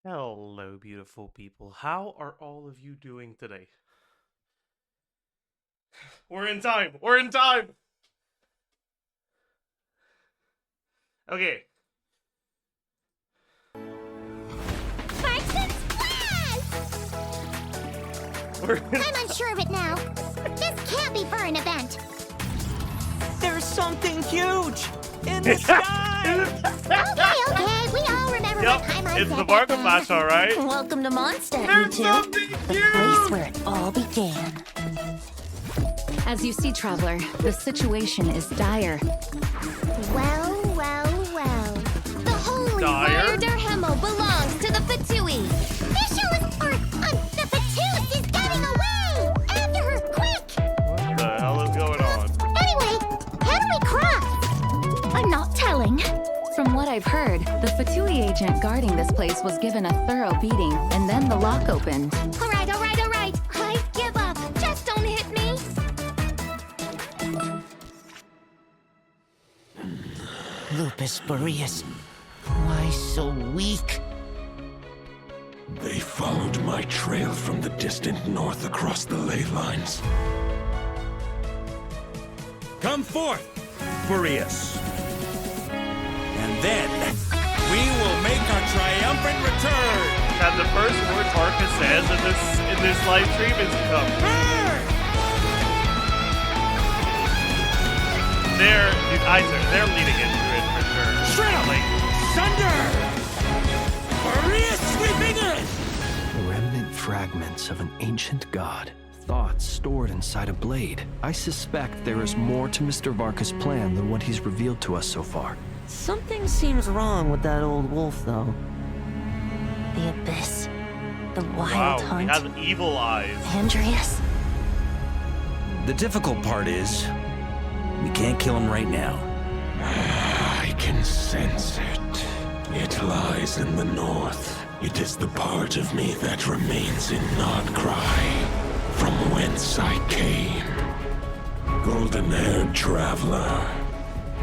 Hello, beautiful people. How are all of you doing today? We're in time. We're in time. Okay. I'm unsure of it now. This can't be for an event. There's something huge in the sky! Okay, we all remember what time I It's said the that VARKA thing. match, alright? Welcome to Monster, you There's two. something The huge! place where it all began. As you see, Traveler, the situation is dire. Well. The holy Dire? Hemel belongs to the Fatui. The Fatui is getting away! After her, quick! What the hell is going on? Anyway, how do we cross? I'm not telling. From what I've heard, the Fatui agent guarding this place was given a thorough beating, and then the lock opened. All right. I give up. Just don't hit me. Lupus Boreas. Why so weak? They followed my trail from the distant north across the ley lines. Come forth, Boreas. And then, we will make our triumphant return. And the first word VARKA says in this live stream is come. They're leading into it for sure. Shrill! Sunder! Boreas sweeping in! Remnant fragments of an ancient god. Thoughts stored inside a blade. I suspect there is more to Mr. VARKA's plan than what he's revealed to us so far. Something seems wrong with that old wolf, though. The abyss. The wild Wow, he hunt. has evil eyes. Andreas. The difficult part is, we can't kill him right now. I can sense it. It lies in the north. It is the part of me that remains in Nodcry, from whence I came. Golden-haired traveler,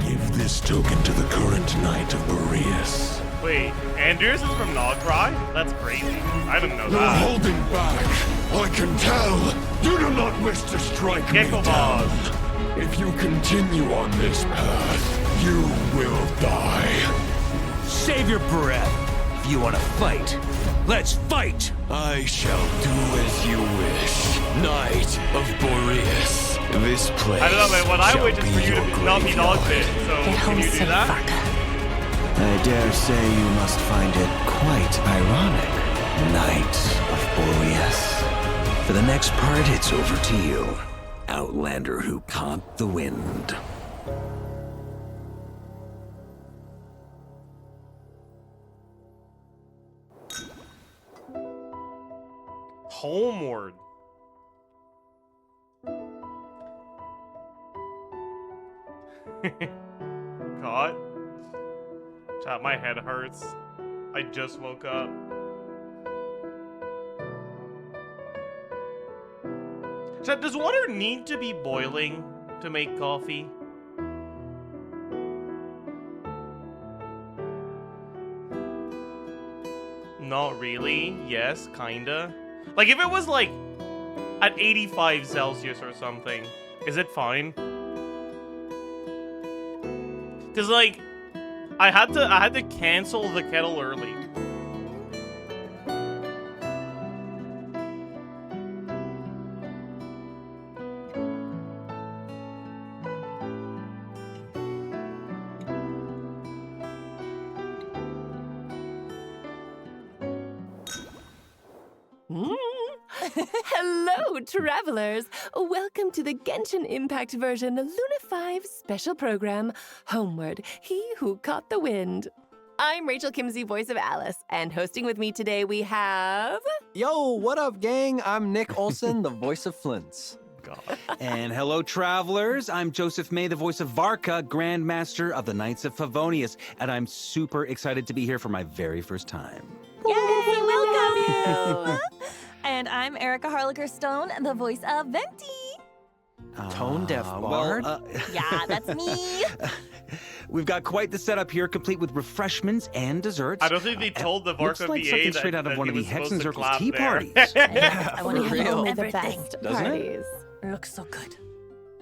give this token to the current knight of Boreas. Wait, Andreas is from Nogcry? That's crazy. I didn't know You're that. holding back. I can tell. You do not wish to strike me Gecko down. Boss. If you continue on this path, you will die. Save your breath. If you want to fight, let's fight! I shall do as you wish, Knight of Boreas. This place. I don't know, man. What I shall wish is be for you your to not be dog graveyard. bit. So, Get can home you do safe, that? VARKA. I dare say you must find it quite ironic, Knight of Boreas. For the next part, it's over to you, Outlander who caught the wind. Homeward. God. Chat, my head hurts. I just woke up. Chat, does water need to be boiling to make coffee? Not really. Yes, kinda. Like, if it was, like, at 85 Celsius or something, is it fine? Cause, like, I had to cancel the kettle early. Hello, travelers! Welcome to the Genshin Impact version Luna 5 special program, Homeward, He Who Caught the Wind. I'm Rachel Kimsey, voice of Alice, and hosting with me today we have... Yo, what up, gang? I'm Nick Olson, the voice of Flints. God. And hello, travelers. I'm Joseph May, the voice of VARKA, Grand Master of the Knights of Favonius, and I'm super excited to be here for my very first time. Yay! Welcome you! And I'm Erica Harlicker-Stone, the voice of Venti. Tone deaf bard? Yeah, that's me. We've got quite the setup here, complete with refreshments and desserts. I don't think they told the Looks VARKA like VA something that, straight out of that one he of the was Hex supposed and to Circles clap tea there. parties. I want to For have real. only the Everything. best Doesn't it? parties. Looks so good.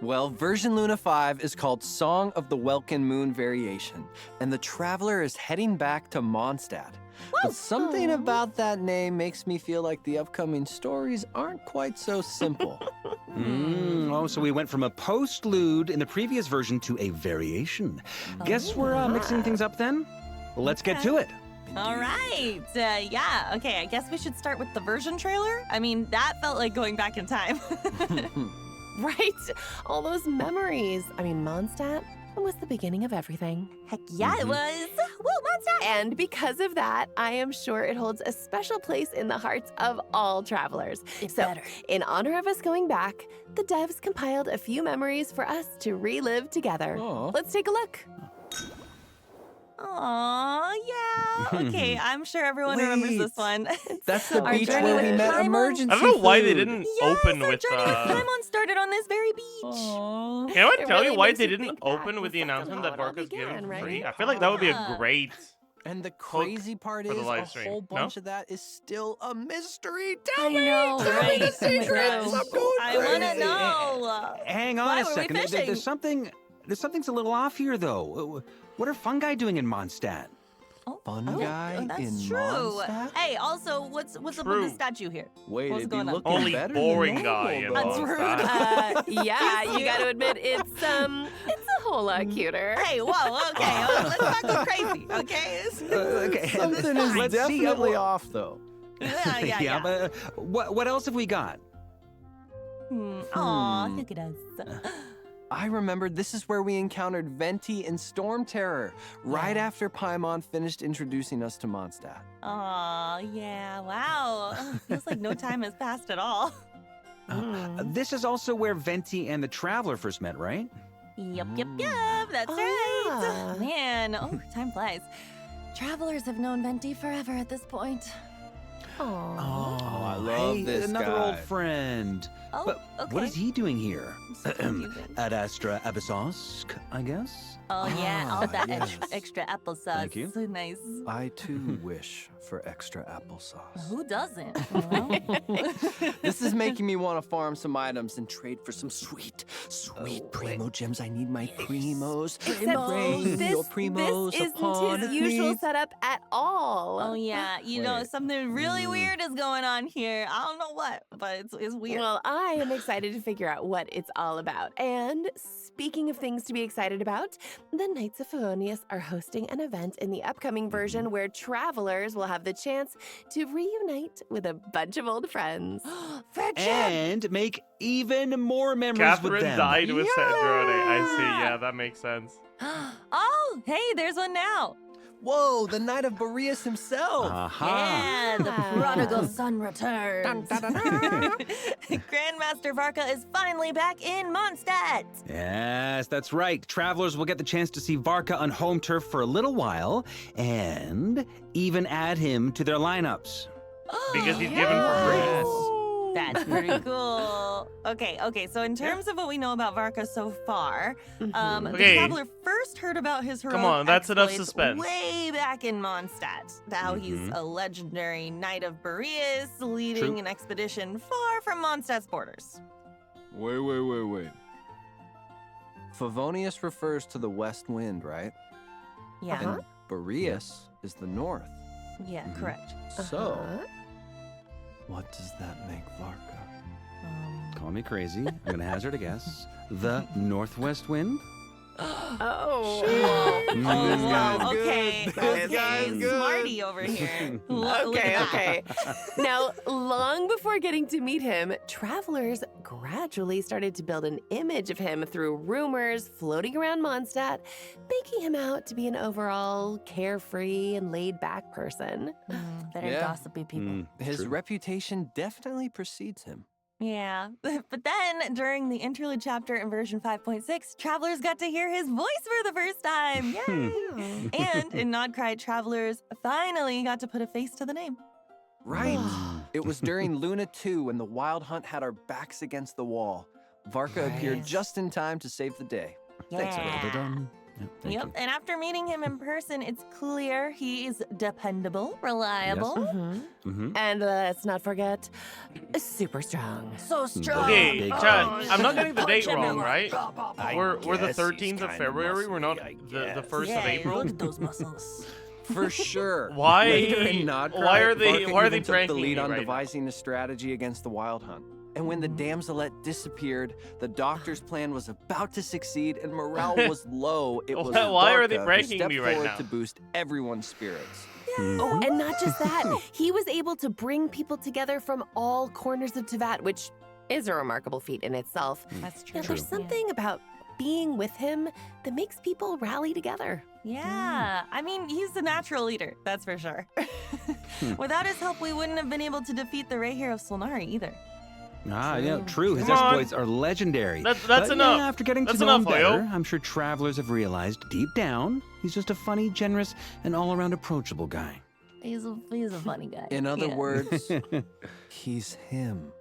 Well, version Luna 5 is called Song of the Welkin Moon Variation, and the Traveler is heading back to Mondstadt. But something about that name makes me feel like the upcoming stories aren't quite so simple. Oh, so we went from a postlude in the previous version to a variation. Guess we're mixing things up then? Let's get to it. All right. Yeah. Okay. I guess we should start with the version trailer. I mean, that felt like going back in time. Right? All those memories. I mean, Mondstadt was the beginning of everything. Heck yeah, it was. Woo, Mondstadt. And because of that, I am sure it holds a special place in the hearts of all travelers. In honor of us going back, the devs compiled a few memories for us to relive together. Aw. Let's take a look. Aw, yeah. Okay, I'm sure everyone remembers this one. That's the Our beach journey where we with met Paimon. emergency I don't know why they food. didn't Yes, open our with. journey with Paimon started on this very beach. Aw. Can I It tell really you why makes they you didn't think open back with the to announcement how that it all VARKA's began, given right? free? I feel like that would be a Yeah. great. And the crazy part for is the live a stream. whole No? bunch of that is still a mystery. I know, right? the secrets. I'm going I want to crazy. know. Hang on Why a were we second. fishing? There's something's a little off here, though. What are fungi doing in Mondstadt? Fun Oh, guy that's in true. Mondstadt? Hey, also, what's up with True. the statue here? Wait, What's it'd be going on? looking Only better boring than guy in normal, That's though. Mondstadt. Yeah, you got to admit it's a whole lot cuter. Hey, whoa, okay, let's not go crazy, okay? Okay, Something is let's see, definitely off, though. Yeah. but what else have we got? Aw, look at us. I remembered this is where we encountered Venti and Storm Terror, right after Paimon finished introducing us to Mondstadt. Aw, yeah, wow. Feels like no time has passed at all. This is also where Venti and the Traveler first met, right? Yep, that's Oh, right. yeah. Man, time flies. Travelers have known Venti forever at this point. Aww. Oh, I love hey, this another guy. old friend. Oh, But okay. what is he doing here? So confusing. Ad Astra Abyssosk, I guess? Oh, yeah, all that yes. extra applesauce. Thank you. So nice. I too wish for extra applesauce. Who doesn't? You know? This is making me want to farm some items and trade for some sweet primo gems. I need my primos. Except this isn't his usual setup at all. Oh, yeah. You know, Wait. something really weird is going on here. I don't know what, but it's weird. Well, I am excited to figure out what it's all about. And speaking of things to be excited about, the Knights of Favonius are hosting an event in the upcoming version where travelers will have the chance to reunite with a bunch of old friends. Friendship! And make even more memories with Catherine them. died with Sandrone. I see. Yeah, that makes sense. Oh, hey, there's one now. Whoa, the Knight of Boreas himself. Aha. Yeah, the prodigal son returns. Grandmaster VARKA is finally back in Mondstadt. Yes, that's right. Travelers will get the chance to see VARKA on home turf for a little while and even add him to their lineups. Because he's given for free. That's pretty cool. Okay, so in terms of what we know about VARKA so far, the Okay. traveler first heard about his heroic Come on, that's enough exploits suspense. way back in Mondstadt. How he's a legendary Knight of Boreas leading True. an expedition far from Mondstadt's borders. Wait. Favonius refers to the west wind, right? Yeah, And Boreas is the north. yeah, correct. So, what does that make VARKA? Call me crazy. I'm going to hazard a guess. The northwest wind? Oh. Oh, wow. Okay. This guy's good. Smarty over here. Look at that. Okay. Now, long before getting to meet him, travelers gradually started to build an image of him through rumors floating around Mondstadt, making him out to be an overall carefree and laid-back person. Better Yeah. gossipy people. His True. reputation definitely precedes him. Yeah, but then during the interlude chapter in version 5.6, travelers got to hear his voice for the first time. Yay! And in Nod Cry, travelers finally got to put a face to the name. Right. It was during Luna 2 when the Wild Hunt had our backs against the wall. VARKA appeared just in time to save the day. Thanks, Yeah. everyone. Thank Yep, you. and after meeting him in person, it's clear he is dependable, reliable. And let's not forget, super strong. So strong. Okay, Big Chad, punch. I'm not getting the date Punch wrong, everyone. right? We're the 13th of February. We're not the 1st of April. Look at those muscles. For sure. Why- Later in Nodcry, why are they- Varka why are they even took the pranking lead me on right now? devising a strategy against the Wild Hunt. And when the damselette disappeared, the doctor's plan was about to succeed and morale was low. It was Why are they Varka who pranking stepped me right forward now? to boost everyone's spirits. Oh, and not just that, he was able to bring people together from all corners of Teyvat, which is a remarkable feat in itself. That's true. Yeah, there's something about being with him that makes people rally together. Yeah, I mean, he's the natural leader, that's for sure. Without his help, we wouldn't have been able to defeat the Ray Hero of Solnari either. Ah, yeah, true. His Come on. exploits are legendary. That's But, enough. Yeah, after getting That's to know him enough, better, Hoyo. I'm sure travelers have realized deep down he's just a funny, generous, and all-around approachable guy. He's a funny guy. In other Yeah. words, he's him.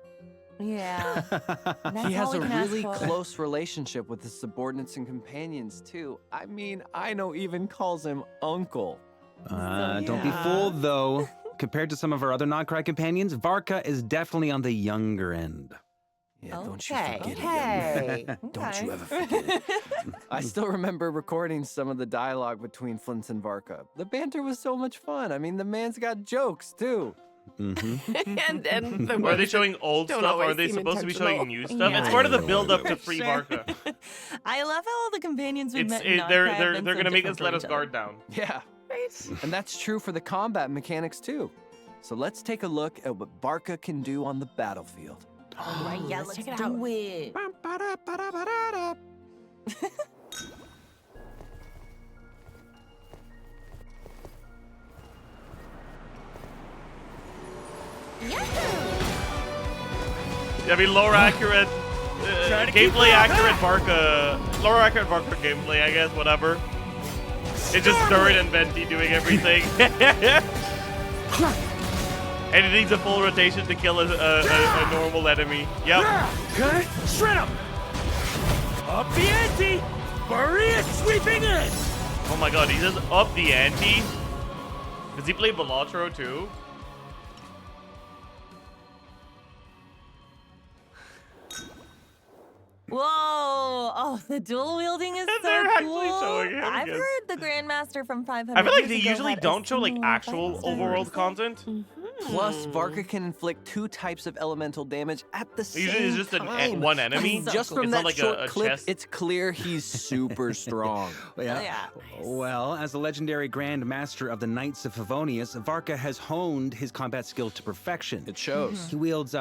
Yeah. That's He has all we a can ask really for. close relationship with his subordinates and companions, too. I mean, Aino even calls him Uncle. Don't be fooled, though. Compared to some of our other Nodcry companions, Varka is definitely on the younger end. Yeah, don't you Okay, forget okay. it. Don't you ever forget it. I still remember recording some of the dialogue between Flintz and Varka. The banter was so much fun. I mean, the man's got jokes, too. and the Are they words showing old don't stuff? Or are always they seem supposed to be showing new stuff? Yeah. It's part of the build-up to Free Sure. Varka. I love how all the companions we've met in Nodcry They're have been so gonna make different us let from us each guard other. down. Yeah. And that's true for the combat mechanics, too. So let's take a look at what Varka can do on the battlefield. All right, yeah, let's check it do it. I mean, lower accurate, gameplay accurate Varka, lower accurate Varka gameplay, I guess, whatever. It's just Third and Venti doing everything. And it needs a full rotation to kill a normal enemy. Yep. Okay, shred him! Up the ante! Maria sweeping in! Oh my god, he just up the ante. Does he play Balatro too? Whoa! Oh, the dual wielding is so They're actually cool. showing him, I've yes. heard the Grandmaster from 500 I feel like years they ago usually had a don't show like similar actual fighting style. overworld content. Plus, Varka can inflict 2 types of elemental damage at the same Usually it's just time. one enemy. I mean, just from It's that not like short a clip, chest. it's clear he's super strong. Yeah. Well, as the legendary Grand Master of the Knights of Favonius, Varka has honed his combat skill to perfection. It shows. He wields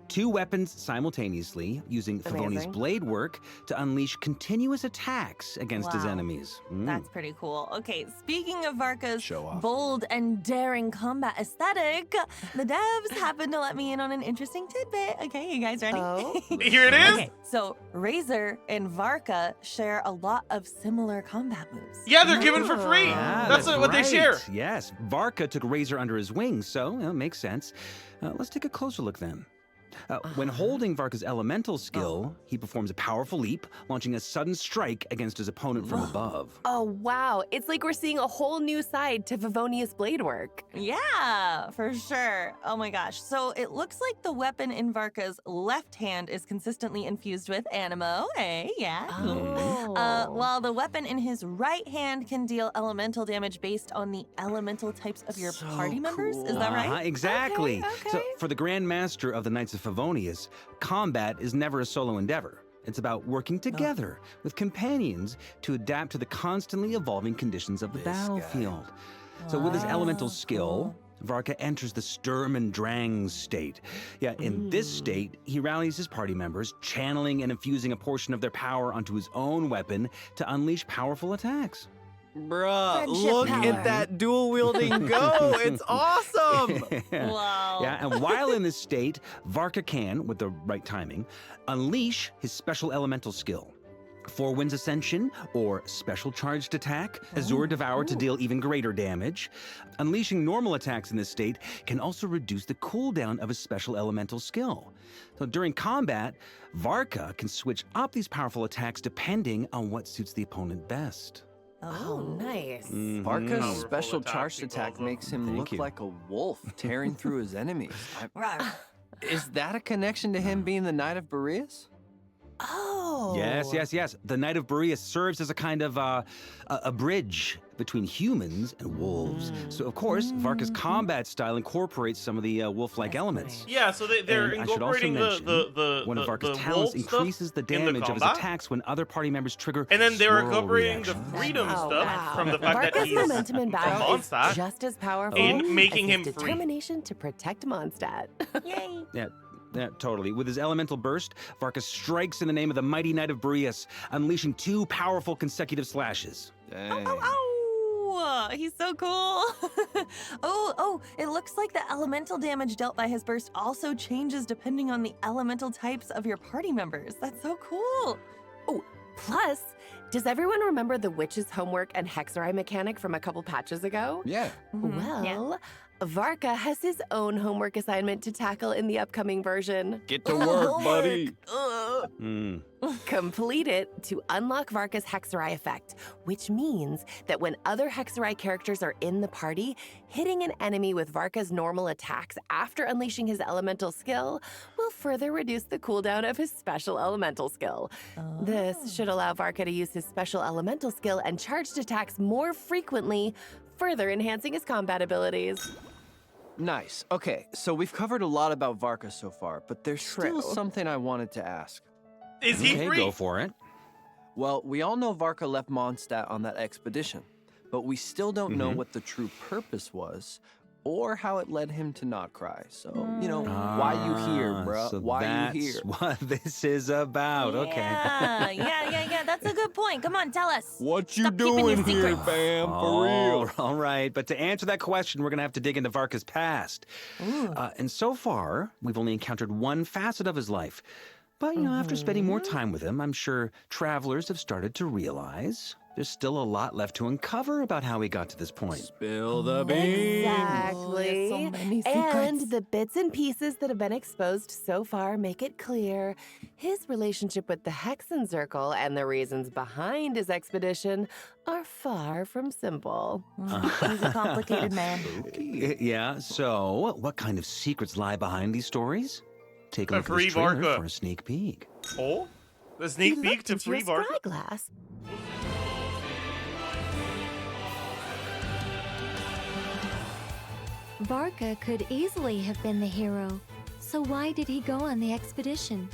2 weapons simultaneously, using Favonius Amazing. blade work to unleash continuous attacks against his Wow. enemies. That's pretty cool. Okay, speaking of Varka's Show off. bold and daring combat aesthetic, the devs happened to let me in on an interesting tidbit. Okay, you guys ready? Oh. Here it is. Okay, so Razor and Varka share a lot of similar combat moves. Yeah, they're given for free. Yeah, that's what they right. share. Yes, Varka took Razor under his wing, so it makes sense. Let's take a closer look then. When holding Varka's elemental skill, he performs a powerful leap, launching a sudden strike against his opponent from above. Oh, wow. It's like we're seeing a whole new side to Favonius blade work. Yeah, for sure. Oh my gosh. So it looks like the weapon in Varka's left hand is consistently infused with animo. Hey, yeah, cool. Oh. While the weapon in his right hand can deal elemental damage based on the elemental types of your So party members. Is that Uh-huh, right? exactly. Okay, So okay. for the Grand Master of the Knights of Favonius, combat is never a solo endeavor. It's about working together with companions to adapt to the constantly evolving conditions of the battlefield. So with his elemental skill, Varka enters the Sturm and Drang state. Yeah, in this state, he rallies his party members, channeling and infusing a portion of their power onto his own weapon to unleash powerful attacks. Bruh, Friendship look power. at that dual wielding go. It's awesome. Wow. Yeah, and while in this state, Varka can, with the right timing, unleash his special elemental skill. Four Winds Ascension, or Special Charged Attack, Azure Devour to deal even greater damage. Unleashing normal attacks in this state can also reduce the cooldown of his special elemental skill. So during combat, Varka can switch up these powerful attacks depending on what suits the opponent best. Oh, nice. VARKA's Powerful special attack, charged he attack calls them. makes him Thank look you. like a wolf tearing through his enemies. Rawr. Is that a connection to him being the Knight of Boreas? Oh. Yes. The Knight of Boreas serves as a kind of a bridge between humans and wolves. So, of course, VARKA's combat style incorporates some of the wolf-like elements. Yeah, so they're And I should also incorporating mention, the one of the VARKA's wolf talents stuff increases the in the damage of his combat. attacks when other party members trigger And then they're swirl incorporating the reactions. freedom Oh, stuff wow. from the fact that VARKA's he's momentum in a battle is Mondstadt just as powerful in making as him his free. determination to protect Mondstadt. Yay. Yeah, totally. With his elemental burst, VARKA strikes in the name of the mighty Knight of Boreas, unleashing 2 powerful consecutive slashes. Dang. Oh, he's so cool. oh, it looks like the elemental damage dealt by his burst also changes depending on the elemental types of your party members. That's so cool. Oh, plus, does everyone remember the witch's homework and hexerai mechanic from a couple patches ago? Yeah. Well, VARKA has his own homework assignment to tackle in the upcoming version. Get to work, buddy. Ugh. Hmm. Complete it to unlock VARKA's hexerai effect, which means that when other hexerai characters are in the party, hitting an enemy with VARKA's normal attacks after unleashing his elemental skill will further reduce the cooldown of his special elemental skill. This should allow VARKA to use his special elemental skill and charged attacks more frequently, further enhancing his combat abilities. Nice. Okay, so we've covered a lot about VARKA so far, but there's still True. something I wanted to ask. Is he Okay, free? go for it. Well, we all know VARKA left Mondstadt on that expedition, but we still don't know what the true purpose was or how it led him to not cry. So, why you here, bruh? So Why that's you here? what this is about. Okay. Yeah. That's a good point. Come on, tell us. What you Stop keeping your doing here, secrets. fam? For real. All right, but to answer that question, we're going to have to dig into VARKA's past. And so far, we've only encountered one facet of his life. But, after spending more time with him, I'm sure travelers have started to realize there's still a lot left to uncover about how he got to this point. Spill the beans. Exactly. so many And secrets. the bits and pieces that have been exposed so far make it clear his relationship with the Hexen Circle and the reasons behind his expedition are far from simple. He's a complicated man. Yeah, so what kind of secrets lie behind these stories? Take a A look at free this trailer VARKA. for a sneak peek. Oh? The He sneak peek looked to into free a VARKA? spyglass. VARKA could easily have been the hero. So why did he go on the expedition?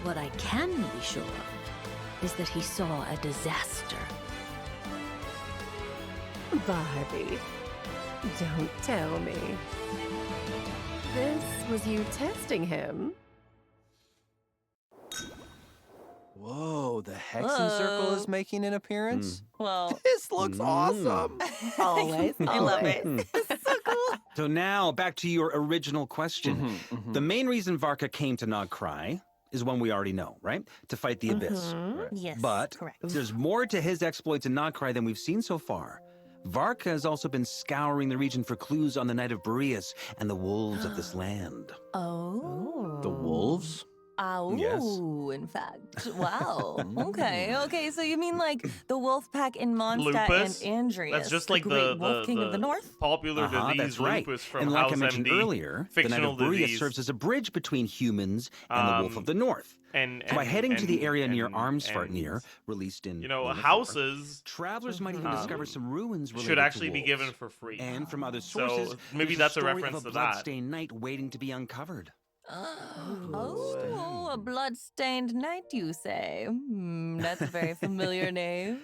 What I can be sure of is that he saw a disaster. Barbie, don't tell me. This was you testing him. Whoa, the Hexen Circle is making an appearance? Well, This looks awesome. Always, I love it. so cool. So now, back to your original question. The main reason VARKA came to Nod Cry is one we already know, right? To fight the Abyss. yes, But correct. there's more to his exploits in Nod Cry than we've seen so far. VARKA has also been scouring the region for clues on the Knight of Boreas and the wolves of this land. Oh. The wolves? Oh, Yes. in fact. Wow. Okay, so you mean like the wolf pack in Mondstadt Lupus? and Andreas, That's just the like great wolf king of the north? popular disease That's right. lupus from And like House I mentioned MD. earlier, the Knight Fictional of Boreas disease. serves as a bridge between humans and the Wolf of the North. And, So by heading to the area near and- Armsvartnir, released in Luna 4, houses travelers might even discover some ruins related should actually to be wolves. given for free. And from other So sources, maybe there's that's a story reference of to a that. bloodstained knight waiting to be uncovered. Oh, a blood-stained knight, you say? That's a very familiar name.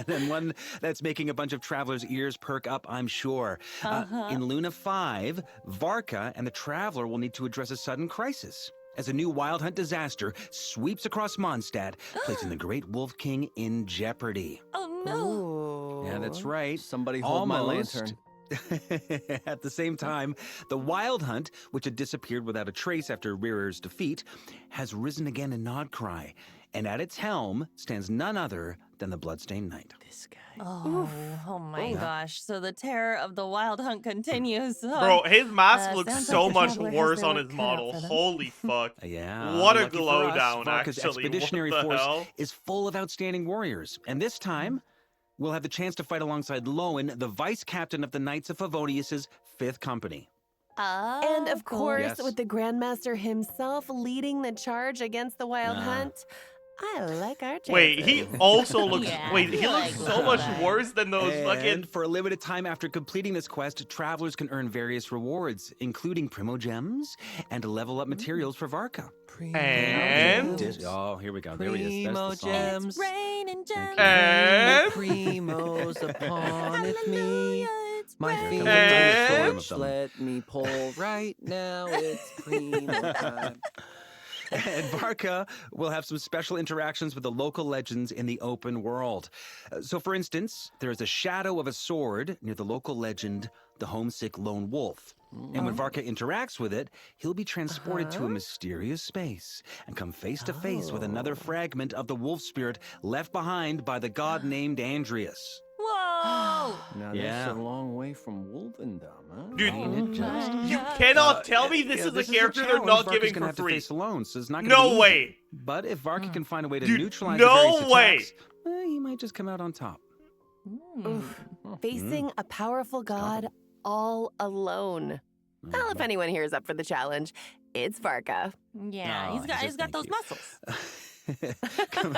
And one that's making a bunch of travelers' ears perk up, I'm sure. In Luna 5, VARKA and the Traveler will need to address a sudden crisis as a new Wild Hunt disaster sweeps across Mondstadt, placing the Great Wolf King in jeopardy. Oh, no. Yeah, that's right. Somebody hold my Almost. lantern. At the same time, the Wild Hunt, which had disappeared without a trace after Rirer's defeat, has risen again in Nod Cry. And at its helm stands none other than the Bloodstained Knight. This guy. Oh my gosh. So the terror of the Wild Hunt continues. Bro, his mask looks sounds so like the much Traveler has worse their on work his cut out model. for them. Holy fuck. Yeah. What a lucky for glow us, down, VARKA's actually. expeditionary What the force hell? is full of outstanding warriors. And this time, we'll have the chance to fight alongside Lowen, the vice captain of the Knights of Favonius' 5th Company. And of course, Yes. with the Grandmaster himself leading the charge against the Wild Hunt, I like our chances. Wait, he also looks. Yeah, wait, he I looks like so much that. worse than those And fucking. for a limited time after completing this quest, travelers can earn various rewards, including Primo Gems and level up materials for VARKA. And. Oh, here we go. There he is. Primo That's the song. gems. It's raining gems. And. Primos upon me. My And- fingers let me pull right now. It's primo time. And VARKA will have some special interactions with the local legends in the open world. So, for instance, there is a shadow of a sword near the local legend, the homesick lone wolf. And when VARKA interacts with it, he'll be transported to a mysterious space and come face to face with another fragment of the wolf spirit left behind by the god named Andreas. Whoa! Now Yeah. that's a long way from Wolvendom, huh? Dude, Ain't it just? you cannot tell me this Yeah, is a is character they're challenge not VARKA's giving gonna for have to free. face alone, so it's not gonna No be easy. way. But if VARKA can find a way to Dude, neutralize no the various way. attacks, he might just come out on top. Facing a powerful god all alone. Well, if anyone here is up for the challenge, it's VARKA. Yeah, Oh, he's got Jesus, those thank you. muscles.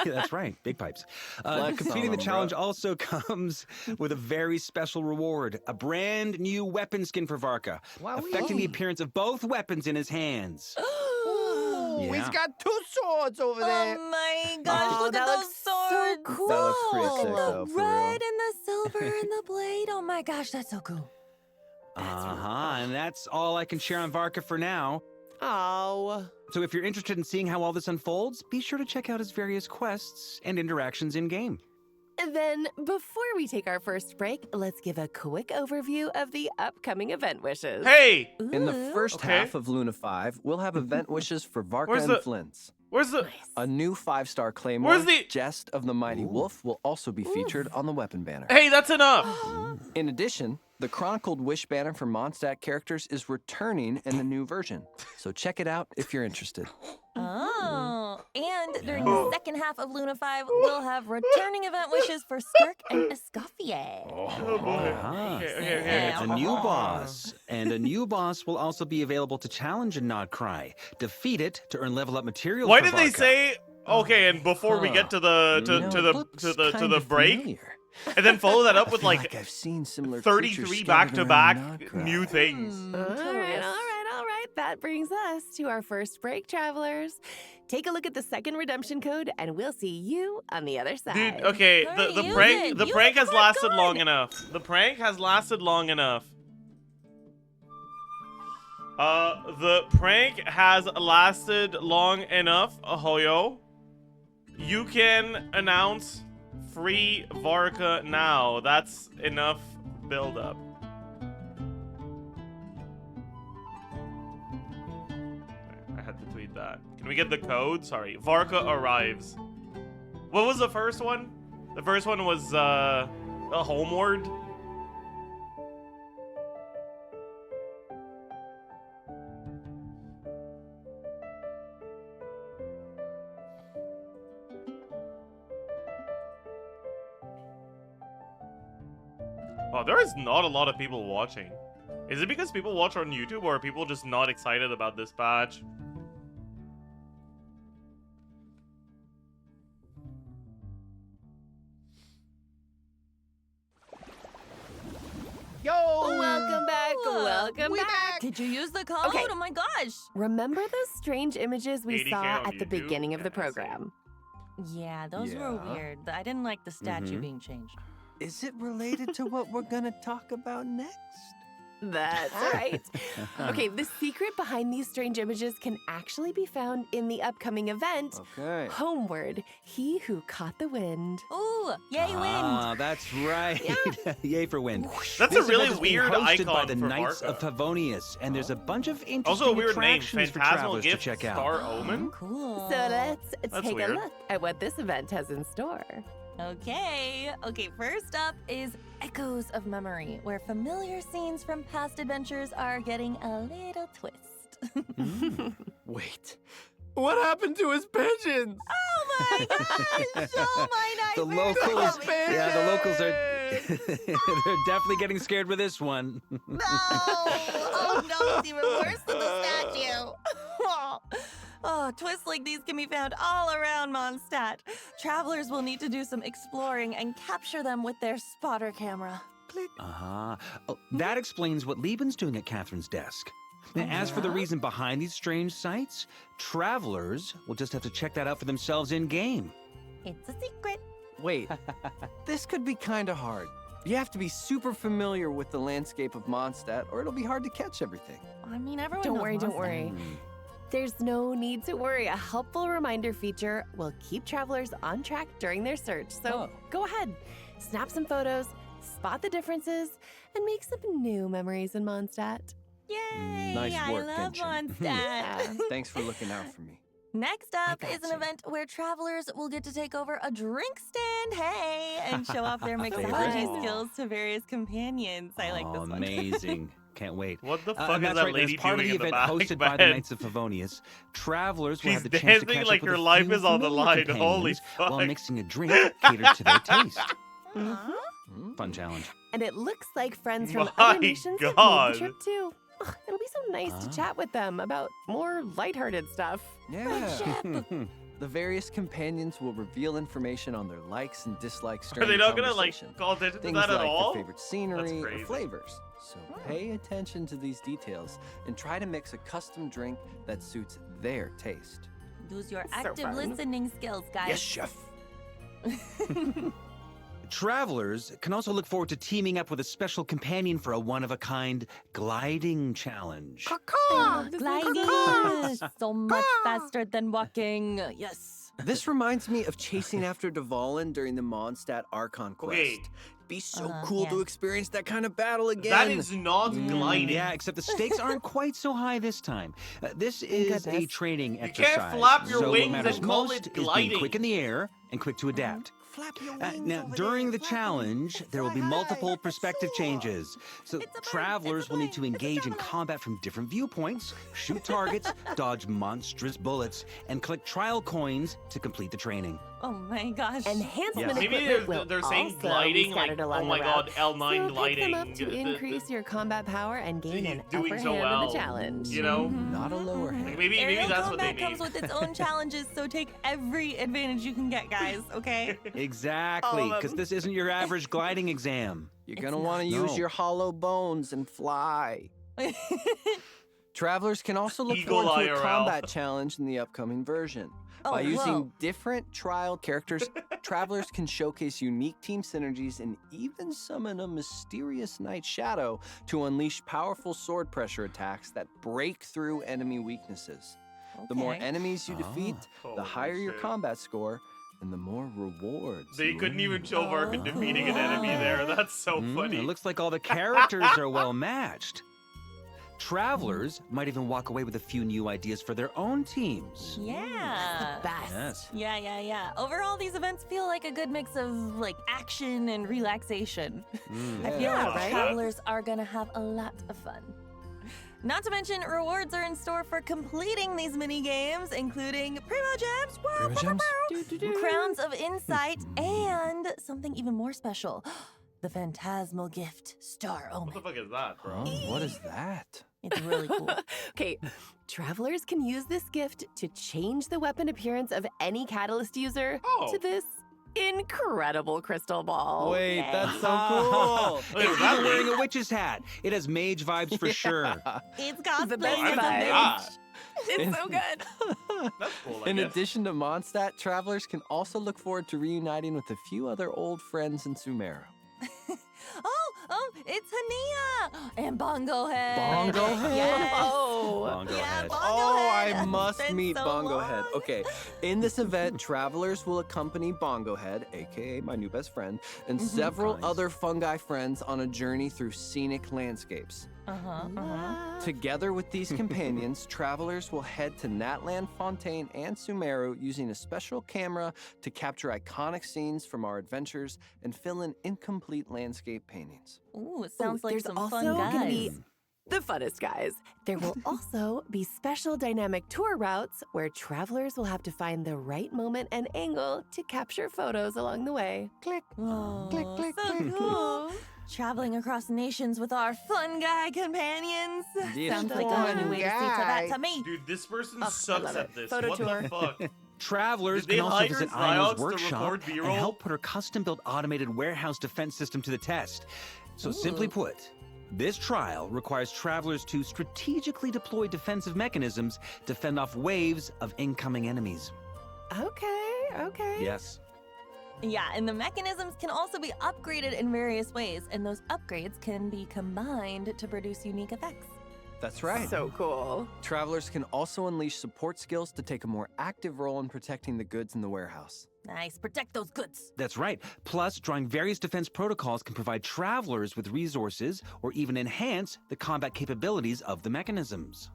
That's right, big pipes. Flex Completing on the 'em, challenge bro. also comes with a very special reward, a brand new weapon skin for VARKA, affecting the appearance of both weapons in his hands. Ooh, Yeah. he's got 2 swords over there. Oh my gosh, Oh, look that at those looks swords. so cool. That looks pretty Look sick, at though, the for real. red and the silver and the blade. Oh my gosh, that's so cool. And that's all I can share on VARKA for now. Oh. So if you're interested in seeing how all this unfolds, be sure to check out his various quests and interactions in-game. Then, before we take our first break, let's give a quick overview of the upcoming event wishes. Hey, In the Ooh. first Okay. half of Luna 5, we'll have event wishes for VARKA Where's and the- Flints. where's the? A new 5-star Claymore, Where's the- Jest of the Mighty Wolf, will also be featured on the weapon banner. Hey, that's enough. In addition, the Chronicled Wish banner for Mondstadt characters is returning in the new version. So check it out if you're interested. Oh, and during the second half of Luna 5, we'll have returning event wishes for Skirk and Escoffier. Oh boy. Okay. A new boss. And a new boss will also be available to challenge and not cry. Defeat it to earn level up materials. Why for did they VARKA. say? Okay, and before we get to the to the break, and then follow that up with I feel like I've seen similar 33 creatures back-to-back scattered around new Notcry. things. All right. That brings us to our first break, travelers. Take a look at the second redemption code, and we'll see you on the other side. Dude, okay, Hurry, the use prank it. the Use prank it has for lasted good. long enough. The prank has lasted long enough. The prank has lasted long enough, Ahoyo. You can announce free VARKA now. That's enough build-up. I had to tweet that. Can we get the code? Sorry. VARKA arrives. What was the first one? The first one was, a Homeward. Oh, there is not a lot of people watching. Is it because people watch on YouTube, or are people just not excited about this patch? Yo! Welcome back. Welcome We back. Did you use the code? Okay. Oh my gosh. Remember those strange images we 80K saw on at the YouTube? beginning of the Yeah, I see. program? Yeah, those were Yeah. weird. I didn't like the statue Mhm. being changed. Is it related to what we're gonna talk about next? That's right. Okay, the secret behind these strange images can actually be found in the upcoming event, Okay. Homeward, He Who Caught the Wind. Ooh, yay, wind! Ah, that's right. Yay for wind. That's This a really event is being weird hosted by icon the for Knights VARKA. of Favonius, and there's a bunch of interesting Also a weird name, attractions for Phantasmal travelers Gift to check out. Star Omen? Cool. So let's That's take weird. a look at what this event has in store. Okay, first up is Echoes of Memory, where familiar scenes from past adventures are getting a little twist. Wait, what happened to his pigeons? Oh my gosh! Oh my The nightmares! locals, Oh, yeah, the locals are, they're definitely getting scared with this one. No! Oh no, it's even worse than the statue. Oh, twists like these can be found all around Mondstadt. Travelers will need to do some exploring and capture them with their spotter camera. Click. Oh, that explains what Lieben's doing at Catherine's desk. Now, as for the reason behind these strange sights, travelers will just have to check that out for themselves in-game. It's a secret. Wait, this could be kind of hard. You have to be super familiar with the landscape of Mondstadt, or it'll be hard to catch everything. I mean, everyone Don't knows worry, don't Mondstadt. worry. There's no need to worry. A helpful reminder feature will keep travelers on track during their search. So go ahead, snap some photos, spot the differences, and make some new memories in Mondstadt. Yay! Nice work, I love Genshin. Mondstadt. Thanks for looking out for me. Next up is an event where travelers will get to take over a drink stand, and show off their mixology skills to various companions. I like this one. Amazing. Can't wait. What the fuck And is that's that right, lady as part doing of in the the event back, hosted by the man? Knights of Favonius, travelers will She's have the chance to dancing catch like up with her a life few is on the familiar line. Holy companions fuck. while mixing a drink catered to their taste. Fun challenge. And it looks like friends from My other nations have God. made the trip too. Ugh, it'll be so nice to chat with them about more lighthearted stuff. Yeah. The various companions will reveal information on their likes and dislikes Are during they the not gonna conversation. call attention to Things that at like all? their favorite scenery or crazy. flavors. So pay attention to these details and try to mix a custom drink that suits their taste. Use your So active fun. listening skills, guys. Yes, chef. Travelers can also look forward to teaming up with a special companion for a one-of-a-kind gliding challenge. Gliding! So much faster than walking. Yes. This reminds me of chasing after Dvalin during the Mondstadt Archon quest. Okay. It'd be so cool to yeah. experience that kind of battle again. That is not gliding. Yeah, except the stakes aren't quite so high this time. This is a goodness. training You exercise. can't flap your so wings what matters and call most it is being gliding. quick in the air and quick to adapt. Flap your wings Now, over during there. the Flap 'em. challenge, there will be multiple perspective changes. So It's a bird, travelers it's a will need to plane, it's a engage in traveler. combat from different viewpoints, shoot targets, dodge monstrous bullets, and collect trial coins to complete the training. Oh my gosh. Enhancement Yes. Maybe equipment will they're saying also gliding, be like, scattered oh along my the god, route. L9 so gliding. Pick them up to increase your combat power and gain He's an doing upper so hand well, in the challenge. you know? Not a lower hand. Like maybe Aerial that's what they combat mean. comes with its own challenges, so take every advantage you can get, guys, okay? Exactly, All of because them. this isn't your average gliding exam. You're It's gonna not. want to use No. your hollow bones and fly. Travelers can also look Eagle forward to a IRL. combat challenge in the upcoming version. Oh, By using whoa. different trial characters, travelers can showcase unique team synergies and even summon a mysterious Night Shadow to unleash powerful sword pressure attacks that break through enemy weaknesses. The more Okay. enemies you defeat, the Holy higher your shit. combat score and the more rewards. They you couldn't earn. even show VARKA defeating an enemy there. That's so funny. It looks like all the characters are well matched. Travelers might even walk away with a few new ideas for their own teams. Yeah. Best. Yes. Yeah. Overall, these events feel like a good mix of like action and relaxation. I feel Yeah, like right? travelers are gonna have a lot of fun. Not to mention, rewards are in store for completing these mini games, including Primo Gems, Primo Gems? Crowns of Insight, and something even more special, the Phantasmal Gift, Star What Omen. the fuck is that, bro? Oh, what is that? It's really cool. Okay, travelers can use this gift to change the weapon appearance of any catalyst user Oh. to this incredible crystal ball. Wait, Okay. that's so cool. Wait, It's was that even wearing leaked? a witch's hat. It has mage vibes for sure. It's The cosplay best as a vibes. mage. It's so good. That's cool, I In guess. addition to Mondstadt, travelers can also look forward to reuniting with a few other old friends in Sumeru. Oh, Oh, it's Hania and Bongo Head. Bongo Head? Yes. Bongo Head. Oh, I It's must been meet so Bongo Head. long. Okay, in this event, travelers will accompany Bongo Head, aka my new best friend, and several other fungi friends on a journey through scenic landscapes. Together with these companions, travelers will head to Natlan, Fontaine, and Sumeru using a special camera to capture iconic scenes from our adventures and fill in incomplete landscape paintings. Ooh, it sounds like there's some also fun guys. gonna be the funnest guys. There will also be special dynamic tour routes where travelers will have to find the right moment and angle to capture photos along the way. Click, click, click, So click. cool. Traveling across nations with our fun guy companions. Yes, Sounds like a fun new way to see to that to me. Dude, this person I sucks love at it. this. Photo What tour. the fuck? Travelers Did they can also hire visit Ziox Aino's to workshop record and B-roll? help put her custom-built automated warehouse defense system to the test. So simply put, this trial requires travelers to strategically deploy defensive mechanisms to fend off waves of incoming enemies. Okay. Yes. Yeah, and the mechanisms can also be upgraded in various ways, and those upgrades can be combined to produce unique effects. That's right. So cool. Travelers can also unleash support skills to take a more active role in protecting the goods in the warehouse. Nice, protect those goods. That's right. Plus, drawing various defense protocols can provide travelers with resources or even enhance the combat capabilities of the mechanisms.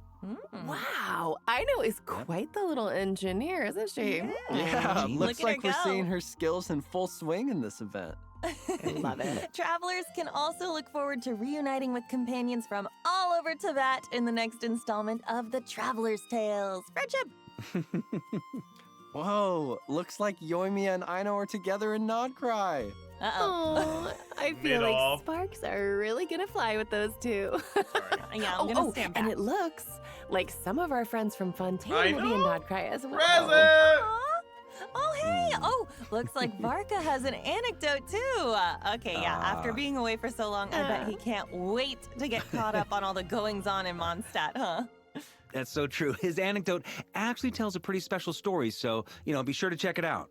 Wow, Aino is quite the little engineer, isn't she? Yeah, Look looks at like her we're go. seeing her skills in full swing in this event. I love it. Travelers can also look forward to reuniting with companions from all over Teyvat in the next installment of the Traveler's Tales. Friendship! Whoa, looks like Yoimiya and Aino are together in Nodcry. Uh-oh. Oh, I feel like Mid-off. sparks are really gonna fly with those two. Yeah, I'm gonna stand back. and it looks like some of our friends from Fontaine I will be in know. Nodcry as well. Present! Aw. Oh, hey! Oh, looks like VARKA has an anecdote too. Okay, yeah, after being away for so long, I bet he can't wait to get caught up on all the goings-on in Mondstadt, huh? That's so true. His anecdote actually tells a pretty special story, so, be sure to check it out.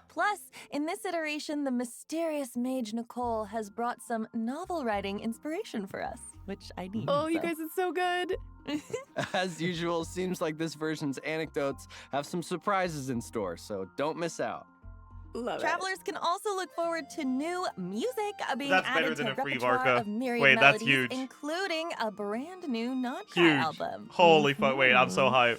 Plus, in this iteration, the mysterious mage Nicole has brought some novel writing inspiration for us, which I need. Oh, you guys, it's so good. As usual, seems like this version's anecdotes have some surprises in store, so don't miss out. Love Travelers can also look forward to new music being That's better added than to a free repertoire VARKA. of myriad Wait, that's melodies, huge. including a brand new Nodcry Huge. album. Holy fuck. Wait, I'm so hyped.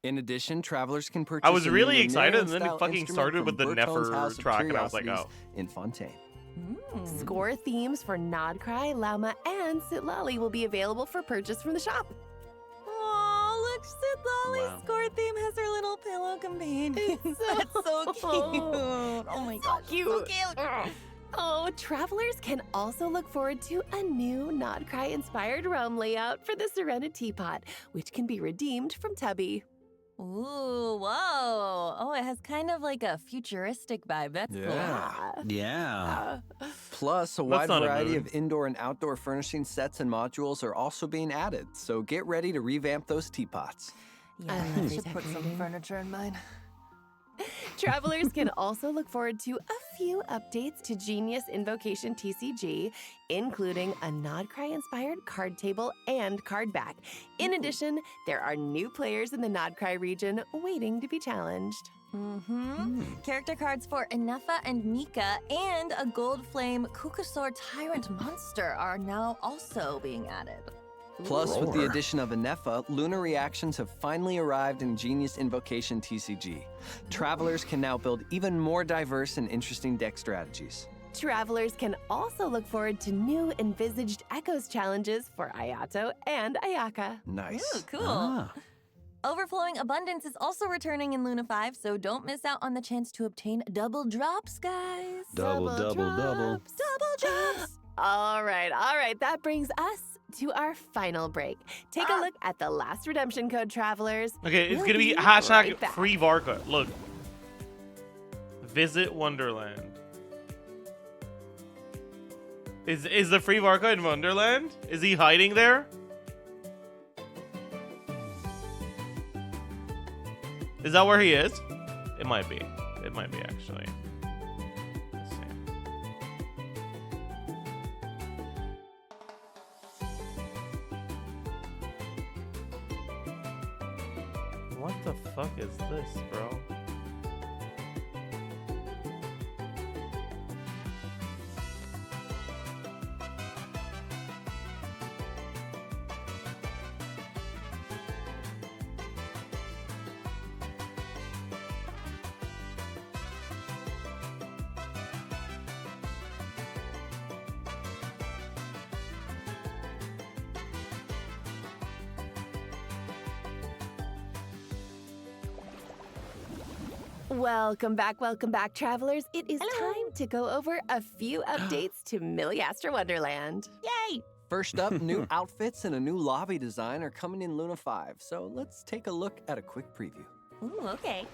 In addition, travelers can purchase. I was a really new excited, and then it Linnean-style fucking instrument started with from the Bertone's Nefer House of track, and I was like, Curiosities oh. in Fontaine. Score themes for Nodcry, Lauma, and Sitlali will be available for purchase from the shop. Oh, look, Sitlali's Wow. score theme has her little pillow companion. It's That's so cute. so- Oh my so gosh, cute. so cute. Oh, travelers can also look forward to a new Nodcry-inspired realm layout for the Serena Teapot, which can be redeemed from Tubby. Ooh, whoa. Oh, it has kind of like a futuristic vibe. That's Yeah. Yeah. Plus, a That's wide not a variety mood. of indoor and outdoor furnishing sets and modules are also being added, so get ready to revamp those teapots. cool. Yeah, I should put some furniture in mine. Travelers can also look forward to a few updates to Genius Invocation TCG, including a Nodcry-inspired card table and card back. In addition, there are new players in the Nodcry region waiting to be challenged. Character cards for Inefa and Mika and a gold flame Kukasaur Tyrant monster are now also being added. Plus, with the addition of Inefa, lunar reactions have finally arrived in Genius Invocation TCG. Travelers can now build even more diverse and interesting deck strategies. Travelers can also look forward to new envisaged Echoes challenges for Ayato and Ayaka. Nice. Ooh, cool. Overflowing Abundance is also returning in Luna 5, so don't miss out on the chance to obtain double drops, guys. Double. Double drops. All right. That brings us to our final break. Take a look at the last redemption code, travelers. Okay, it's We'll gonna be right hashtag back. free VARKA. Look. Visit Wonderland. Is the free VARKA in Wonderland? Is he hiding there? Is that where he is? It might be. It might be, actually. Let's see. What the fuck is this, bro? Welcome back, travelers. It is time to go over a few updates to Milliaster Wonderland. Yay! First up, new outfits and a new lobby design are coming in Luna 5, so let's take a look at a quick preview. Ooh, okay.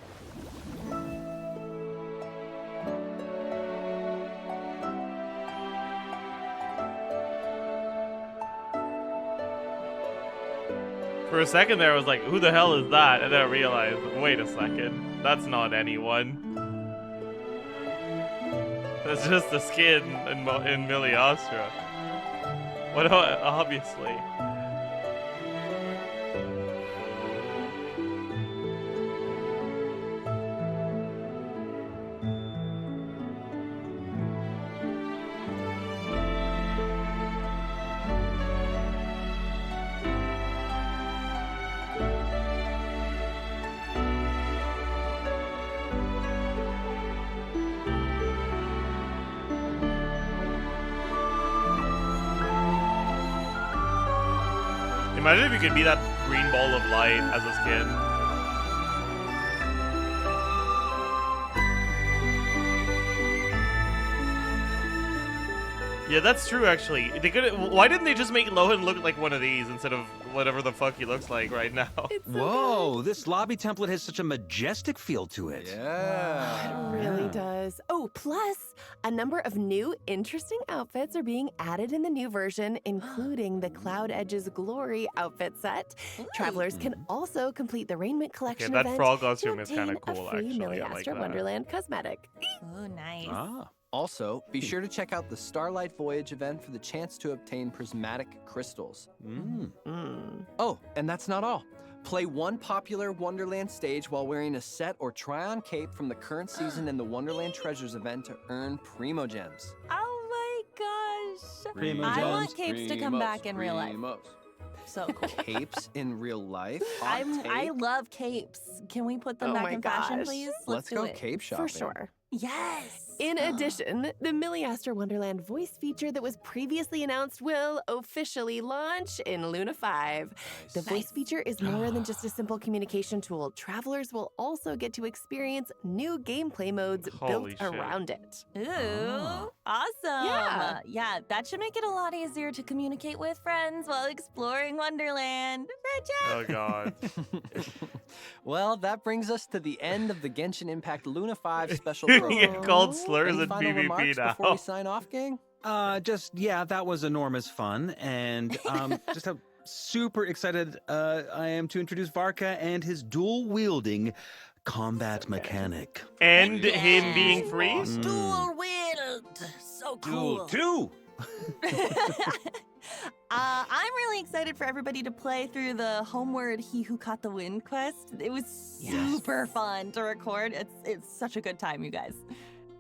For a second there, I was like, who the hell is that? And then I realized, wait a second. That's not anyone. That's just the skin in Milliastra. What? Obviously. Imagine if you could be that green ball of light as a skin. Yeah, that's true, actually. They could. Why didn't they just make Lohan look like one of these instead of whatever the fuck he looks like right now? Whoa, this lobby template has such a majestic feel to it. Yeah. It really does. Oh, plus, a number of new, interesting outfits are being added in the new version, including the Cloud Edge's Glory outfit set. Travelers can also complete the Raiment Collection that event frog to costume is kind of obtain cool, a free actually. I like Milliaster that. Wonderland cosmetic. Oh, nice. Ah. Also, be sure to check out the Starlight Voyage event for the chance to obtain prismatic crystals. Oh, and that's not all. Play one popular Wonderland stage while wearing a set or try-on cape from the current season in the Wonderland Treasures event to earn Primo Gems. Oh my gosh. Primo I gems, want capes to come back in real life. So cool. Capes in real life? I love capes. Can we put them Oh back my in fashion, gosh. please? Let's do go it. cape shopping. For sure. Yes. In addition, the Milliaster Wonderland voice feature that was previously announced will officially launch in Luna 5. The voice feature is more than just a simple communication tool. Travelers will also get to experience new gameplay modes Holy built shit. around it. Ooh, awesome. Yeah, that should make it a lot easier to communicate with friends while exploring Wonderland. Oh god. Well, that brings us to the end of the Genshin Impact Luna 5 special program. You get called slurs Any in final PvP remarks now. before we sign off, gang? Yeah, that was enormous fun, and just how super excited I am to introduce VARKA and his dual-wielding combat mechanic. And him being free? Dual wield. So cool. Two! I'm really excited for everybody to play through the Homeward He Who Caught the Wind quest. It was super fun to record. It's such a good time, you guys.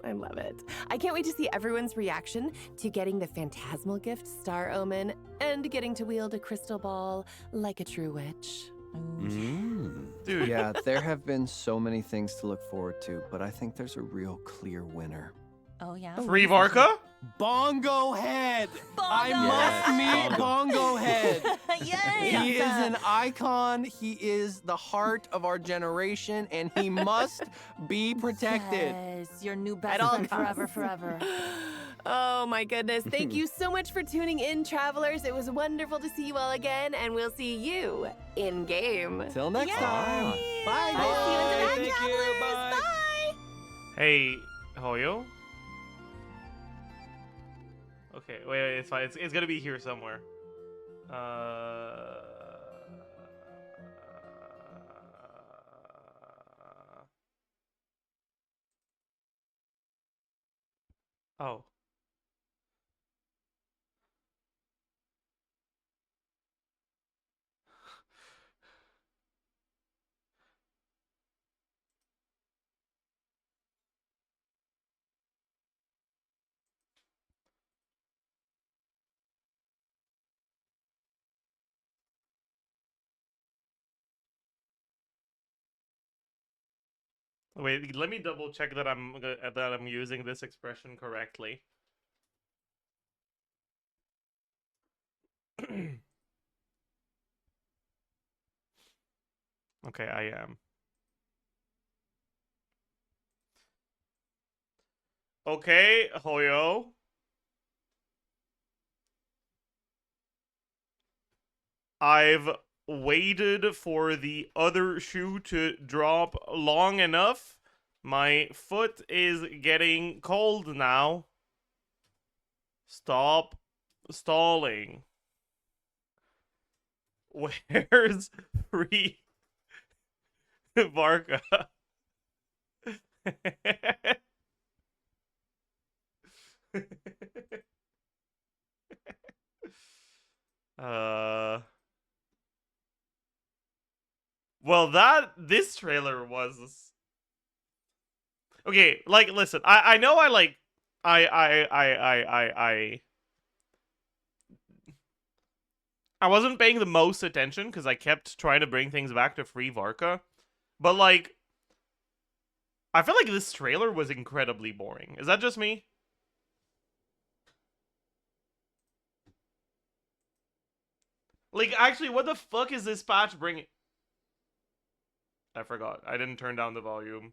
I love it. I can't wait to see everyone's reaction to getting the phantasmal gift Star Omen and getting to wield a crystal ball like a true witch. Dude. Yeah, there have been so many things to look forward to, but I think there's a real clear winner. Oh, yeah? Free VARKA? Bongo Head! I Bongo must Head! meet Bongo Head! Yay! He is an icon, he is the heart of our generation, and he must be protected. Yes, your new best At all friend forever, costs. forever. Oh my goodness. Thank you so much for tuning in, travelers. It was wonderful to see you all again, and we'll see you in game. Till next Yay! time. Bye, I'll see you in the guys. night, travelers. Bye. Hey, Hoyo? Okay, wait, it's fine. It's gonna be here somewhere. Oh. Wait, let me double check that I'm using this expression correctly. Okay, I am. Okay, Hoyo. I've waited for the other shoe to drop long enough. My foot is getting cold now. Stop stalling. Where's free VARKA? Well, this trailer was okay. Like, listen, I know I wasn't paying the most attention because I kept trying to bring things back to free VARKA, but like, I feel like this trailer was incredibly boring. Is that just me? Like, actually, what the fuck is this patch bringing? I forgot. I didn't turn down the volume.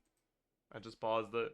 I just paused it.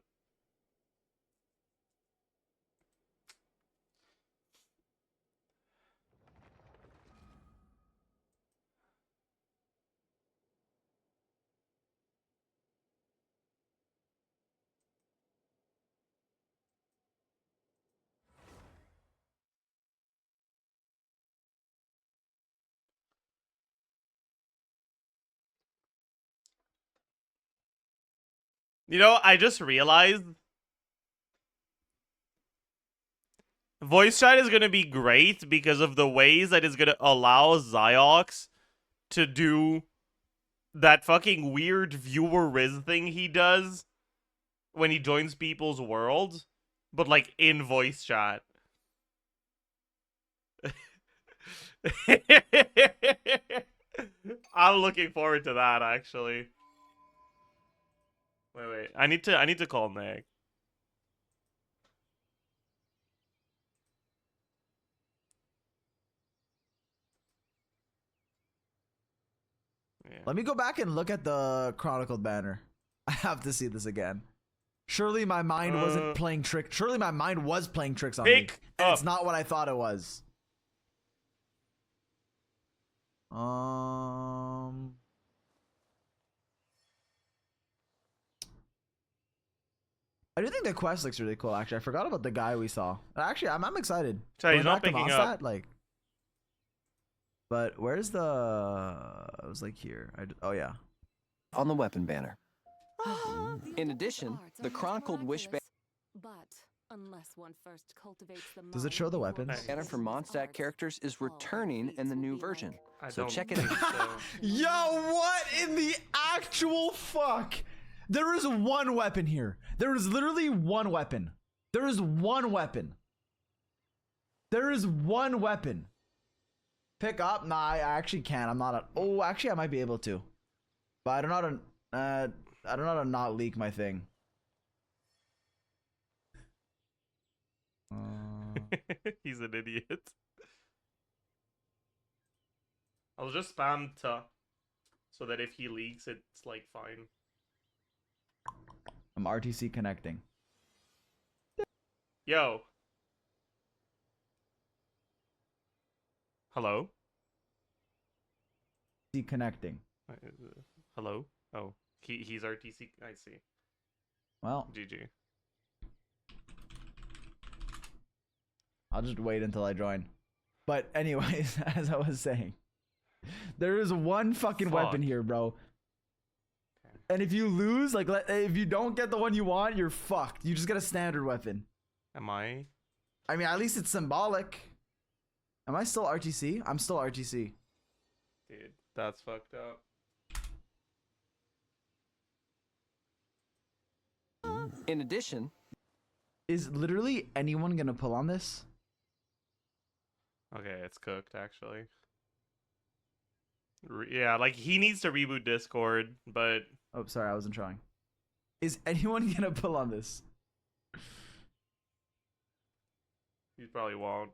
You know, I just realized voice chat is going to be great because of the ways that it's going to allow Ziox to do that fucking weird viewer riz thing he does when he joins people's worlds, but like in voice chat. I'm looking forward to that, actually. Wait. I need to call Meg. Yeah. Let me go back and look at the chronicled banner. I have to see this again. Surely my mind wasn't playing tricks. Surely my mind was playing tricks on me. And it's not what I thought it was. I do think the quest looks really cool. Actually, I forgot about the guy we saw. Actually, I'm excited. Sorry, he's not picking up. Like, but where's the? It was like here. Oh yeah, on the weapon banner. In addition, the chronicled wish banner. But unless one first cultivates the does it show the weapons? Banner for Mondstadt characters is returning in the new version. So check it out. So. Yo, what in the actual fuck? There is one weapon here. There is literally one weapon. There is one weapon. There is one weapon. Pick up? Nah, I actually can't. I'm not a. Oh, actually, I might be able to. But I don't know how to. I don't know how to not leak my thing. He's an idiot. I'll just spam to, so that if he leaks, it's like fine. I'm RTC connecting. Yo. Hello? Connecting. Hello? Oh, he's RTC. I see. Well, GG. I'll just wait until I join. But anyways, as I was saying, there is one fucking weapon here, bro. And if you lose, like, if you don't get the one you want, you're fucked. You just get a standard weapon. Am I? I mean, at least it's symbolic. Am I still RTC? I'm still RTC. Dude, that's fucked up. In addition, is literally anyone gonna pull on this? Okay, it's cooked actually. Yeah, like he needs to reboot Discord, but oh, sorry, I wasn't trying. Is anyone gonna pull on this? he probably won't.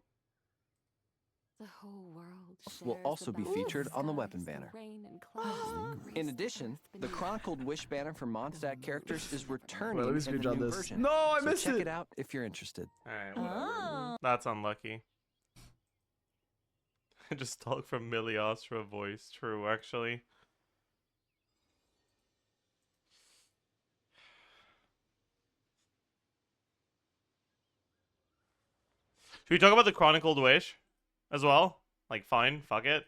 The whole world will shares also the be bounty featured of on the skies weapon and banner. rain and clouds that grace In the addition, earth the beneath. Chronicled Wish banner for Mondstadt characters is returning Wait, let me in the screenshot new this. version. No, I so missed check it. it out if you're interested. Alright, whatever. Oh. That's unlucky. I just talk from Miliostra voice. True, actually. Should we talk about the Chronicled Wish as well? Like, fine, fuck it.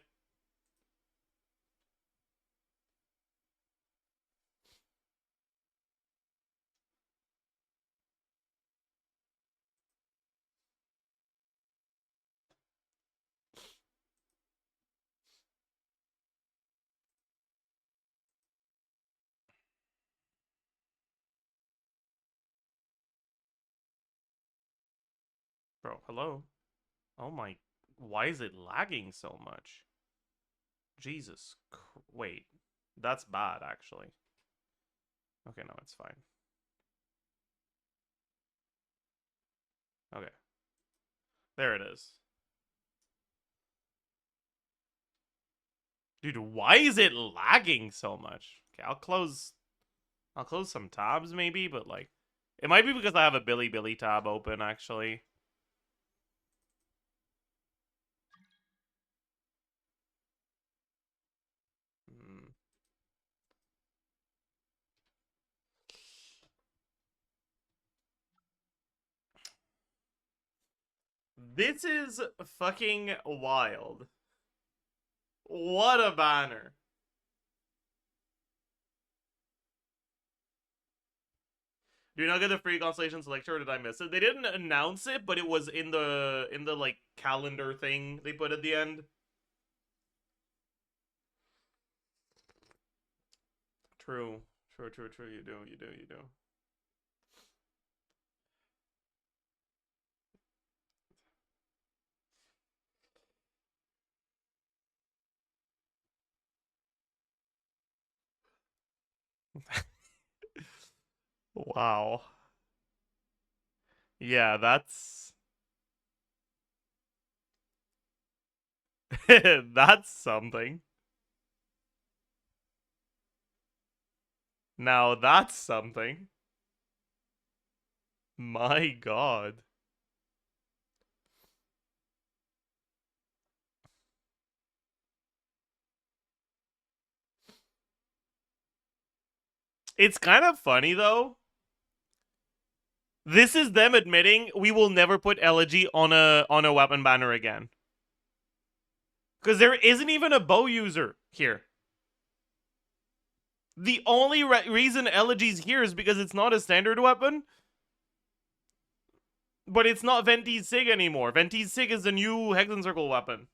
Bro, hello? Oh my... Why is it lagging so much? Jesus. Wait. That's bad, actually. Okay, no, it's fine. Okay. There it is. Dude, why is it lagging so much? Okay, I'll close some tabs maybe, but like it might be because I have a Billy tab open actually. This is fucking wild. What a banner. Do you not get the free Constellation Selector, or did I miss it? They didn't announce it, but it was in the like calendar thing they put at the end. True. True, you do. Wow. Yeah, that's... that's something. Now that's something. My God. It's kind of funny, though. This is them admitting we will never put Elegy on a weapon banner again. Because there isn't even a bow user here. The only reason Elegy's here is because it's not a standard weapon. But it's not Venti's Sig anymore. Venti's Sig is the new Hexen Circle weapon.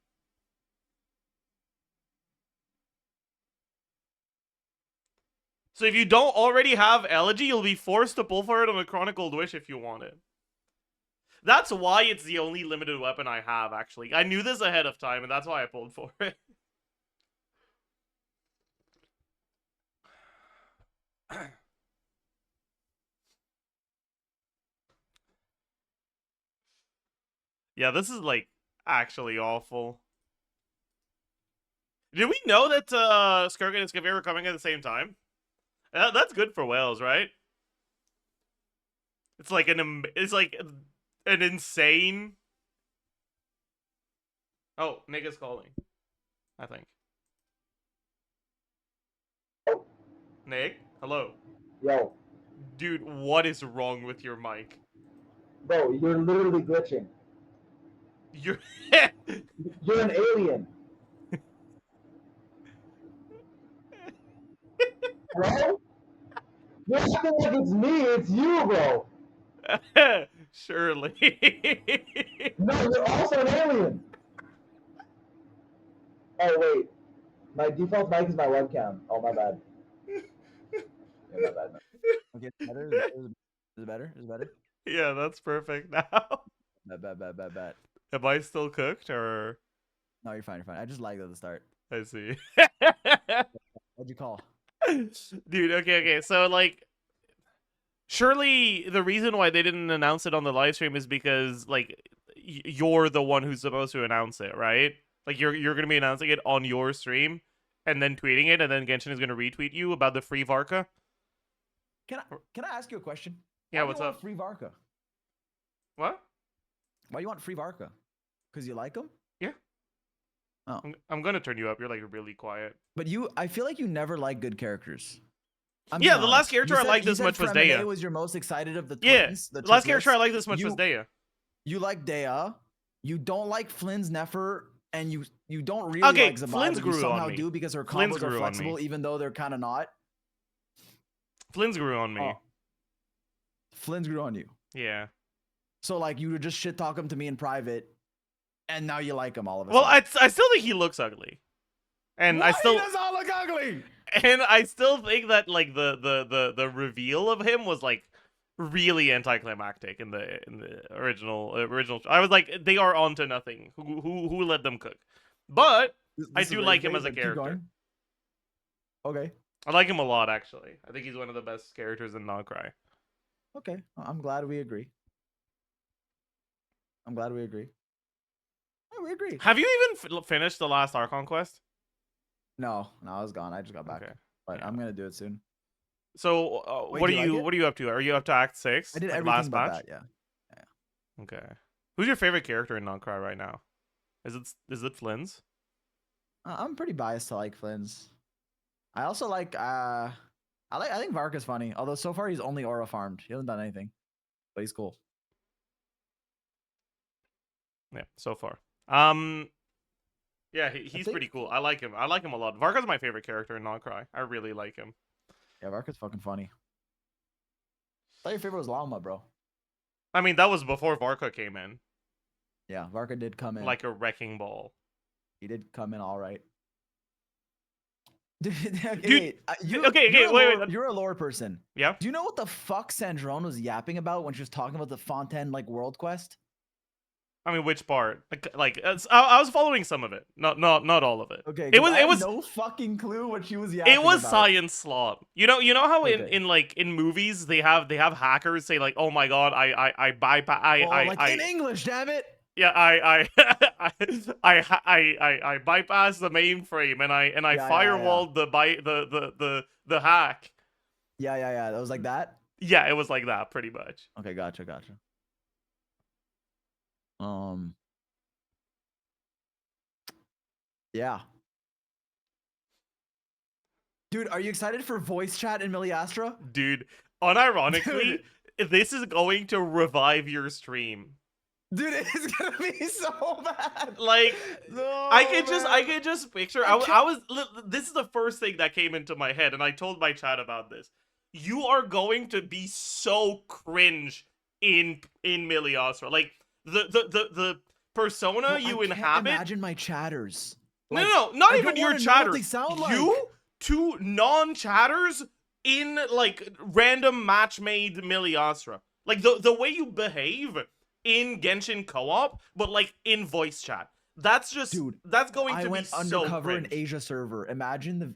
So if you don't already have Elegy, you'll be forced to pull for it on a Chronicled Wish if you want it. That's why it's the only limited weapon I have, actually. I knew this ahead of time, and that's why I pulled for it. Yeah, this is, like, actually awful. Did we know that Skirk and Skivir were coming at the same time? That's good for Wales, right? It's like an insane... Oh, Nick is calling. I think. Nick? Hello. Yo. Dude, what is wrong with your mic? Bro, you're literally glitching. You're... You're an alien. Bro? You're acting like it's me, it's you, bro. Surely. No, you're also an alien. Oh wait, my default mic is my webcam. Oh my bad. Yeah, my bad. Okay, better. Is it better? Is it better? Yeah, that's perfect now. Bet. Am I still cooked or? No, you're fine. You're fine. I just lagged at the start. I see. What'd you call? Dude, okay. So like, surely the reason why they didn't announce it on the live stream is because like you're the one who's supposed to announce it, right? Like you're gonna be announcing it on your stream and then tweeting it, and then Genshin is gonna retweet you about the free VARKA. Can I ask you a question? Yeah, Why what's do you want up? free VARKA? What? Why do you want free VARKA? Because you like them? Yeah. Oh. I'm gonna turn you up. You're like really quiet. But I feel like you never like good characters. Yeah, the last character I liked this much was Dea. Was your most excited of the Yeah, twins? the last character I liked this much was Dea. You like Dea. You don't like Flynn's Nefer, and you don't really like Zabad. Flynn's but you grew somehow on me. do because her Flynn's combos are grew on me. flexible, even though they're kind of not. Flynn's grew on me. Oh. Flynn's grew on you. Yeah. So like you would just shit talk him to me in private, and now you like him all of a Well, sudden. I still think he looks ugly, and Why I still he does not look ugly. And I still think that like the reveal of him was like really anticlimactic in the original. I was like, they are onto nothing. Who let them cook? But I do like him as a character. Okay. I like him a lot, actually. I think he's one of the best characters in Not Cry. Okay. I'm glad we agree. Yeah, we agree. Have you even finished the last Archon quest? No, I was gone. I just got back. Okay. But I'm gonna do it soon. So, Wait, what are do you like it? what are you up to? Are you up to Act 6? I did like everything last but batch? that. Yeah. Okay. Who's your favorite character in Non Cry right now? Is it Flynn's? I'm pretty biased to like Flynn's. I also like I think VARKA's funny. Although so far he's only aura farmed. He hasn't done anything. But he's cool. Yeah, so far. Yeah, he's pretty cool. I like him. I like him a lot. VARKA's my favorite character in Non Cry. I really like him. Yeah, VARKA's fucking funny. I thought your favorite was Llama, bro. I mean, that was before VARKA came in. Yeah, VARKA did come in. Like a wrecking ball. He did come in all right. Dude, wait. You're a lore person. Yeah. Do you know what the fuck Sandrone was yapping about when she was talking about the Fontaine like world quest? I mean, which part? Like I was following some of it, not all of it. Okay, it was no fucking clue what she was yapping It was about. science slop. You know how Okay. in movies they have hackers say like, oh my god, I bypass in English, damn it. Yeah, I bypassed the mainframe and I firewalled the hack. Yeah. That was like that. Yeah, it was like that pretty much. Okay, gotcha. Yeah. Dude, are you excited for voice chat in Miliastra? Dude, unironically, this is going to revive your stream. Dude, it's gonna be so bad. Like, no, I could just picture. This is the first thing that came into my head, and I told my chat about this. You are going to be so cringe in Miliastra. Like the persona you inhabit. Imagine my chatters. No, not I even don't your wanna know what chatters. they sound You like. two non-chatters in like random match-made Miliastra. Like the way you behave in Genshin co-op, but like in voice chat. That's just that's going to I be went so undercover cringe. in Asia server. Imagine.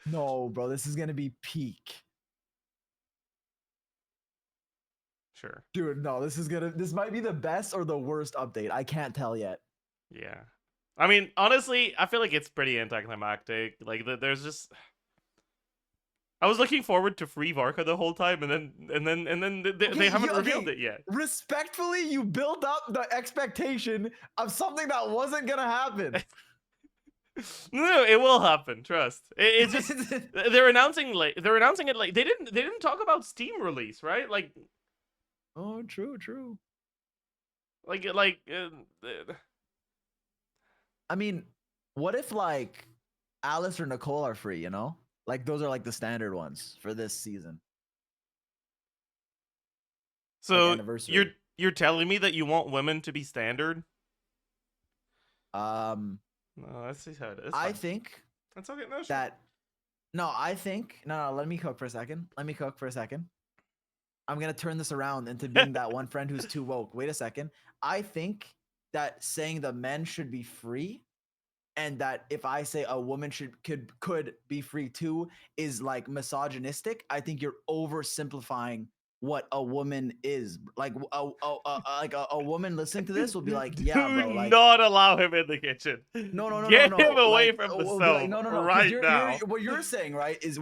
No, bro, this is gonna be peak. Sure. Dude, no, this might be the best or the worst update. I can't tell yet. Yeah. I mean, honestly, I feel like it's pretty anticlimactic. Like there's just I was looking forward to free VARKA the whole time, and then they haven't revealed it yet. Respectfully, you build up the expectation of something that wasn't gonna happen. No, it will happen. Trust. It's just they're announcing it like they didn't talk about Steam release, right? Like, oh, true. I mean, what if like Alice or Nicole are free? You know, like those are like the standard ones for this season. So anniversary. you're telling me that you want women to be standard? No, let's see how it is. I think that's okay. No, that. No, I think no. Let me cook for a second. I'm gonna turn this around into being that one friend who's too woke. Wait a second. I think that saying the men should be free, and that if I say a woman could be free too, is like misogynistic. I think you're oversimplifying what a woman is. Like a woman listening to this will be like, yeah, bro. Do Like, not allow him in the kitchen. no. Get him away Like, from the we'll be stove like, no. 'Cause right now. what you're saying, right, is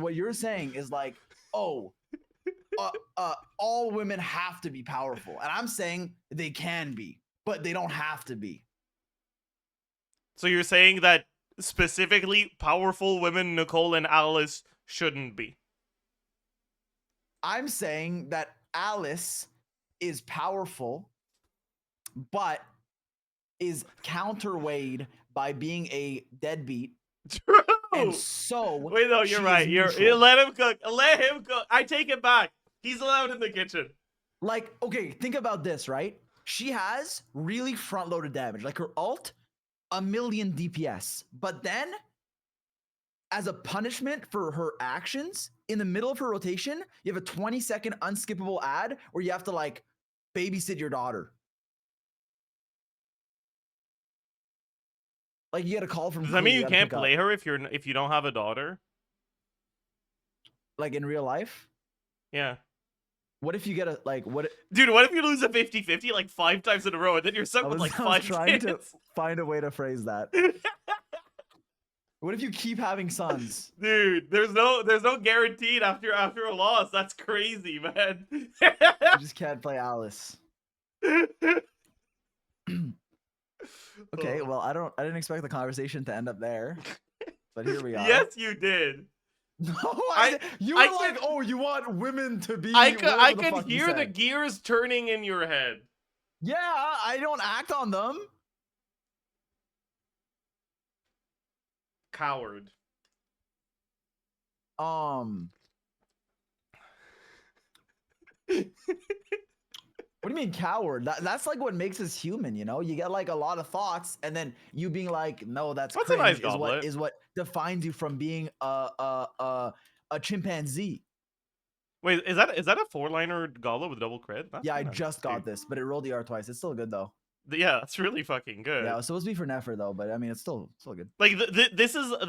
like, oh, all women have to be powerful, and I'm saying they can be, but they don't have to be. So you're saying that specifically powerful women, Nicole and Alice, shouldn't be? I'm saying that Alice is powerful, but is counterweighed by being a deadbeat. True. And so wait, no, you're right. You let him cook. Let him cook. I take it back. He's allowed in the kitchen. Like, okay, think about this, right? She has really front-loaded damage. Like her ult, 1,000,000 DPS. But then, as a punishment for her actions, in the middle of her rotation, you have a 20-second unskippable ad where you have to like babysit your daughter. Like you get a call from. Does that mean you can't play her if you don't have a daughter? Like in real life? Yeah. What if you get a Dude, what if you lose a 50-50 like 5 times in a row and then you're stuck with like 5 trying kids? to find a way to phrase that. What if you keep having sons? Dude, there's no guaranteed after a loss. That's crazy, man. You just can't play Alice. Okay, well, I didn't expect the conversation to end up there. But here we are. Yes, you did. No, you I were like, oh, you want women to be. I could hear the gears turning in your head. Yeah, I don't act on them. Coward. What do you mean coward? That's like what makes us human, you know? You get like a lot of thoughts, and then you being like, no, that's What's a nice cringe, goblet? is what defines you from being a chimpanzee. Wait, is that a 4-liner goblet with double crit? That's Yeah, I nice, just got dude. this, but it rolled the R twice. It's still good though. Yeah, it's really fucking good. Yeah, it was supposed to be for Nefer though, but I mean, it's still good. Like this is the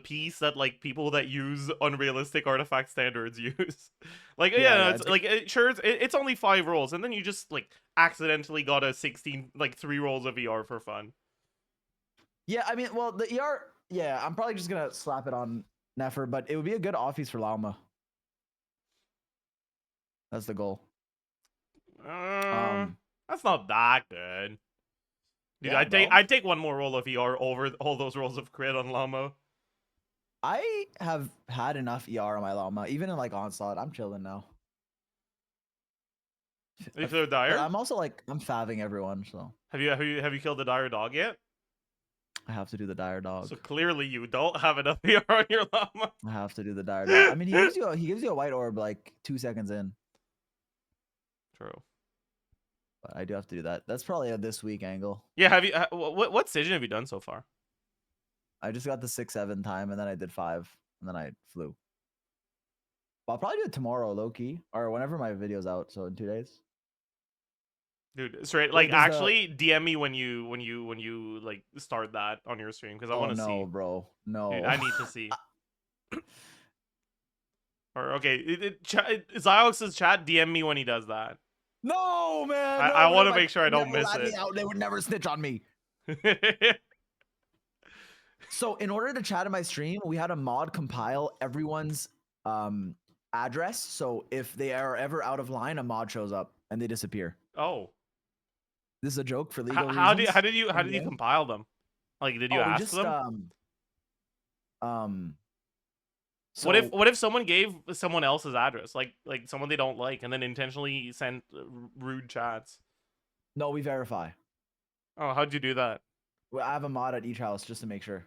piece that like people that use unrealistic artifact standards use. Like yeah, it's like it's only 5 rolls, and then you just like accidentally got a 16 like 3 rolls of ER for fun. Yeah, I mean, well, the ER, yeah, I'm probably just gonna slap it on Nefer, but it would be a good office for Llama. That's the goal. That's not that good. Dude, Yeah, I'd take 1 more roll of ER over all those rolls of crit on Llama. I have had enough ER on my Llama, even in like Onslaught. I'm chilling now. If they're dire, but I'm also like I'm favving everyone. So have you killed the dire dog yet? I have to do the dire dog. So clearly you don't have enough ER on your Llama. I have to do the dire dog. I mean, he gives you a white orb like 2 seconds in. True. But I do have to do that. That's probably a this week angle. Yeah, have you what Cision have you done so far? I just got the 6-7 time, and then I did 5, and then I flew. But I'll probably do it tomorrow, low key, or whenever my video's out. So in 2 days. Dude, straight like actually DM me when you like start that on your stream because I want to see. No, bro, no. Dude, I need to see. Or okay, Ziox's chat DM me when he does that. No, man. I want to make sure I don't miss it. They would never snitch on me. So in order to chat in my stream, we had a mod compile everyone's address. So if they are ever out of line, a mod shows up and they disappear. Oh. This is a joke for legal reasons. How did you compile them? Like, did you ask them? So, what if someone gave someone else's address, like someone they don't like, and then intentionally sent rude chats? No, we verify. Oh, how'd you do that? Well, I have a mod at each house just to make sure.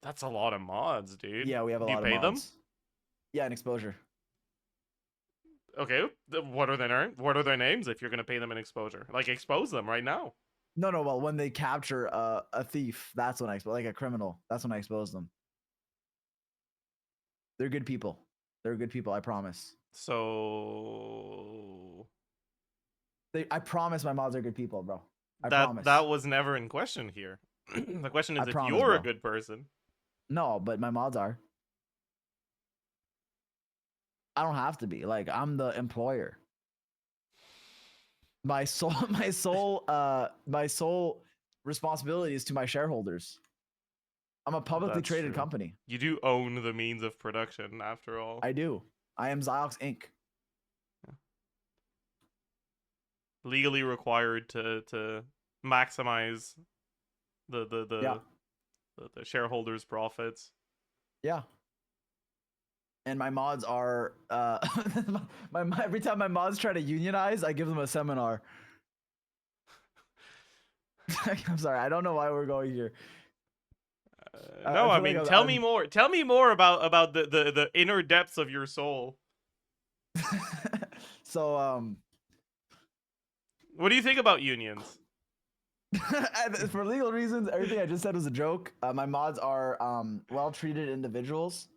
That's a lot of mods, dude. Yeah, we have a lot of mods. Do you pay them? Yeah, an exposure. Okay, what are their names if you're gonna pay them an exposure? Like, expose them right now. No, well, when they capture a thief, that's when I expose, like a criminal. That's when I expose them. They're good people. They're good people. I promise. So I promise my mods are good people, bro. I that promise. that was never in question here. The question is I if promise, you're a bro. good person. No, but my mods are. I don't have to be. Like, I'm the employer. My sole responsibility is to my shareholders. I'm a publicly That's traded true. company. You do own the means of production, after all. I do. I am Ziox Inc. Legally required to maximize the shareholders' profits. Yeah. And my mods are every time my mods try to unionize, I give them a seminar. I'm sorry, I don't know why we're going here. No, I mean, tell me more. Tell me more about the inner depths of your soul. So, what do you think about unions? for legal reasons, everything I just said was a joke. My mods are well-treated individuals.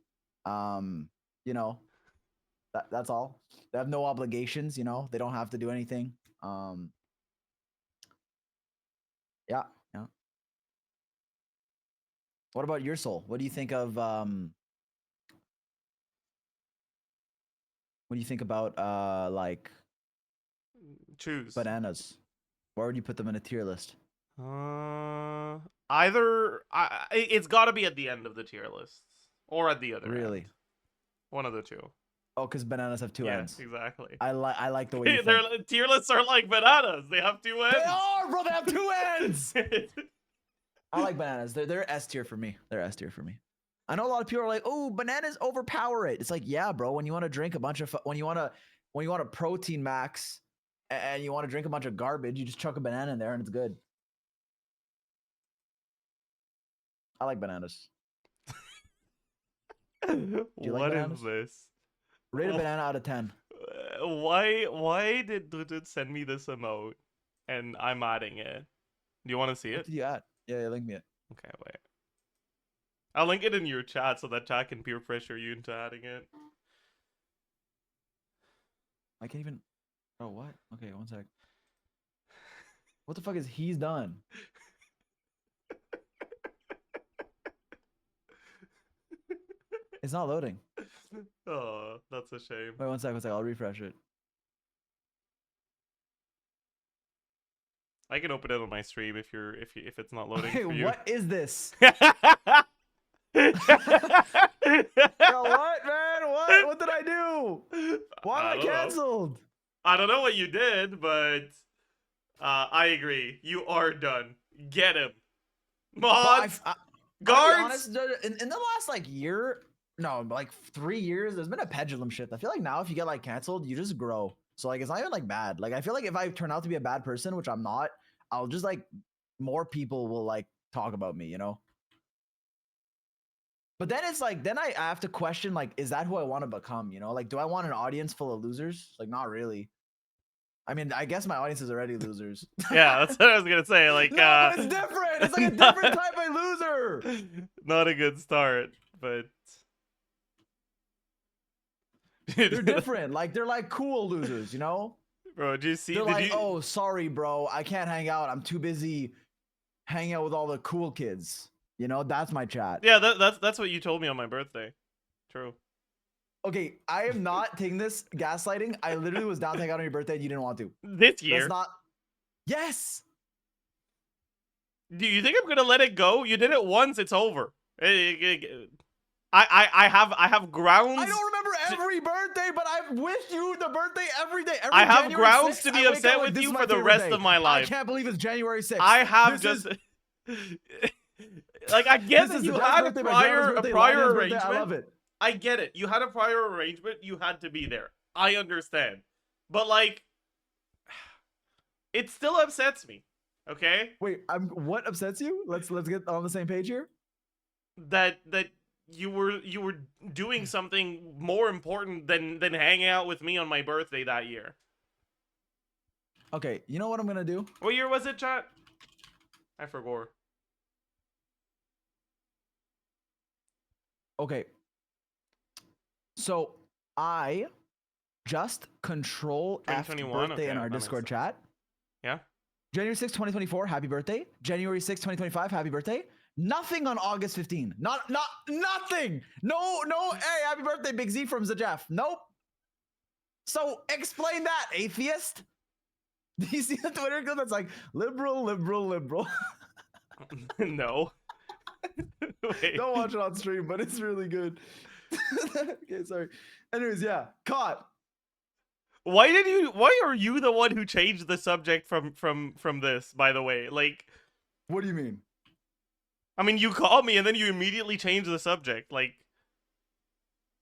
You know, that's all. They have no obligations. You know, they don't have to do anything. Yeah. What about your soul? What do you think of what do you think about like choose bananas? Where would you put them in a tier list? Either it's got to be at the end of the tier lists or at the other Really? end. One of the two. Oh, because bananas have two ends. Yes, exactly. I like the way you Their think. tier lists are like bananas. They have two ends. They are, bro. They have two ends. I like bananas. They're S tier for me. They're S tier for me. I know a lot of people are like, "Oh, bananas overpower it." It's like, yeah, bro. When you want to drink a bunch of when you want a protein max and you want to drink a bunch of garbage, you just chuck a banana in there and it's good. I like bananas. Do you like What bananas? is this? Rate a banana out of 10. Why did Dude send me this emote and I'm adding it? Do you want to see What it? did you add? Yeah, link me it. Okay, wait. I'll link it in your chat so that chat can peer pressure you into adding it. I can't even. Oh, what? Okay, one sec. What the fuck is he's done? It's not loading. Oh, that's a shame. Wait, one sec. I'll refresh it. I can open it on my stream if it's not loading Hey, for you. what is this? Bro, what, man? What did I do? Why am I canceled? I don't know what you did, but I agree. You are done. Get him. Mods, guards. I'll be honest, in the last like year, no, like 3 years, there's been a pendulum shift. I feel like now if you get like canceled, you just grow. So like it's not even like bad. Like I feel like if I turn out to be a bad person, which I'm not, I'll just like more people will like talk about me, you know? But then it's like, then I have to question, like, is that who I want to become? You know, like, do I want an audience full of losers? Like, not really. I mean, I guess my audience is already losers. Yeah, that's what I was gonna say. Like, no, but it's different. It's like a different type of loser. Not a good start, but they're different. Like, they're like cool losers, you know? Bro, did you see? They're like, oh, sorry, bro, I can't hang out. I'm too busy hanging out with all the cool kids. You know, that's my chat. Yeah, that's what you told me on my birthday. True. Okay, I am not taking this gaslighting. I literally was down to hang out on your birthday and you didn't want to. This year? That's not. Yes. Do you think I'm gonna let it go? You did it once. It's over. I have grounds. I don't remember every birthday, but I'm with you the birthday every day. I have January grounds 6th, to be I wake upset up like, with this you is my for the favorite rest day. of my life. I can't believe it's January 6th. I have This just is- like, I get This that is you the had best a birthday, my grandma's birthday, prior Lana's birthday, arrangement. I love it. I get it. You had a prior arrangement. You had to be there. I understand. But like, it still upsets me. Okay? Wait, what upsets you? Let's get on the same page here. That you were doing something more important than hanging out with me on my birthday that year. Okay, you know what I'm gonna do? What year was it, chat? I forgot. Okay. So I just control F 2021? birthday Okay, in our that makes Discord sense. chat. Yeah. January 6, 2024, happy birthday. January 6, 2025, happy birthday. Nothing on August 15. Nothing. No, hey, happy birthday, Big Z from Zajef. Nope. So explain that, atheist. Do you see the Twitter clip that's like liberal? No. Wait. Don't watch it on stream, but it's really good. Okay, sorry. Anyways, yeah, caught. Why are you the one who changed the subject from this, by the way? Like, what do you mean? I mean, you called me and then you immediately changed the subject. Like,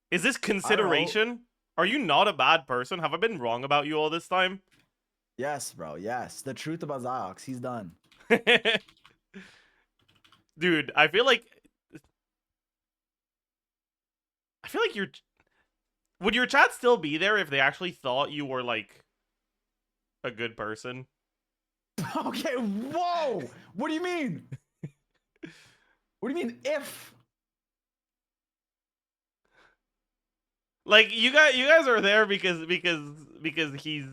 is this consideration? Are you not a bad person? Have I been wrong about you all this time? Yes, bro. Yes. The truth about Ziox. He's done. Dude, I feel like you're... Would your chat still be there if they actually thought you were, like, a good person? Okay, whoa! What do you mean? What do you mean, if? Like, you guys are there because he's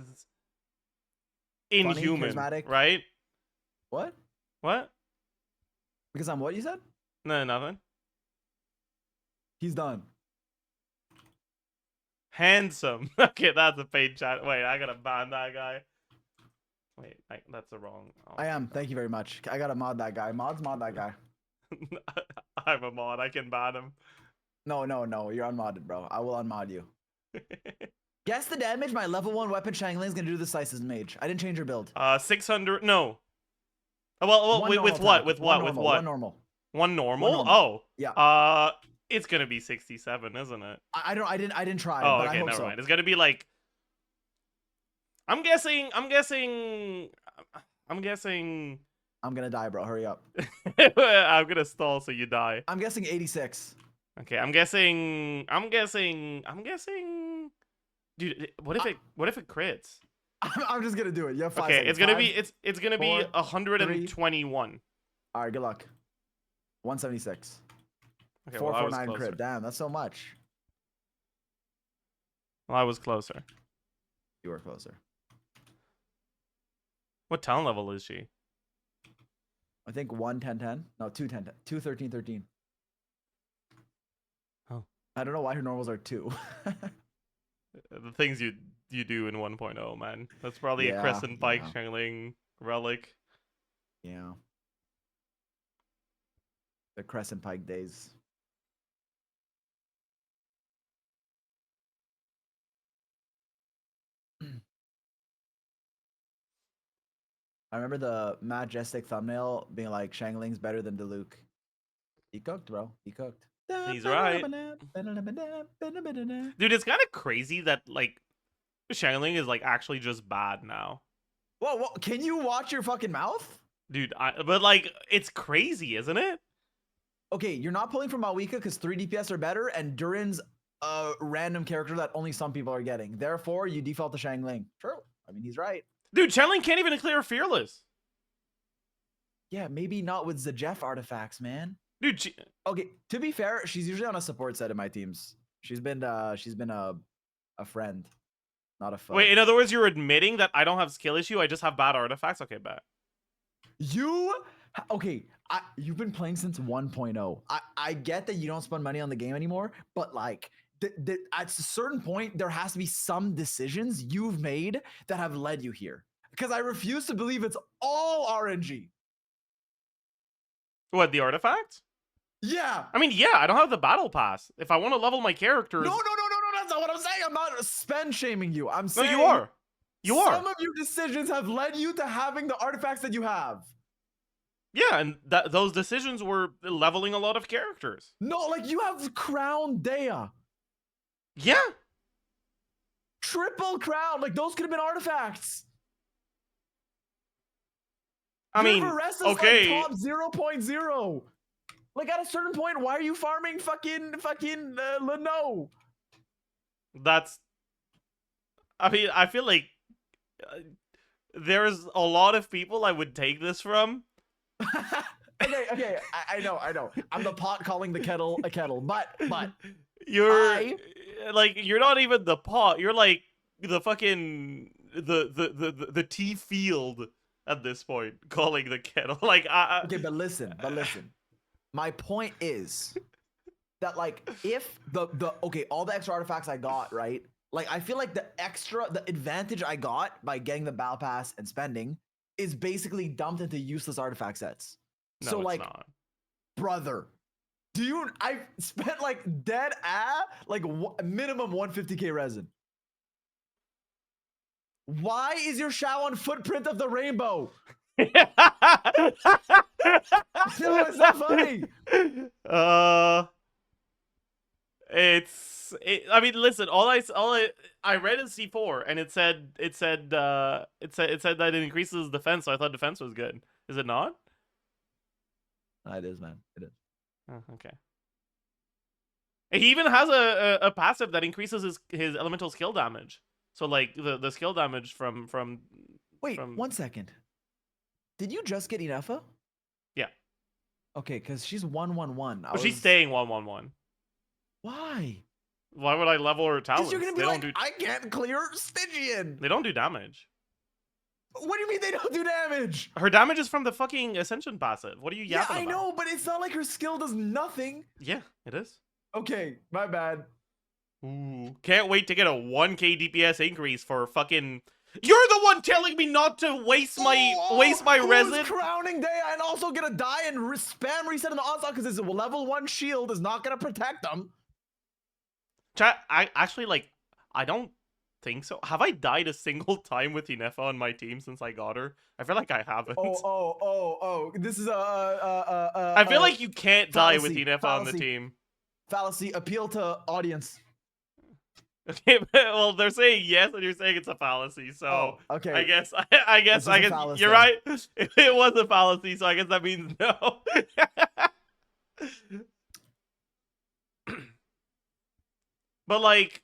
inhuman, charismatic. right? What? What? Because I'm what you said? No, nothing. He's done. Handsome. Okay, that's a paid chat. Wait, I gotta ban that guy. Wait, that's the wrong. Oh. I am. Thank you very much. I gotta mod that guy. Mod that guy. I'm a mod. I can ban him. No. You're unmodded, bro. I will unmod you. Guess the damage my level 1 weapon Shangling is gonna do to the Slices Mage. I didn't change your build. 600. No. Well, with what? With what? With what? One normal. One normal? One normal. Oh. Yeah. It's gonna be 67, isn't it? I didn't try. Oh, but okay, I hope never so. mind. It's gonna be like. I'm guessing. I'm gonna die, bro. Hurry up. I'm gonna stall so you die. I'm guessing 86. Okay, I'm guessing. Dude, what if it crits? I'm just gonna do it. You have 5 Okay, seconds. it's gonna 5, be it's gonna 4, be 121. All right, good luck. 176. Okay, well, I was 449 closer. crit. Damn, that's so much. Well, I was closer. You were closer. What talent level is she? I think 1 10 10. No, 2 10 10. 2 13 13. Oh. I don't know why her normals are 2. The things you do in 1.0, man. That's probably a Crescent Pike Shangling relic. Yeah. The Crescent Pike days. I remember the majestic thumbnail being like, Shangling's better than Diluc. He cooked, bro. He cooked. He's right. Dude, it's kind of crazy that, like, Shangling is, like, actually just bad now. Whoa, can you watch your fucking mouth? Dude, but, like, it's crazy, isn't it? Okay, you're not pulling from Malwika because 3 DPS are better, and Durin's a random character that only some people are getting. Therefore, you default to Shangling. True. I mean, he's right. Dude, Shangling can't even clear Fearless. Yeah, maybe not with Zajef artifacts, man. Dude, okay, to be fair, she's usually on a support set in my teams. She's been a friend, not a foe. Wait, in other words, you're admitting that I don't have skill issue, I just have bad artifacts? Okay, bet. You've been playing since 1.0. I get that you don't spend money on the game anymore, but like at a certain point, there has to be some decisions you've made that have led you here. Because I refuse to believe it's all RNG. What, the artifacts? Yeah. I mean, yeah, I don't have the battle pass. If I want to level my characters... No, that's not what I'm saying. I'm not spend shaming you. I'm saying... No, you are. You are. Some of your decisions have led you to having the artifacts that you have. Yeah, and those decisions were leveling a lot of characters. No, like you have Crown Dea. Yeah. Triple Crown. Like those could have been artifacts. I mean, okay. Like top 0.0. Like at a certain point, why are you farming fucking Leno? That's. I mean, I feel like there's a lot of people I would take this from. Okay, I know. I'm the pot calling the kettle a kettle, but you're you're not even the pot. You're like the fucking the tea field at this point, calling the kettle. Like okay, but listen. My point is that like if the all the extra artifacts I got, right? Like I feel like the advantage I got by getting the battle pass and spending is basically dumped into useless artifact sets. No, so it's like, not. brother, I spent like minimum 150k resin. Why is your Shawan footprint of the rainbow? No, it's not funny. I mean, listen. All I read in C4, and it said that it increases defense. So I thought defense was good. Is it not? It is, man. It is. Oh, okay. He even has a passive that increases his elemental skill damage. So like the skill damage from. Wait, 1 second. Did you just get Inefa? Yeah. Okay, because she's 1/1/1. She's staying 1/1/1. Why? Why would I level her talents? Because you're gonna be like, I can't clear Stygian. They don't do damage. What do you mean they don't do damage? Her damage is from the fucking Ascension passive. What are you yapping about? I know, but it's not like her skill does nothing. Yeah, it is. Okay, my bad. Ooh, can't wait to get a 1k DPS increase for fucking. You're the one telling me not to waste my resin. Crowning day and also gonna die and spam reset in the onslaught because his level 1 shield is not gonna protect them. Chat, I don't think so. Have I died a single time with Inefa on my team since I got her? I feel like I haven't. Oh. This is I feel like you can't die with Inefa on the team. Fallacy. Appeal to audience. Okay, well, they're saying yes, and you're saying it's a fallacy. So okay. I guess you're right. It was a fallacy, so I guess that means no. But like,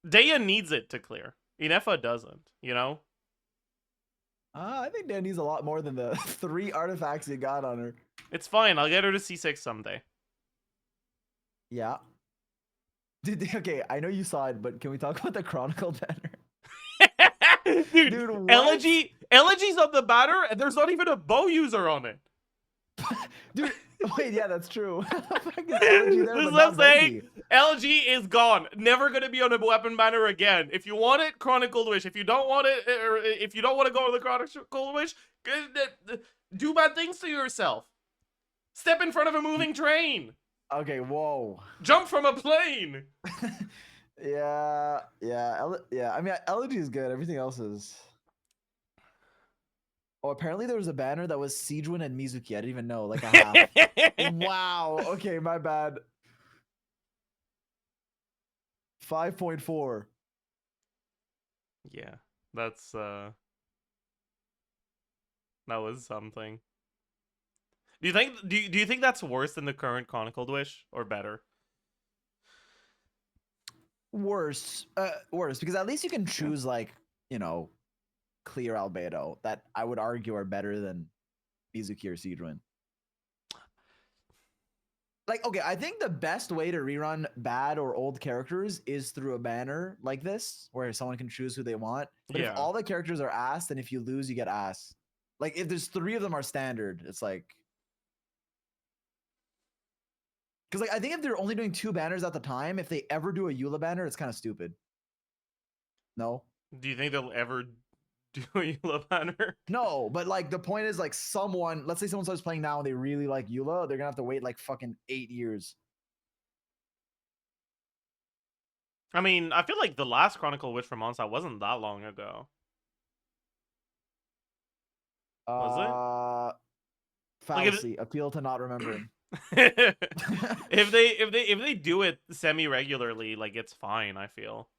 Daya needs it to clear. Inefa doesn't. You know. I think Daya needs a lot more than the 3 artifacts you got on her. It's fine. I'll get her to C6 someday. Yeah. Okay, I know you saw it, but can we talk about the Chronicle banner? Dude, Elegy's on the banner, and there's not even a bow user on it. Dude, wait, yeah, that's true. This is what I'm saying. Elegy is gone. Never gonna be on a weapon banner again. If you want it, Chronicled Wish. If you don't want it, or if you don't want to go to the Chronicled Wish, do bad things to yourself. Step in front of a moving train. Okay, whoa. Jump from a plane. Yeah. I mean, Elegy is good. Everything else is. Oh, apparently there was a banner that was Siegewin and Mizuki. I didn't even know. Like a half. Wow. Okay, my bad. 5.4. Yeah, that's that was something. Do you think that's worse than the current Chronicled Wish or better? Worse because at least you can choose like, you know, clear albedo that I would argue are better than Mizuki or Siegewin. Like, okay, I think the best way to rerun bad or old characters is through a banner like this, where someone can choose who they want. But if all the characters are ass, then if you lose, you get ass. Like, if there's 3 of them are standard, it's like. Because, like, I think if they're only doing 2 banners at the time, if they ever do a Eula banner, it's kind of stupid. No? Do you think they'll ever do a Eula banner? No, but, like, the point is, like, let's say someone starts playing now and they really like Eula, they're gonna have to wait, like, fucking 8 years. I mean, I feel like the last Chronicle Wish from Onslaught wasn't that long ago. Was it? Fallacy. Appeal to not remembering. if they do it semi-regularly, like, it's fine, I feel.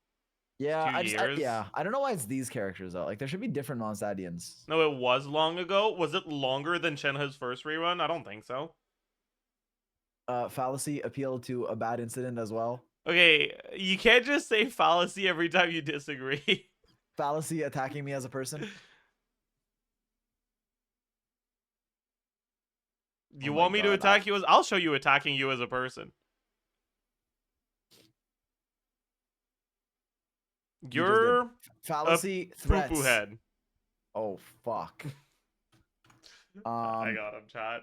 Yeah, 2 years. I don't know why it's these characters though. Like there should be different Mondstadians. No, it was long ago. Was it longer than Shenhe's first rerun? I don't think so. Fallacy appeal to a bad incident as well. Okay, you can't just say fallacy every time you disagree. Fallacy attacking me as a person. You want me to attack you as? I'll show you attacking you as a person. You're fallacy a threats. poo-poo head. Oh fuck. I got him, chat.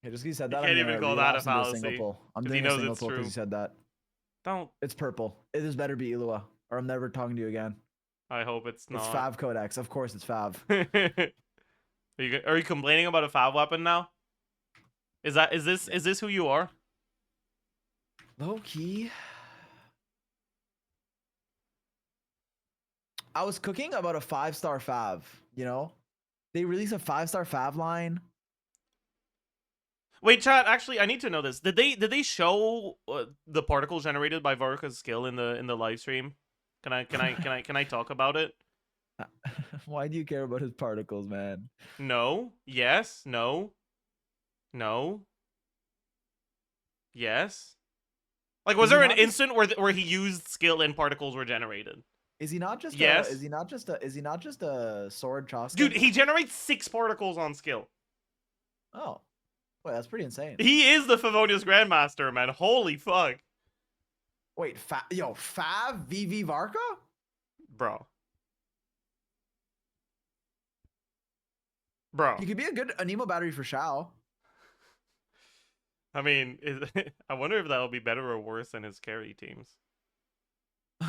Okay, just because you said You that, can't I'm even gonna call that a relapse into fallacy, single pull. I'm 'cause doing he a knows single it's pull because true. you said that. Don't. It's purple. It is better be Ilua, or I'm never talking to you again. I hope it's not. It's Fav Codex. Of course, it's Fav. Are you complaining about a Fav weapon now? Is this who you are? Low key. I was cooking about a 5-star Fav. You know, they released a 5-star Fav line. Wait, chat. Actually, I need to know this. Did they show the particles generated by Varka's skill in the live stream? Can I talk about it? Why do you care about his particles, man? No. Yes. No. No. Yes. Like, was there an instant where he used skill and particles were generated? Is he not just? Yes. Is he not just a sword Choska? Dude, he generates 6 particles on skill. Oh, wait, that's pretty insane. He is the Favonius Grandmaster, man. Holy fuck. Wait, Fav VV VARKA? Bro. He could be a good Anemo battery for Shao. I mean, I wonder if that'll be better or worse than his carry teams.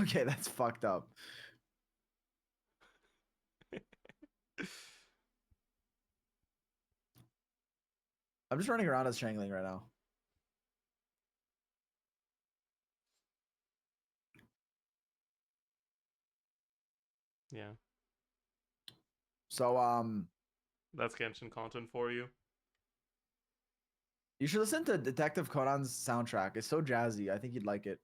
Okay, that's fucked up. I'm just running around as Shangling right now. Yeah. So, that's Genshin content for you. You should listen to Detective Conan's soundtrack. It's so jazzy. I think you'd like it.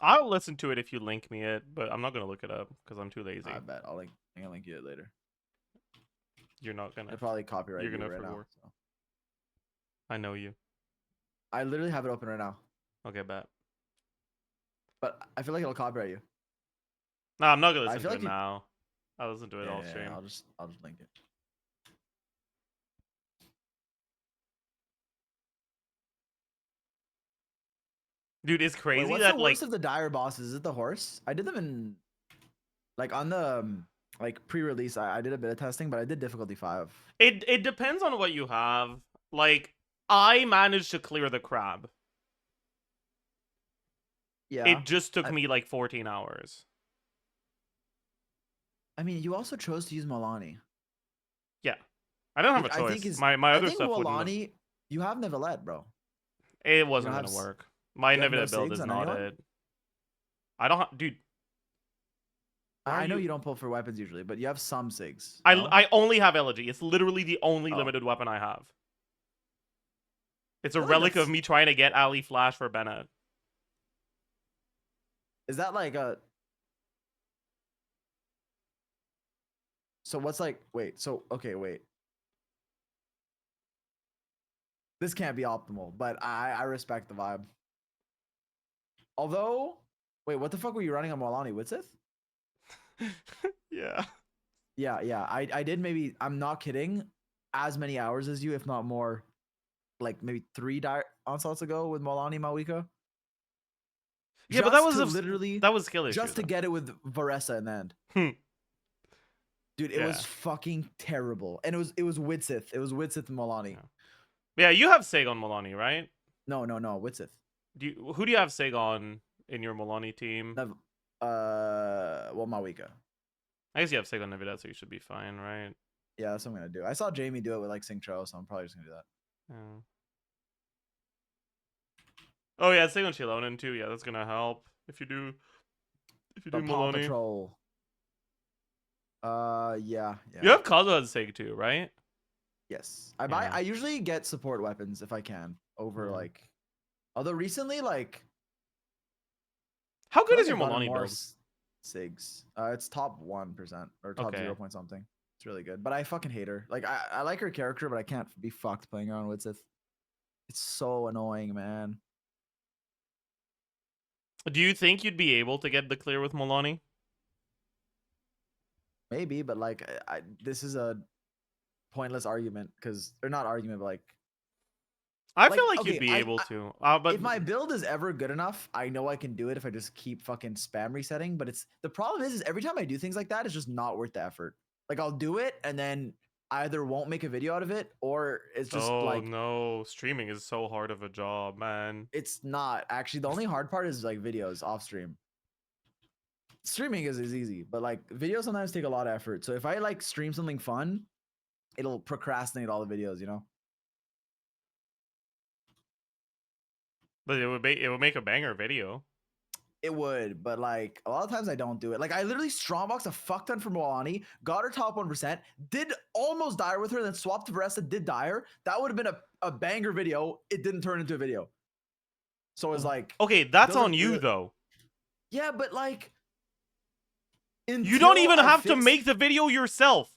I'll listen to it if you link me it, but I'm not gonna look it up because I'm too lazy. I bet I'm gonna link you it later. You're not gonna. They'll probably copyright You're you gonna right forward. now. So. I know you. I literally have it open right now. Okay, bet. But I feel like it'll copyright you. No, I'm not gonna I listen feel to like it now. I'll listen to it off stream. I'll just link it. Dude, it's crazy Wait, what's that the like worst of the dire bosses? Is it the horse? I did them in like on the like pre-release. I did a bit of testing, but I did difficulty 5. it depends on what you have. Like, I managed to clear the crab. Yeah. It just took me like 14 hours. I mean, you also chose to use Milani. Yeah. I don't have a Which I choice. think is- My I other think stuff wouldn't have. Milani, you have Nevelette, bro. It wasn't have gonna s- work. My you have no Nevedit build SIGs is on not anyone? it. I don't dude. I know you don't pull for weapons usually, but you have some SIGs. I no? I only have elegy. It's literally the only Oh. limited weapon I have. It's a feel like relic of that's- me trying to get Ali Flash for Bennett. Is that like a? So what's like? Wait. So okay. Wait. This can't be optimal, but I respect the vibe. Although, wait, what the fuck were you running on Milani Witzith? Yeah. Yeah. I did maybe. I'm not kidding. As many hours as you, if not more. Like maybe 3 onslaughts ago with Milani Mawika. Yeah, but that was literally that was skill issue. just to get it with Varessa in the end. Dude, it was fucking terrible, and it was Witzith. It was Witzith and Milani. Yeah, you have Sig on Milani, right? No, Witzith. Who do you have Sig on in your Milani team? Well, Mawika. I guess you have Sig on Nevedit, so you should be fine, right? Yeah, that's what I'm gonna do. I saw Jamie do it with like Sing Cho, so I'm probably just gonna do that. Yeah. Oh yeah, Sig on Chilonin too. Yeah, that's gonna help if you do The Paw Milani. Patrol. Yeah. You have Kazuha as Sig too, right? Yes. I usually get support weapons if I can over like. Although recently, like. How good I is your feel like I've gotten Milani more build? Sigs. It's top 1% or top Okay. 0 point something. It's really good. But I fucking hate her. Like I like her character, but I can't be fucked playing her on Widsith. It's so annoying, man. Do you think you'd be able to get the clear with Milani? Maybe, but like this is a pointless argument because or not argument, but like I feel like okay, you'd be able to. But if my build is ever good enough, I know I can do it if I just keep fucking spam resetting. But it's the problem is every time I do things like that, it's just not worth the effort. Like I'll do it and then I either won't make a video out of it or it's just like no, streaming is so hard of a job, man. it's not actually the only hard part is like videos off stream. Streaming is easy, but like videos sometimes take a lot of effort. So if I like stream something fun, it'll procrastinate all the videos, you know? But it would make a banger video. It would, but like a lot of times I don't do it. Like I literally strongboxed a fuck ton for Milani, got her top 1%, did almost die with her, then swapped to Varessa, did die her. That would have been a banger video. It didn't turn into a video. So it's like okay, that's doesn't on you really- though. Yeah, but like You don't even until I have to fix- make the video yourself.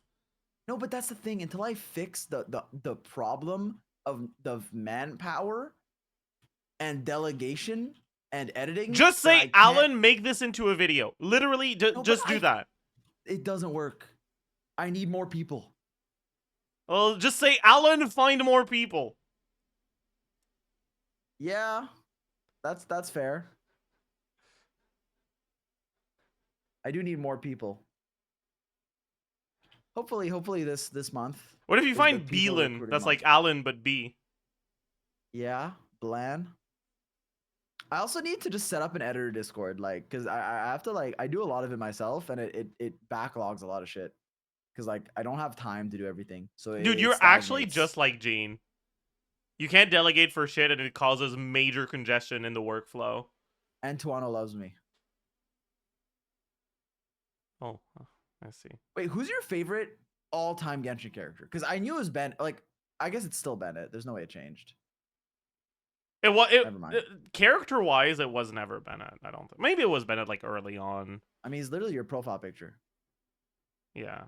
No, but that's the thing. Until I fix the problem of manpower and delegation and editing. Just that I say, can't- Alan, make this into a video. Literally, No, but just do that. It doesn't work. I need more people. Well, just say, Alan, find more people. Yeah, that's fair. I do need more people. Hopefully this month. What if you is find the people Beelan? recruiting That's month. like Alan, but B. Yeah, Blan. I also need to just set up an editor Discord, like, cause I have to like I do a lot of it myself, and it backlogs a lot of shit, cause like I don't have time to do everything. So Dude, it you're actually stagnates. just like Gene. You can't delegate for shit, and it causes major congestion in the workflow. And Tuano loves me. Oh, I see. Wait, who's your favorite all-time Genshin character? Because I knew it was Ben. Like, I guess it's still Bennett. There's no way it changed. It was Never mind. Character-wise, it was never Bennett. I don't think. Maybe it was Bennett like early on. I mean, he's literally your profile picture. Yeah,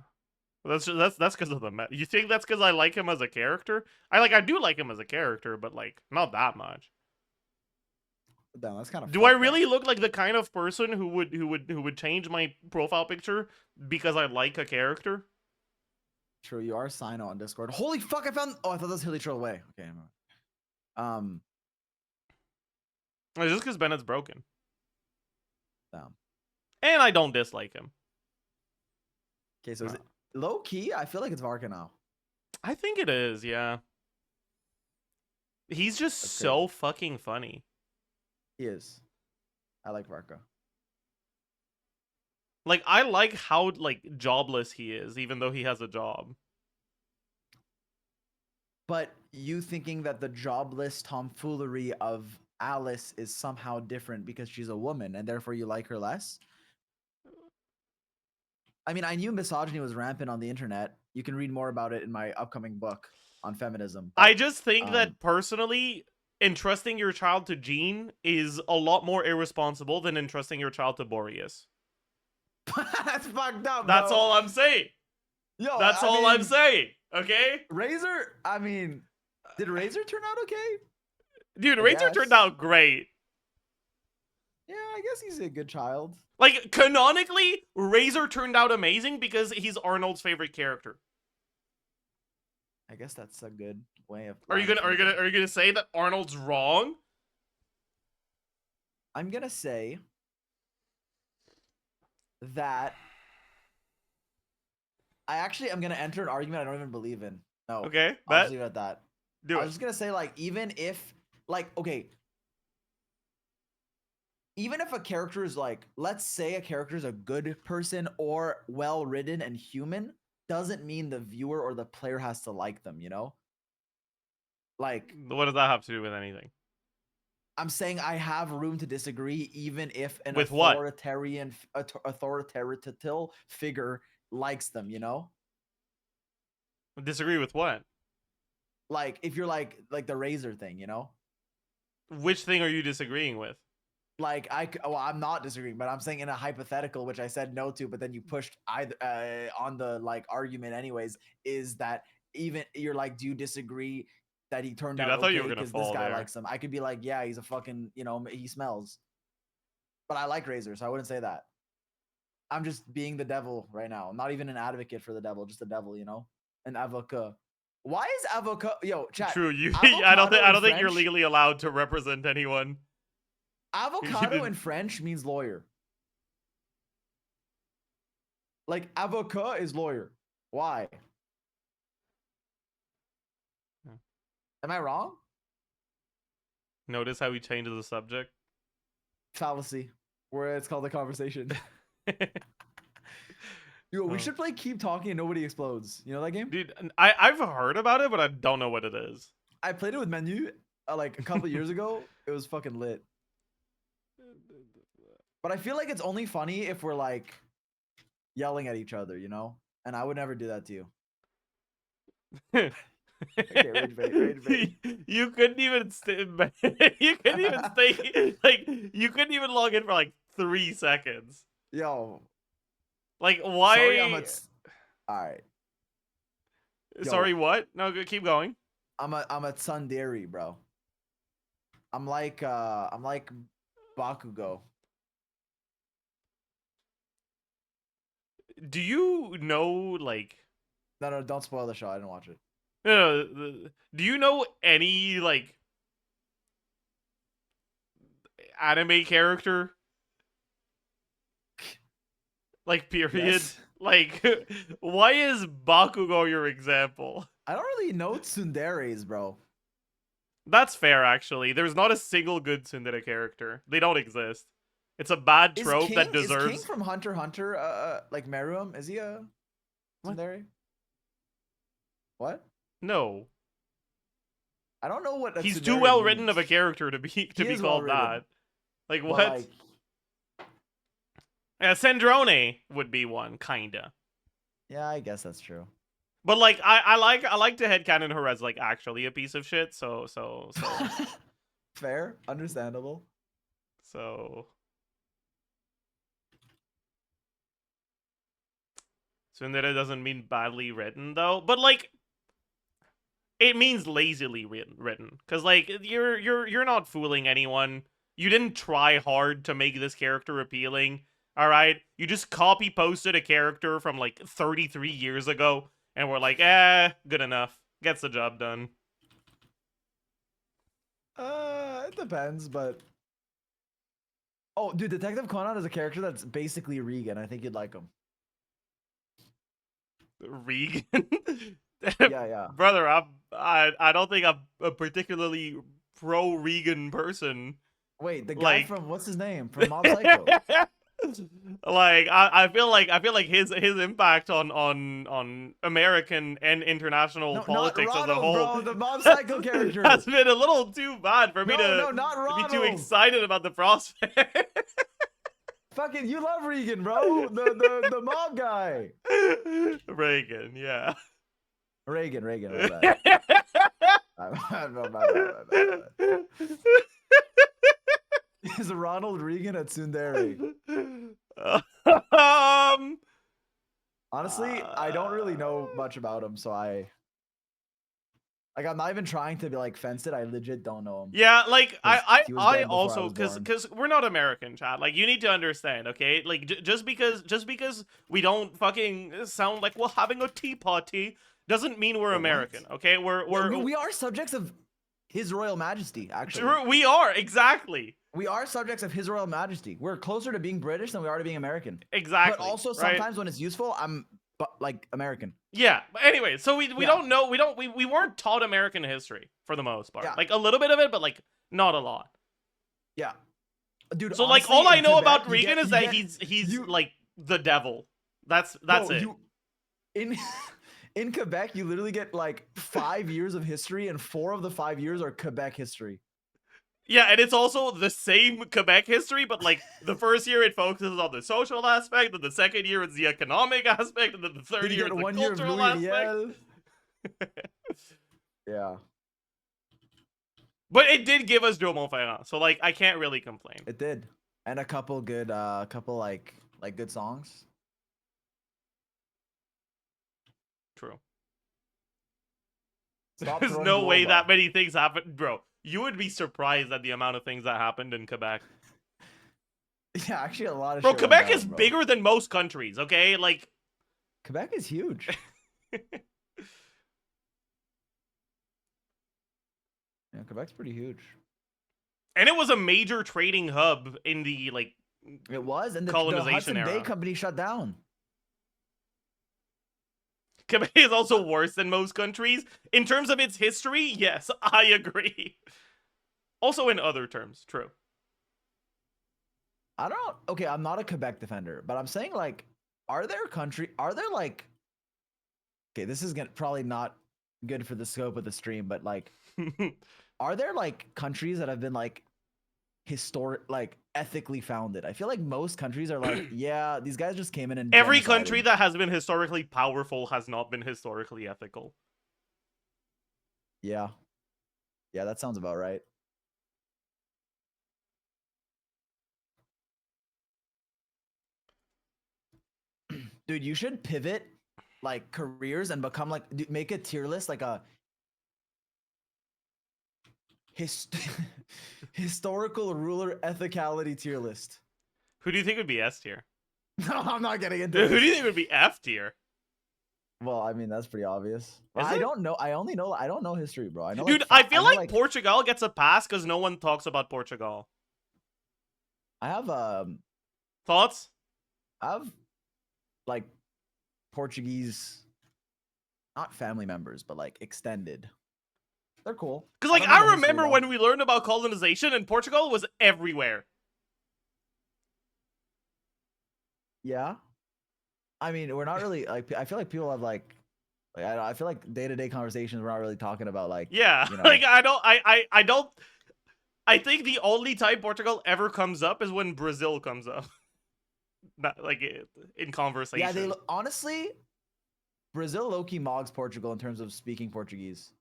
that's because of the You think that's because I like him as a character? I do like him as a character, but like not that much. Damn, that's kind of. Do I really look like the kind of person who would change my profile picture because I like a character? True, you are Sino on Discord. Holy fuck! I found. Oh, I thought that was Hilly Troll away. Okay. It's just because Bennett's broken. Damn. And I don't dislike him. Okay, so is it low key? I feel like it's VARKA now. I think it is, yeah. He's just so fucking funny. He is. I like VARKA. Like, I like how, like, jobless he is, even though he has a job. But you thinking that the jobless tomfoolery of Alice is somehow different because she's a woman and therefore you like her less? I mean, I knew misogyny was rampant on the internet. You can read more about it in my upcoming book on feminism. I just think that, personally, entrusting your child to Jean is a lot more irresponsible than entrusting your child to Boreas. That's fucked up, That's bro. all I'm saying. Yo, That's I all I'm mean, saying, okay? Razor, I mean, did Razor turn out okay? Dude, I Razor guess. turned out great. Yeah, I guess he's a good child. Like, canonically, Razor turned out amazing because he's Arnold's favorite character. I guess that's a good way of. Are you gonna say that Arnold's wrong? I'm gonna say that I'm gonna enter an argument I don't even believe in. No. Okay, I'll bet. just leave it at that. Do I it. was just gonna say, like, even if a character is like, let's say a character is a good person or well written and human, doesn't mean the viewer or the player has to like them, you know? Like, What does that have to do with anything? I'm saying I have room to disagree, even if an With what? authoritarian figure likes them, you know? Disagree with what? Like, if you're like the Razor thing, you know? Which thing are you disagreeing with? like well, I'm not disagreeing, but I'm saying in a hypothetical, which I said no to, but then you pushed either on the like argument anyways, is that even you're like, do you disagree that he turned Dude, out I thought you okay were gonna because this fall guy there. likes him? I could be like, yeah, he's a fucking, you know, he smells. But I like Razor, so I wouldn't say that. I'm just being the devil right now. I'm not even an advocate for the devil, just the devil, you know? An avocat. Why is avocat? Yo, chat. True, you. Avocado I in don't think you're French- legally allowed to represent anyone. Avocado in French means lawyer. Like avocat is lawyer. Why? Am I wrong? Notice how he changes the subject. Fallacy. Where it's called the conversation. Yo, we should play Keep Talking and Nobody Explodes. You know that game? Dude, I've heard about it, but I don't know what it is. I played it with Menu like a couple years ago. It was fucking lit. But I feel like it's only funny if we're like yelling at each other, you know? And I would never do that to you. Okay, rage bait. You couldn't even stay. You couldn't even stay. Like you couldn't even log in for like 3 seconds. Yo. Like why? Sorry, all right. Sorry, what? No, keep going. I'm a tsundere, bro. I'm like Bakugo. Do you know like? No, don't spoil the show. I didn't watch it. No, do you know any like anime character? Like period. Yes. Like why is Bakugo your example? I don't really know tsunderes, bro. That's fair, actually. There's not a single good tsundere character. They don't exist. It's a bad trope that deserves. Is King from Hunter x Hunter like Meruem? Is he a tsundere? What? No. I don't know what. He's too well written of a character to be called that. Like But, what? like- Yeah, Sandrone would be one, kinda. Yeah, I guess that's true. But like I like to headcanon her as like actually a piece of shit, so Fair, understandable. So tsundere doesn't mean badly written though, but like it means lazily written. Cause like you're not fooling anyone. You didn't try hard to make this character appealing. All right, you just copy posted a character from like 33 years ago, and we're like, good enough. Gets the job done. It depends, but. Oh, dude, Detective Conan is a character that's basically Regan. I think you'd like him. Regan. Yeah. Brother, I don't think I'm a particularly pro Regan person. Wait, the guy Like- from what's his name from Mob Psycho? Like I feel like his impact on American and international politics as a Ronald, whole bro, the Mob Psycho character. has been a little too bad for me No, not to be too Ronald. excited about the prospect. Fucking, you love Regan, bro. The mob guy. Reagan, yeah. Reagan. My bad. My bad. Is Ronald Reagan a tsundere? Honestly, I don't really know much about him, so I'm not even trying to be like fence it. I legit don't know him. Yeah, like He was I dead before I also was born. because we're not American, Chad. Like you need to understand, okay? Like just because we don't fucking sound like we're having a tea party doesn't mean we're American, okay? We are subjects of His Royal Majesty, actually. We are exactly. We are subjects of His Royal Majesty. We're closer to being British than we are to being American. Exactly. But also right? sometimes when it's useful, I'm like American. Yeah, but anyway, so we Yeah. don't know, we weren't taught American history for the most part. Yeah. Like a little bit of it, but like not a lot. Yeah. Dude, So honestly, like all I in know Quebec, about Regan is that he's like the devil. That's it. In Quebec, you literally get like 5 years of history, and 4 of the 5 years are Quebec history. Yeah, and it's also the same Quebec history, but like the first year it focuses on the social aspect, and the second year it's the economic aspect, and then the third Then you year get it's the 1 year of cultural Louis aspect. Riel. Yeah. But it did give us Joe Montferrand, so like I can't really complain. It did, and a couple good, like good songs. True. Stop There's throwing no way Globa. that many things happened, bro. You would be surprised at the amount of things that happened in Quebec. Yeah, actually, a lot of. Bro, shit went Quebec down, is bro. bigger than most countries. Okay, like Quebec is huge. Yeah, Quebec's pretty huge. and it was a major trading hub in the like It was, and the colonization Hudson era. Bay Company shut down. Quebec is also worse than most countries in terms of its history. Yes, I agree. Also in other terms, true. I don't. Okay, I'm not a Quebec defender, but I'm saying like, are there like? Okay, this is probably not good for the scope of the stream, but like, are there like countries that have been like like ethically founded? I feel like most countries are like, yeah, these guys just came in and Every genocided. country that has been historically powerful has not been historically ethical. Yeah, that sounds about right. Dude, you should pivot like careers and become like make a tier list, like a historical ruler ethicality tier list. Who do you think would be S tier? No, I'm not getting into Dude, who this. do you think would be F tier? Well, I mean, that's pretty obvious. Is I it? don't know. I don't know history, bro. I know. Dude, like, I feel like Portugal gets a pass because no one talks about Portugal. I have Thoughts? I have like Portuguese, not family members, but like extended. They're cool. Because like don't know I the history, remember though. when we learned about colonization and Portugal was everywhere. Yeah. I mean, we're not really like. I feel like people have like I feel like day-to-day conversations. We're not really talking about like. Yeah, You know, like I don't. I think the only time Portugal ever comes up is when Brazil comes up. Not like in conversation. yeah, they honestly, Brazil low-key mogs Portugal in terms of speaking Portuguese.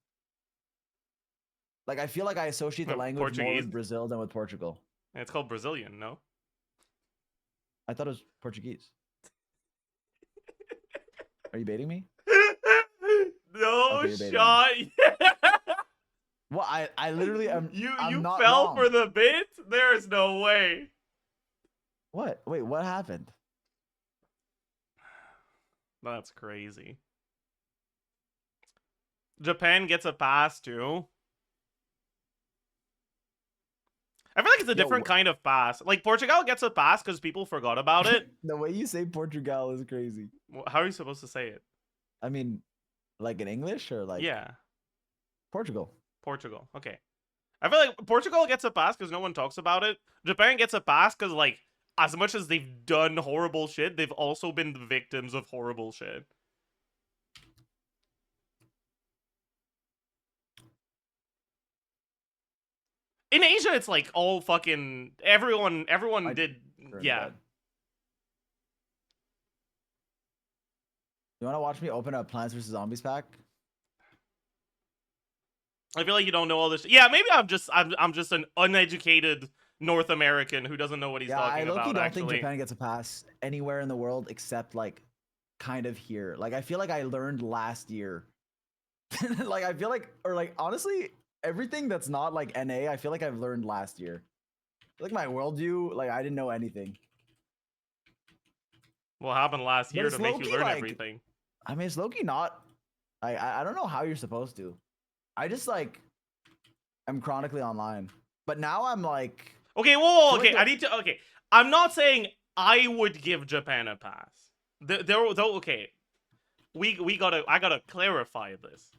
Like I feel like I associate the language more Portuguese? with Brazil than with Portugal. It's called Brazilian, no? I thought it was Portuguese. Are you baiting me? No Okay, you're baiting me. shot. Well, I literally am. You I'm not fell wrong. for the bit? There's no way. What? Wait, what happened? That's crazy. Japan gets a pass too. I feel like it's a different kind of pass. Like Portugal gets a pass because people forgot about it. The way you say Portugal is crazy. How are you supposed to say it? I mean, like in English or like Yeah, Portugal. Portugal. Okay. I feel like Portugal gets a pass because no one talks about it. Japan gets a pass because like as much as they've done horrible shit, they've also been the victims of horrible shit. In Asia, it's like all fucking everyone did. Yeah. You want to watch me open a Plants vs Zombies pack? I feel like you don't know all this. Yeah, maybe I'm just an uneducated North American who doesn't know what he's talking I low-key about. don't Actually, think Japan gets a pass anywhere in the world except like kind of here. Like I feel like I learned last year. Like I feel like, or like honestly, everything that's not like NA, I feel like I've learned last year. Like my worldview, like I didn't know anything. what happened last But year it's to make you low-key, learn like- everything? I mean, it's low-key not. I don't know how you're supposed to. I just like I'm chronically online, but now I'm like. Okay, whoa, feel like okay, I need to. Okay, I'm not saying I would give Japan a pass. Though, okay, I gotta clarify this.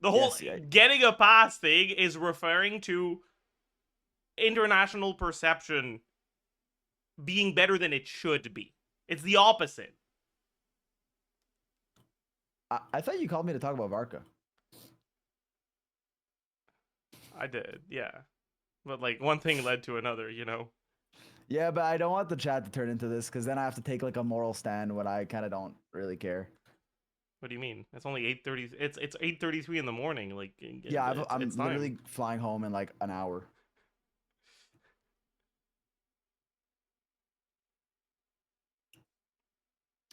The whole Yes, yeah. getting a pass thing is referring to international perception being better than it should be. It's the opposite. I thought you called me to talk about VARKA. I did, yeah. But like one thing led to another, you know. Yeah, but I don't want the chat to turn into this because then I have to take like a moral stand when I kind of don't really care. What do you mean? It's only 8:30. It's 8:33 in the morning. Like Yeah, I'm it's literally time. flying home in like an hour.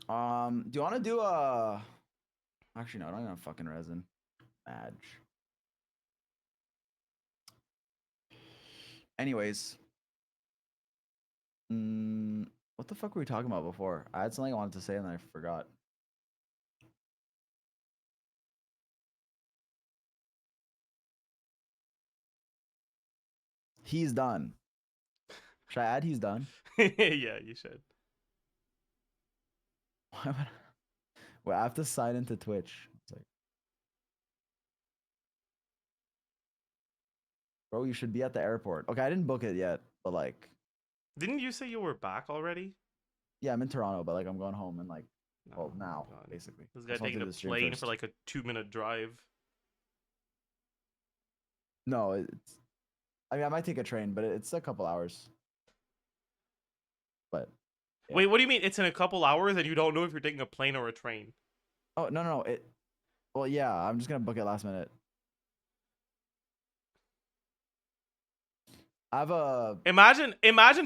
Do you want to do a? Actually, no, I don't even have fucking resin. Badge. Anyways, what the fuck were we talking about before? I had something I wanted to say and then I forgot. He's done. Should I add he's done? Yeah, you should. Why would Wait, I have to sign into Twitch. It's like, bro, you should be at the airport. Okay, I didn't book it yet, but like, Didn't you say you were back already? yeah, I'm in Toronto, but like, I'm going home and like, well, Oh, now God. basically. This I guy just wanted taking to a do the stream plane first. for like a 2-minute drive. No, it's. I mean, I might take a train, but it's a couple hours. But yeah. Wait, what do you mean? It's in a couple hours and you don't know if you're taking a plane or a train? Oh no, it. Well, yeah, I'm just gonna book it last minute. I have a. Imagine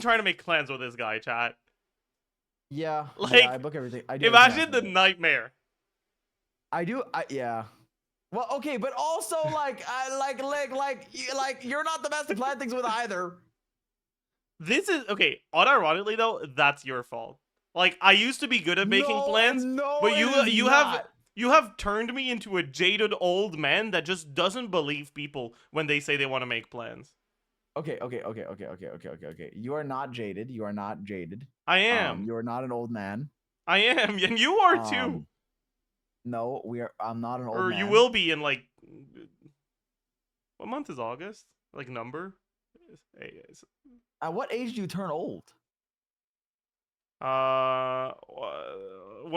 trying to make plans with this guy, chat. Yeah, Like, yeah, I book everything. I do everything Imagine last the minute. nightmare. Yeah. Well, okay, but also like you're not the best to plan things with either. This is okay. Unironically though, that's your fault. Like I used to be good at making plans, but you have turned me into a jaded old man that just doesn't believe people when they say they want to make plans. Okay. You are not jaded. You are not jaded. I am. You are not an old man. I am, and you are too. No, I'm not an old Or man. you will be in like. What month is August? Like number? At what age do you turn old? 1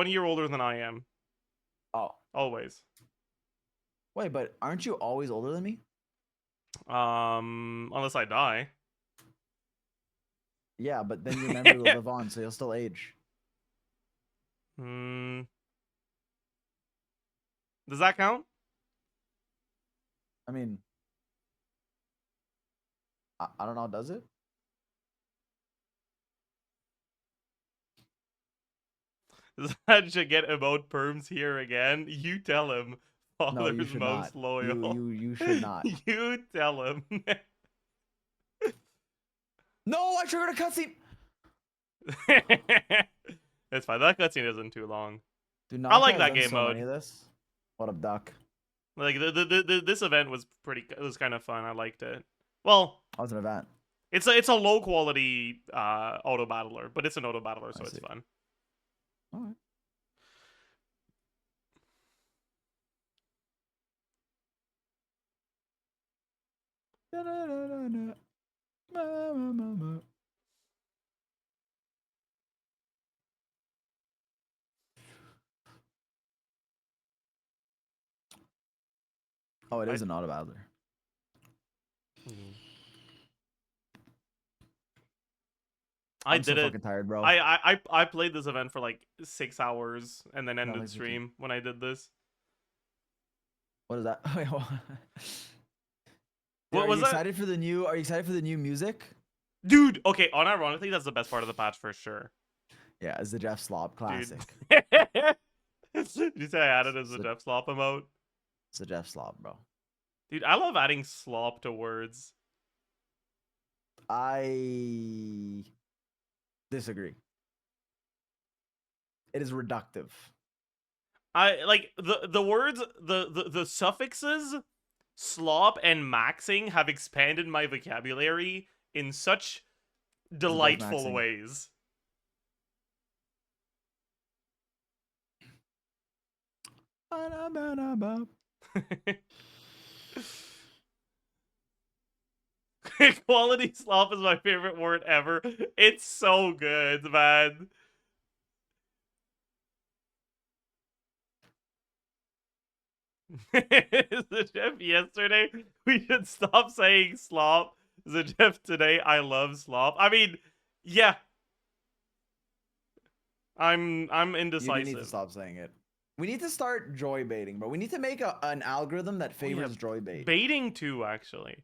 year older than I am. Oh. Always. Wait, but aren't you always older than me? Unless I die. Yeah, but then your memory will live on, so you'll still age. Does that count? I mean, I don't know. Does it? Zaj should get emote perms here again. You tell him. No, you Father's should most not. loyal. You should not. You tell him. No, I triggered a cutscene. It's fine. That cutscene isn't too long. Dude, I like Naka that has game done so mode. many of this. What a duck. Like this event was it was kind of fun. I liked it. Well, that was an event. It's a low quality auto battler, but it's an auto battler, so it's fun. All right. Oh, it is an auto battler. I did it. Fucking tired, bro. I played this event for like 6 hours and then ended like stream when I did this. What is that? Wait, what? What was that? Excited for the new? Are you excited for the new music? Dude, okay, unironically, that's the best part of the patch for sure. Yeah, it's the Jeff Slop classic. Did you say I added as a Jeff Slop emote? It's the Jeff Slop, bro. Dude, I love adding slop to words. I disagree. It is reductive. I like the words, the suffixes slop and maxing have expanded my vocabulary in such delightful ways. Quality slop is my favorite word ever. It's so good, man. Zajef yesterday, we should stop saying slop. Zajef today, I love slop. I mean, yeah. I'm indecisive. You need to stop saying it. We need to start joy baiting, bro. We need to make an algorithm that favors joy bait. Baiting too, actually.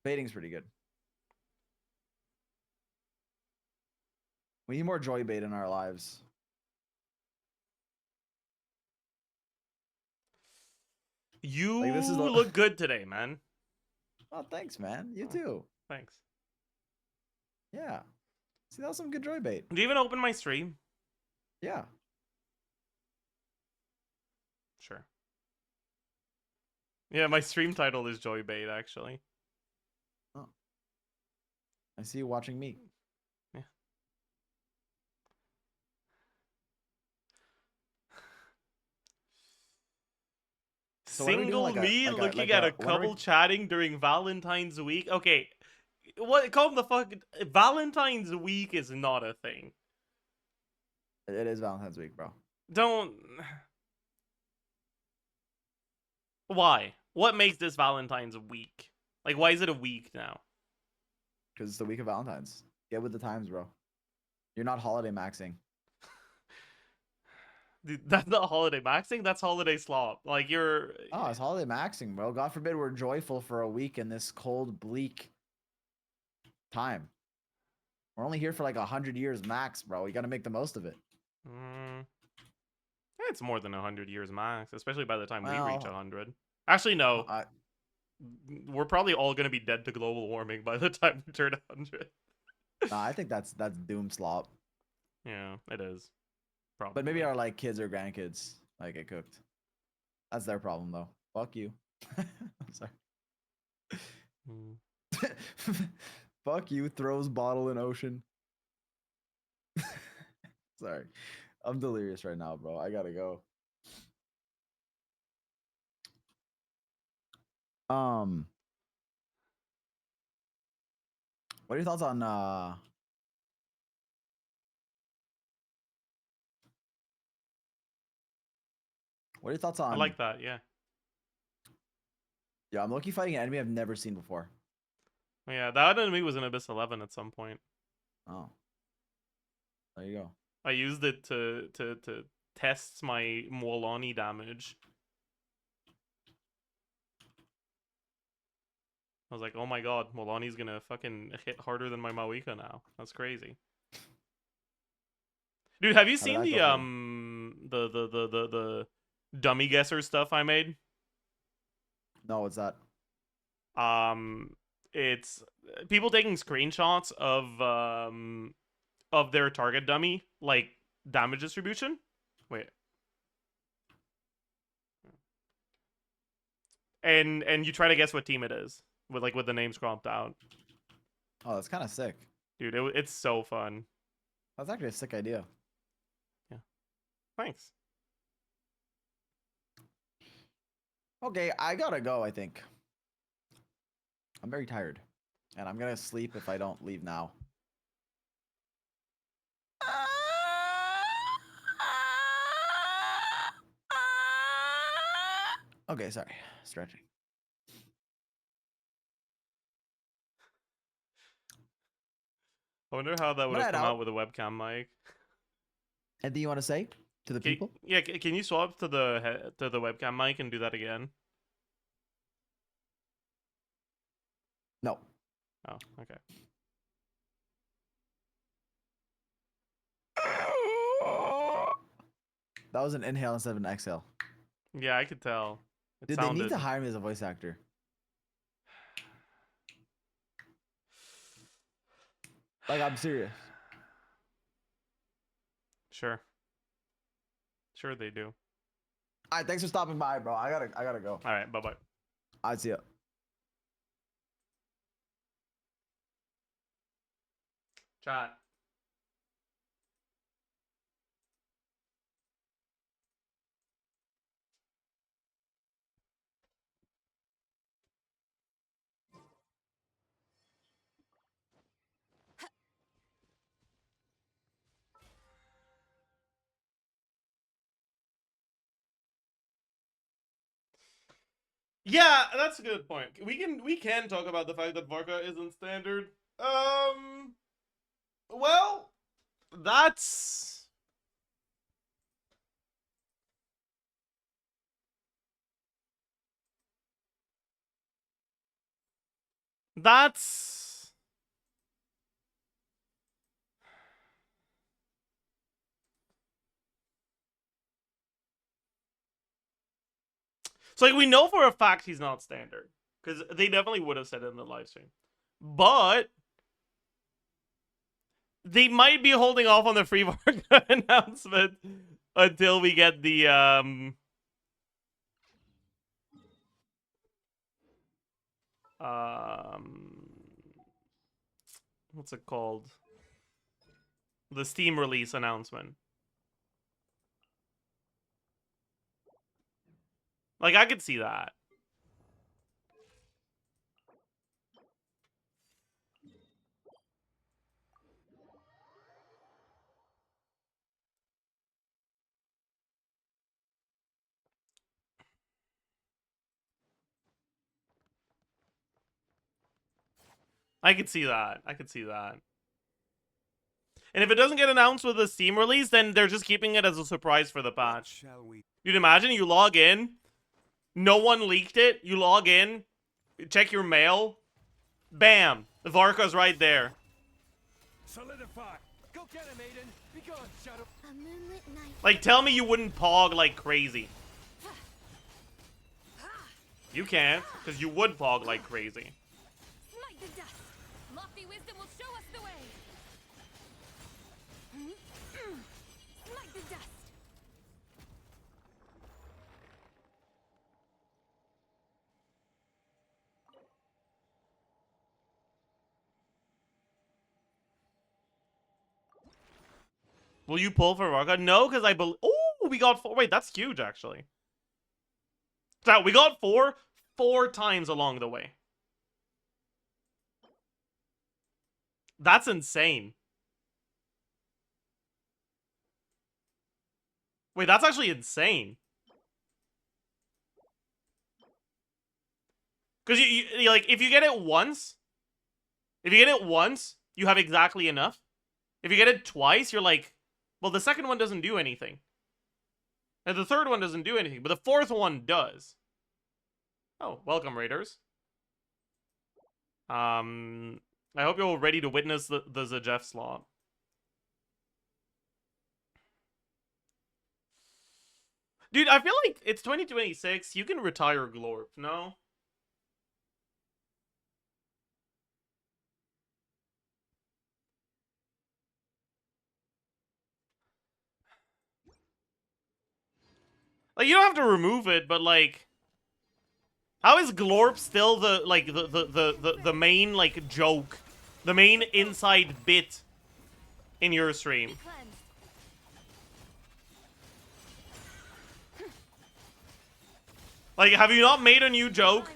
Baiting's pretty good. We need more joy bait in our lives. You Like, this is the... look good today, man. Oh, thanks, man. You too. Thanks. Yeah. See, that was some good joy bait. Do you even open my stream? Yeah. Sure. Yeah, my stream title is Joy Bait, actually. Oh. I see you watching me. Yeah. So what are we doing, Single like me like looking like at a what are we- couple chatting during Valentine's week. Okay, what? Calm the fuck. Valentine's week is not a thing. It is Valentine's week, bro. Don't. Why? What makes this Valentine's week? Like, why is it a week now? Because it's the week of Valentine's. Get with the times, bro. You're not holiday maxing. Dude, that's not holiday maxing. That's holiday slop. Like, you're. Oh, it's holiday maxing, bro. God forbid we're joyful for a week in this cold, bleak time. We're only here for like 100 years max, bro. You got to make the most of it. It's more than 100 years max, especially by the time we reach Well, 100. Actually, no. We're probably all gonna be dead to global warming by the time we turn 100. Nah, I think that's doom slop. Yeah, it is. Probably. But maybe our like kids or grandkids like get cooked. That's their problem though. Fuck you. I'm sorry. Fuck you. Throws bottle in ocean. Sorry. I'm delirious right now, bro. I gotta go. What are your thoughts on what are your thoughts on I like that, yeah. Yeah, I'm low-key fighting an enemy I've never seen before. Yeah, that enemy was in Abyss 11 at some point. Oh. There you go. I used it to test my Molani damage. I was like, oh my god, Molani's gonna fucking hit harder than my Mawika now. That's crazy. Dude, have you seen the dummy guesser stuff I made? No, what's that? It's people taking screenshots of their target dummy, like damage distribution. Wait. And you try to guess what team it is with the names cropped out. Oh, that's kind of sick. Dude, it's so fun. That's actually a sick idea. Yeah. Thanks. Okay, I gotta go, I think. I'm very tired. And I'm gonna sleep if I don't leave now. Okay, sorry. Stretching. I wonder how that would have come out with a webcam mic. Anything you want to say to the people? Yeah, can you swap to the webcam mic and do that again? No. Oh, okay. That was an inhale instead of an exhale. Yeah, I could tell. Dude, they need to hire me as a voice actor. Like, I'm serious. Sure. Sure they do. All right, thanks for stopping by, bro. I gotta go. All right, bye-bye. I'll see ya. Chat. Yeah, that's a good point. We can talk about the fact that VARKA isn't standard. Well, that's That's... So, like, we know for a fact he's not standard. Because they definitely would have said it in the live stream. But... they might be holding off on the free VARKA announcement until we get the, what's it called? The Steam release announcement. Like, I could see that. I could see that. I could see that. And if it doesn't get announced with the Steam release, then they're just keeping it as a surprise for the patch. You'd imagine you log in, no one leaked it, you log in, check your mail, bam, the VARKA's right there. Solidify. Go get him, Aiden. Be gone, Shadow. A moonlit night. Like, tell me you wouldn't pog like crazy. You can't, because you would pog like crazy. Smite the dust. Lofty wisdom will show us the way. Smite the dust. Will you pull for VARKA? No, because I believe... Oh, we got 4. Wait, that's huge, actually. So, we got 4 times along the way. That's insane. Wait, that's actually insane. Because you like, if you get it once, you have exactly enough. If you get it twice, you're like, well, the second one doesn't do anything. And the third one doesn't do anything, but the fourth one does. Oh, welcome, Raiders. I hope you're all ready to witness the Zajef slot. Dude, I feel like it's 2026. You can retire Glorp, no? Like, you don't have to remove it, but like, how is Glorp still the like the main like joke, the main inside bit in your stream? Like, have you not made a new joke?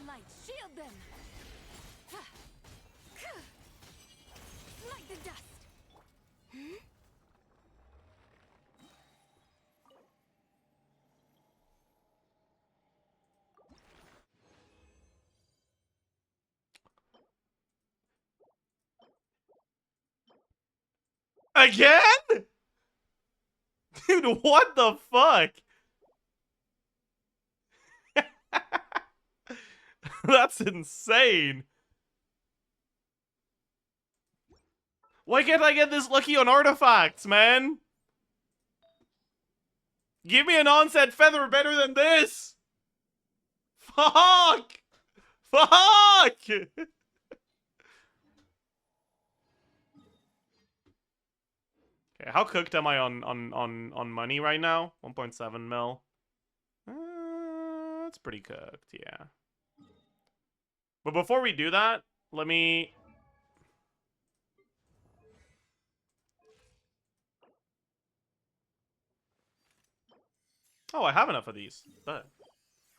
Again? Dude, what the fuck? That's insane. Why can't I get this lucky on artifacts, man? Give me an onset feather better than this. Fuck. Fuck. Okay, how cooked am I on money right now? 1.7 mil. That's pretty cooked, yeah. But before we do that, let me... Oh, I have enough of these. But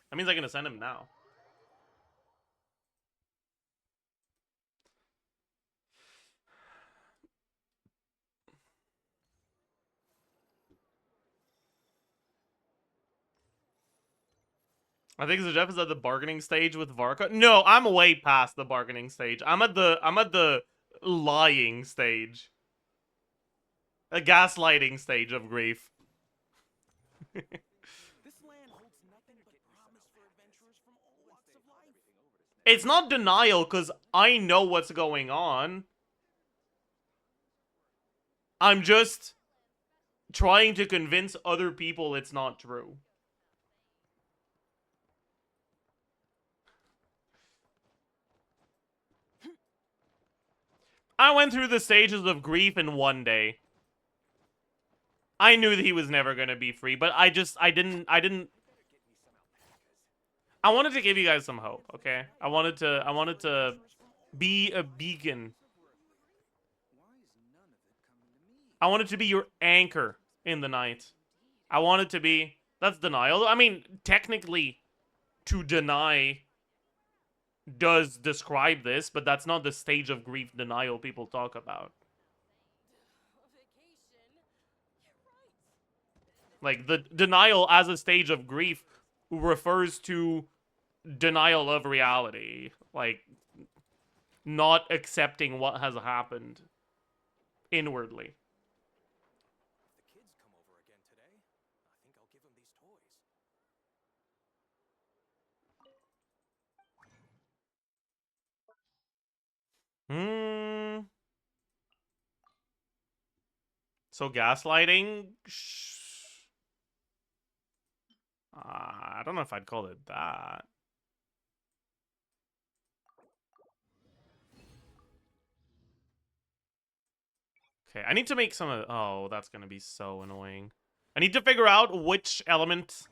that means I can ascend him now. I think Zajef is at the bargaining stage with VARKA. No, I'm way past the bargaining stage. I'm at the lying stage. A gaslighting stage of grief. This land holds nothing but promise for adventurers from all walks of life. It's not denial, because I know what's going on. I'm just trying to convince other people it's not true. I went through the stages of grief in one day. I knew that he was never gonna be free, but I wanted to give you guys some hope, okay? I wanted to be a beacon. I wanted to be your anchor in the night. I wanted to be... That's denial. I mean, technically, to deny does describe this, but that's not the stage of grief denial people talk about. Like, the denial as a stage of grief refers to denial of reality. Like, not accepting what has happened inwardly. So gaslighting? I don't know if I'd call it that. Okay, I need to make some of... Oh, that's gonna be so annoying. I need to figure out which element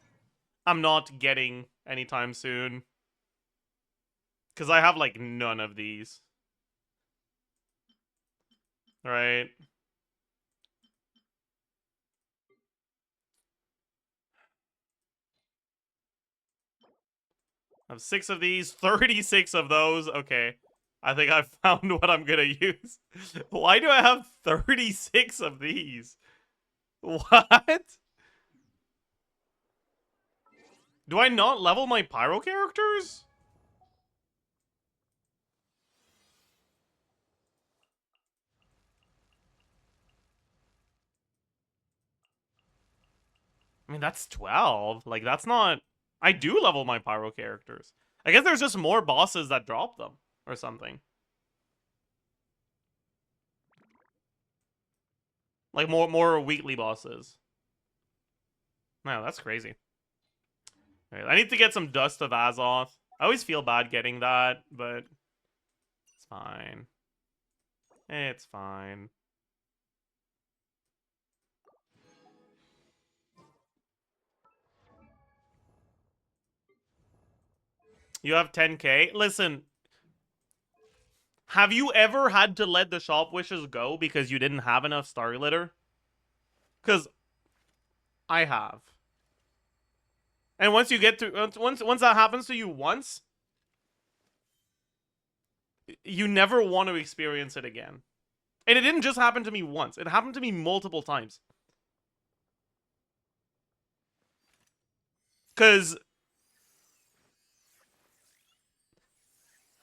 I'm not getting anytime soon. Because I have, like, none of these. Right? I have 6 of these, 36 of those. Okay. I think I've found what I'm gonna use. Why do I have 36 of these? What? Do I not level my pyro characters? I mean, that's 12. Like, that's not... I do level my pyro characters. I guess there's just more bosses that drop them. Or something. Like, more weekly bosses. No, that's crazy. Right, I need to get some Dust of Azoth. I always feel bad getting that, but... It's fine. It's fine. You have 10k? Listen. Have you ever had to let the shop wishes go because you didn't have enough star glitter? Because I have. And once you get to... Once that happens to you once... You never want to experience it again. And it didn't just happen to me once. It happened to me multiple times. Because...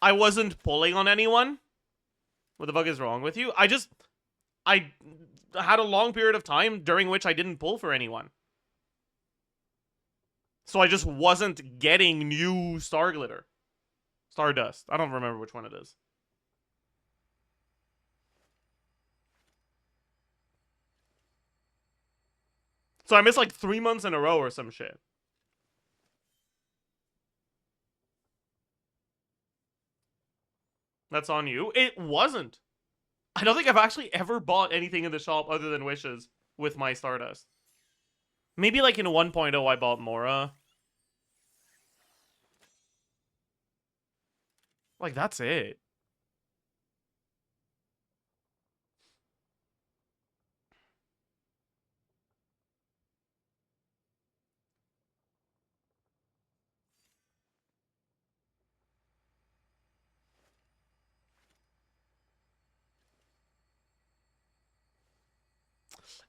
I wasn't pulling on anyone. What the fuck is wrong with you? I had a long period of time during which I didn't pull for anyone. So I just wasn't getting new star glitter. Stardust. I don't remember which one it is. So I missed like 3 months in a row or some shit. That's on you. It wasn't. I don't think I've actually ever bought anything in the shop other than wishes with my Stardust. Maybe like in 1.0 I bought Mora. Like, that's it.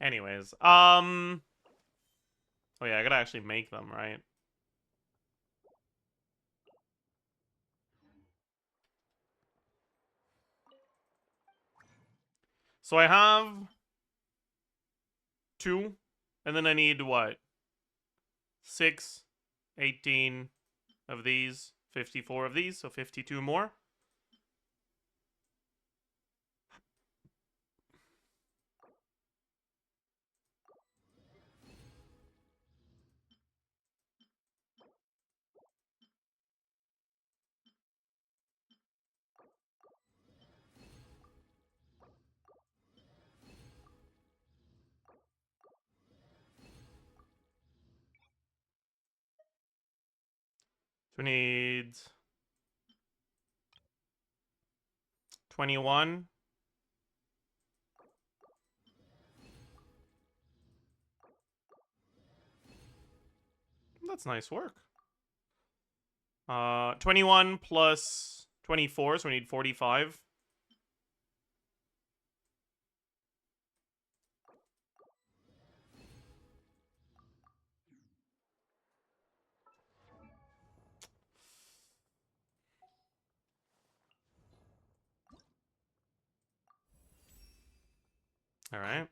Anyways, oh yeah, I gotta actually make them, right? So I have 2, and then I need what? 6, 18 of these, 54 of these, so 52 more. So we need 21. That's nice work. 21 plus 24, so we need 45. All right.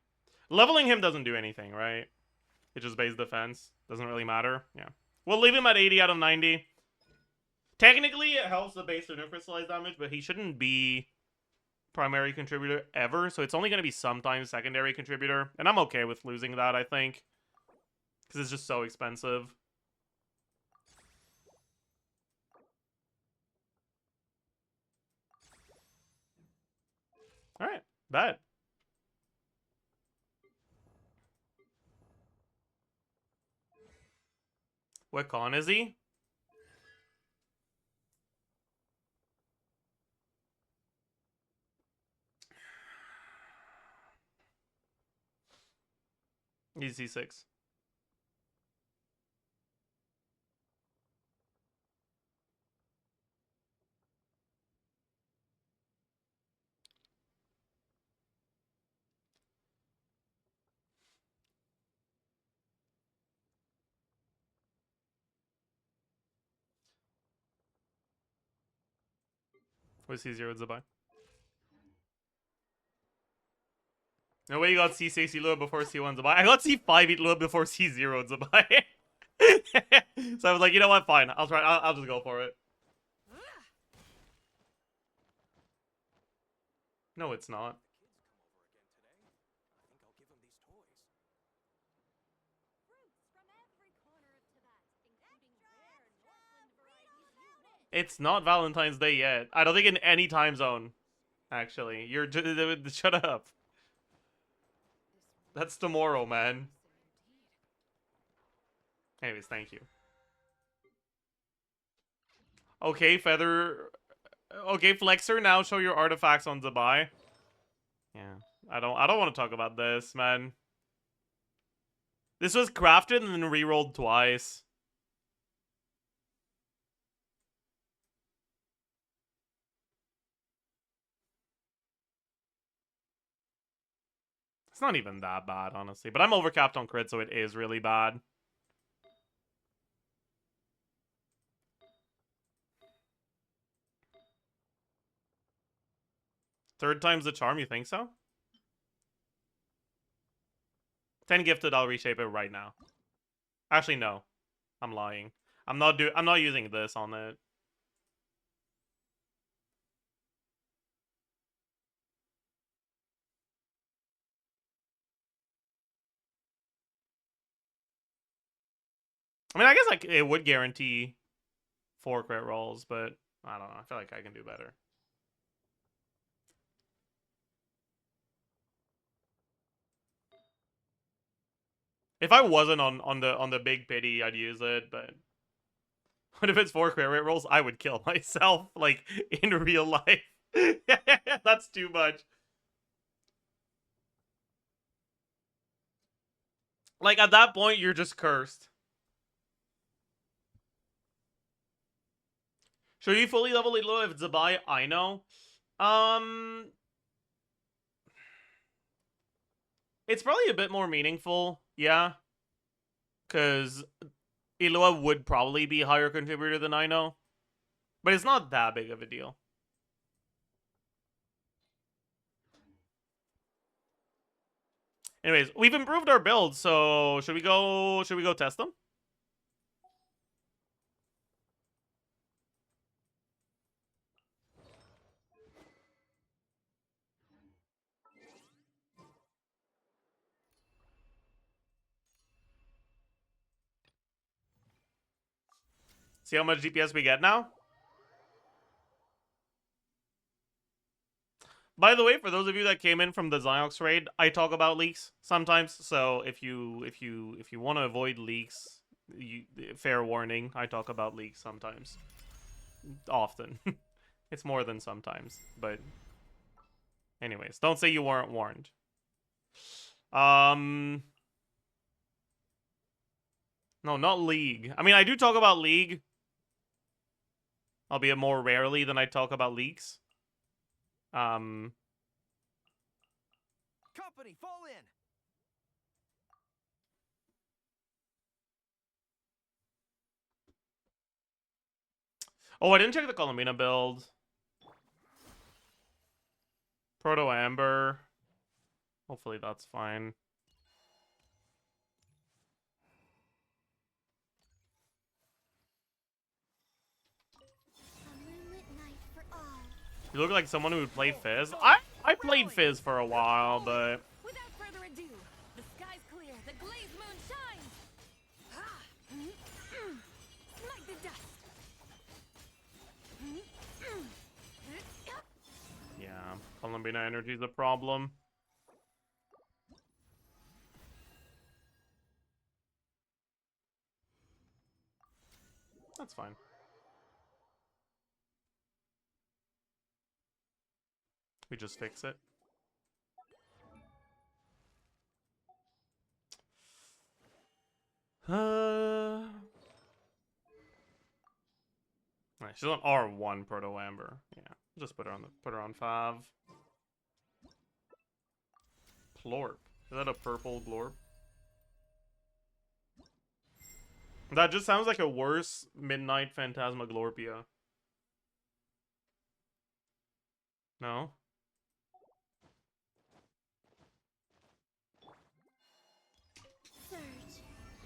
Leveling him doesn't do anything, right? It just base defense. Doesn't really matter. Yeah. We'll leave him at 80 out of 90. Technically, it helps the base to crystallize damage, but he shouldn't be primary contributor ever, so it's only going to be sometimes secondary contributor. And I'm okay with losing that, I think. Because it's just so expensive. Alright, bet. What con is he? He's C6. What's C0 Zabai? No way you got C6 Elua before C1 Zabai. I got C5 Elua before C0 Zabai. So I was like, you know what? Fine. I'll try. I'll just go for it. No, it's not. It's not Valentine's Day yet. I don't think in any time zone. Actually, you're shut up. That's tomorrow, man. Anyways, thank you. Okay, Feather. Okay, Flexer. Now show your artifacts on Zabai. Yeah, I don't want to talk about this, man. This was crafted and then rerolled twice. It's not even that bad, honestly. But I'm overcapped on crit, so it is really bad. Third time's the charm, you think so? 10 gifted, I'll reshape it right now. Actually, no. I'm lying. I'm not using this on it. I mean, I guess like it would guarantee 4 crit rolls, but I don't know. I feel like I can do better. If I wasn't on the big pity, I'd use it, but what if it's 4 crit rate rolls? I would kill myself, like, in real life. That's too much. Like, at that point, you're just cursed. Should you fully level Lilo if Zabai? I know. It's probably a bit more meaningful, yeah. Because Ilua would probably be a higher contributor than I know. But it's not that big of a deal. Anyways, we've improved our build, so should we go test them? See how much DPS we get now? By the way, for those of you that came in from the Ziox raid, I talk about leaks sometimes. So if you want to avoid leaks, fair warning, I talk about leaks sometimes. Often. It's more than sometimes, but anyways, don't say you weren't warned. No, not League. I mean, I do talk about League, albeit more rarely than I talk about leaks. Company, fall in. Oh, I didn't check the Columbina build. Proto Amber. Hopefully that's fine. You look like someone who would play Fizz. I played Fizz for a while, but Without further ado, the sky's clear, the glazed moon shines. Smite the dust. yeah, Columbina energy is a problem. That's fine. We just fix it. Right, she's on R1 Proto Amber. Yeah, just put her on 5. Plorp. Is that a purple glorp? That just sounds like a worse Midnight Phantasmaglorpia. No? Surge.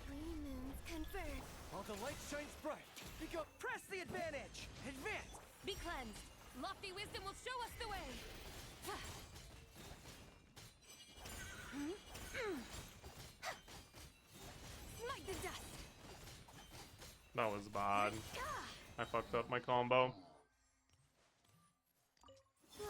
3 moons converge. While the light shines bright, press the advantage. Advance. Be cleansed. Lofty wisdom will show us the way. Smite the dust. That was bad. I fucked up my combo. A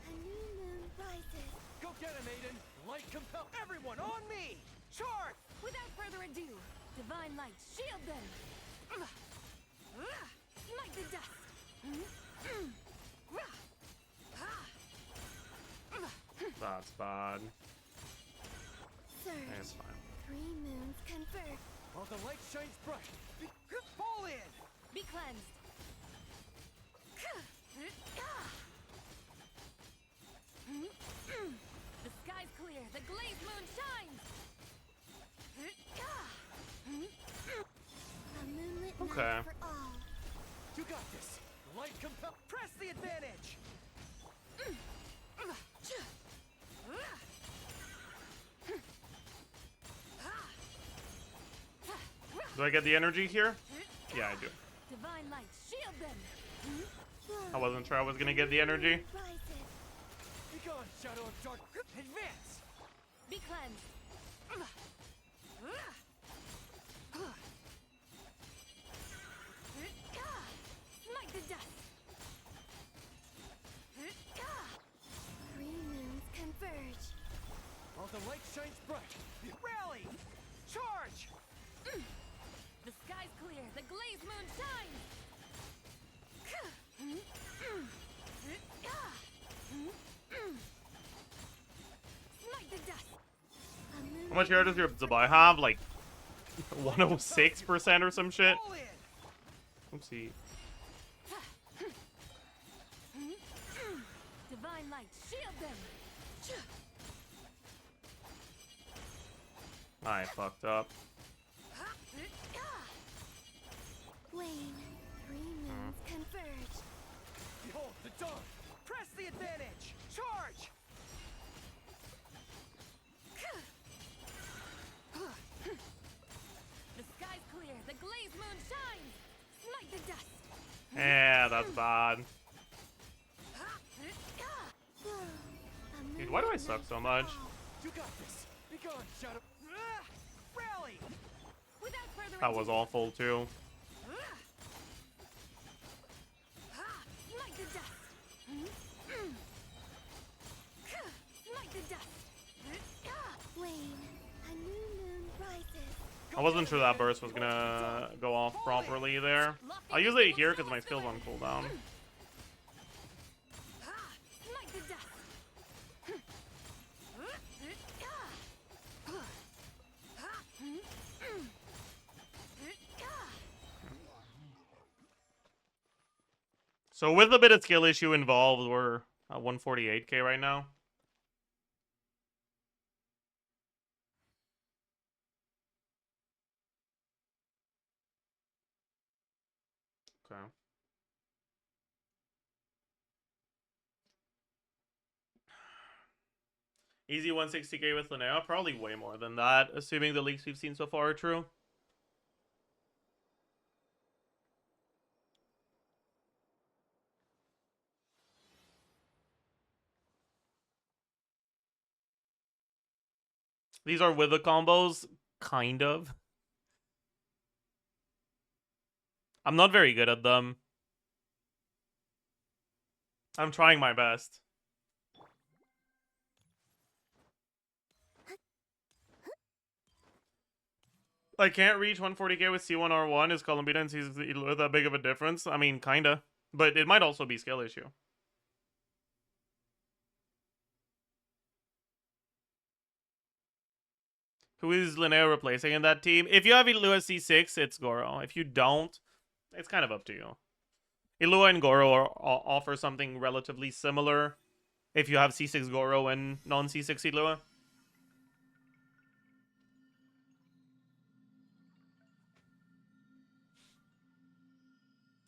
new moon rises. Go get him, Aiden. Light compel everyone on me. Charge. Without further ado, divine light, shield them. Smite the dust. That's bad. Surge. It's fine. 3 moons converge. While the light shines bright, fall in. Be cleansed. The sky's clear, the glazed moon shines. A moonlit Okay. night for all. You got this. Light compel. Press the advantage. Do I get the energy here? Yeah, I do. Divine light, shield them. I wasn't sure I was gonna get the energy. Rises. Be gone, Shadow of Dark. Advance. Be cleansed. Smite the dust. 3 moons converge. While the light shines bright, rally. Charge. The sky's clear, the glazed moon shines. Smite the dust. How much hair does your Zabai have? Like 106% or some shit? Oopsie. Divine light, shield them. I fucked up. Wane, 3 moons converge. Behold the dawn. Press the advantage. Charge. The sky's clear, the glazed moon shines. Smite the dust. Yeah, that's bad. Dude, why do I suck so much? You got this. Be gone, Shadow. Rally. Without further That was awful too. I wasn't sure that burst was gonna go off properly there. I'll use it here because my skill's on cooldown. So with a bit of skill issue involved, we're at 148k right now. Okay. Easy 160k with Linnea, probably way more than that, assuming the leaks we've seen so far are true. These are with the combos, kind of. I'm not very good at them. I'm trying my best. I can't reach 140k with C1R1. Is Columbina and C6 that big of a difference? I mean, kinda. But it might also be skill issue. Who is Linnea replacing in that team? If you have Ilua C6, it's Goro. If you don't, it's kind of up to you. Ilua and Goro offer something relatively similar if you have C6 Goro and non-C6 Ilua.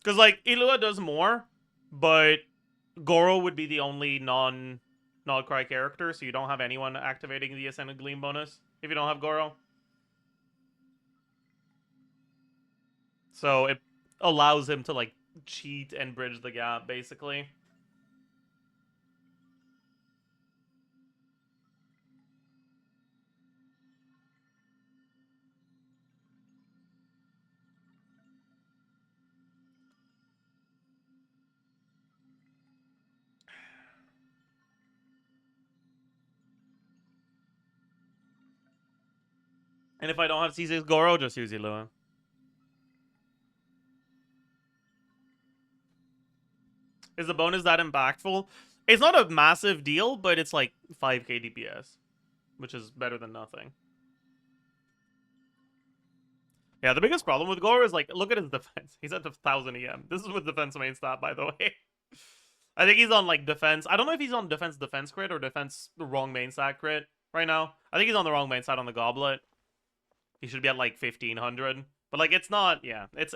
Because, like, Ilua does more, but Goro would be the only non-Cry character, so you don't have anyone activating the Ascended Gleam bonus if you don't have Goro. So it allows him to, like, cheat and bridge the gap, basically. And if I don't have C6 Goro, just use Ilua. Is the bonus that impactful? It's not a massive deal, but it's like 5k DPS, which is better than nothing. Yeah, the biggest problem with Goro is, like, look at his defense. He's at 1000 EM. This is with defense main stat, by the way. I think he's on, like, defense. I don't know if he's on defense crit or defense the wrong main stat crit right now. I think he's on the wrong main stat on the goblet. He should be at, like, 1500. But, like, it's not, yeah, it's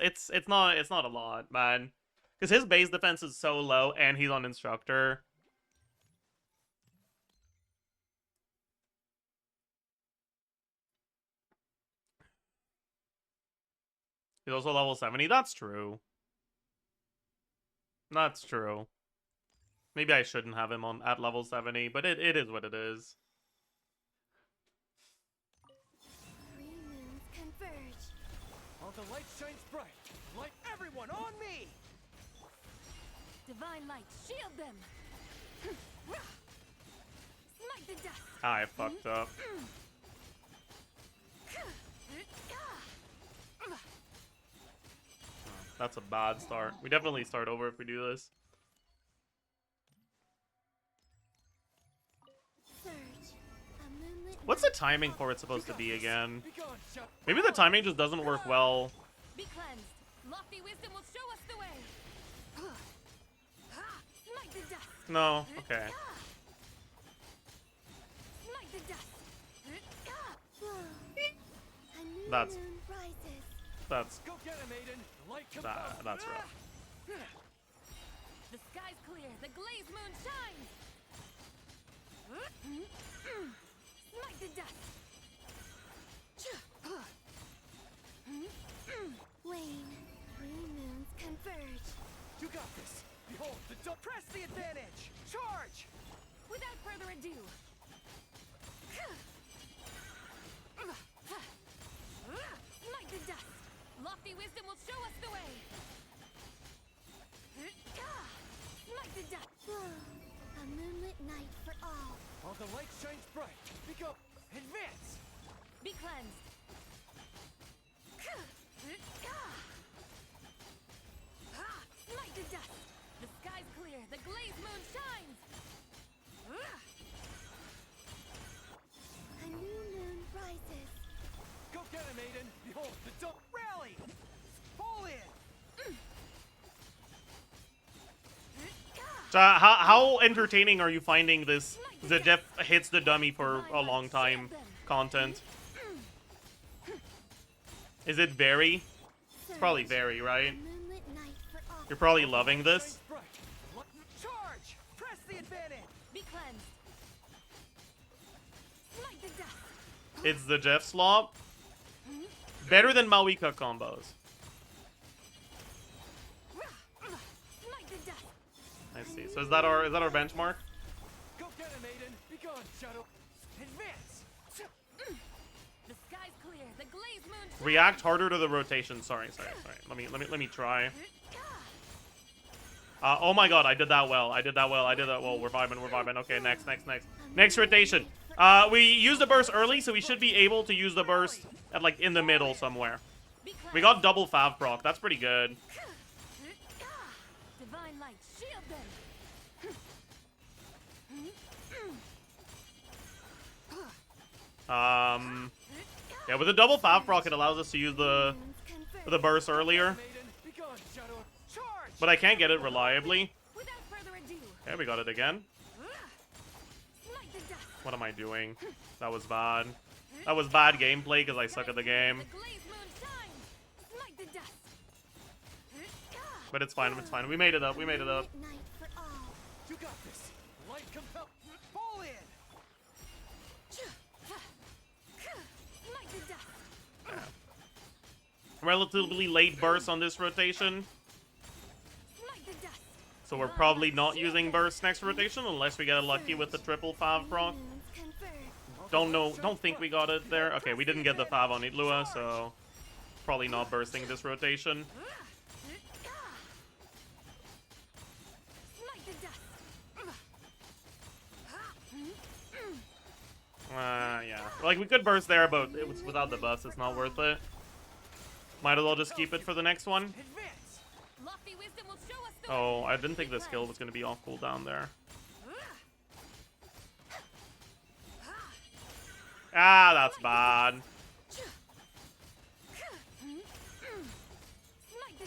not a lot, man. Because his base defense is so low, and he's on Instructor. He's also level 70. That's true. That's true. Maybe I shouldn't have him on at level 70, but it is what it is. Three moons converge. All the light shines bright. Light everyone on me! Divine light, shield them. Smite the dust. I fucked up. That's a bad start. We definitely start over if we do this. What's the timing for it supposed to be again? Maybe the timing just doesn't work well. Be cleansed. Lofty wisdom will show us the way. Smite the dust. No, okay. Smite the dust. That's Go get him, Aiden. The light comes out. that's rough. The sky's clear. The glazed moon shines. Smite the dust. Wane, three moons converge. You got this. Behold, press the advantage. Charge. Without further ado. Smite the dust. Lofty wisdom will show us the way. Smite the dust. A moonlit night for all. All the light shines bright. Speak up. Advance. Be cleansed. glazed moon shines. A new moon rises. Go get him, Aiden. Behold, the dump rally. Fall in. So how entertaining are you finding this Zajef hits the dummy for a long time content? Is it very? It's probably very, right? You're probably loving this. Charge! Press the advantage. Be cleansed. Smite the dust. It's the Jeff Slop. Better than Mawika combos. Smite the dust. I see. So is that our benchmark? Go get him, Aiden. Be gone, Shadow. Advance. The sky's clear. The glazed moon shines. React harder to the rotation. Sorry. Let me try. Oh my god, I did that well. We're vibing. Okay, next rotation. We used the burst early, so we should be able to use the burst at like in the middle somewhere. We got double fav proc. That's pretty good. Divine light, shield them. Yeah, with the double fav proc, it allows us to use the burst earlier. Be gone, Shadow. Charge! But I can't get it reliably. Without further ado. Okay, we got it again. Smite the dust. What am I doing? That was bad. That was bad gameplay because I suck at the game. The glazed moon shines. Smite the dust. But it's fine. We made it up. Night for all. You got this. Light compel. Fall in. Smite the dust. Relatively late burst on this rotation. Smite the dust. So we're probably not using burst next rotation unless we get lucky with the triple fav proc. Moons converge. Don't think we got it there. Okay, we didn't get the fav on Itlua, so probably not bursting this rotation. Smite the dust. Yeah. Like, we could burst there, but it was without the bus. It's not worth it. Might as well just keep it for the next one. Advance. Lofty wisdom will show us the Oh, I didn't think the skill was going to be off cooldown there. Ah, that's bad.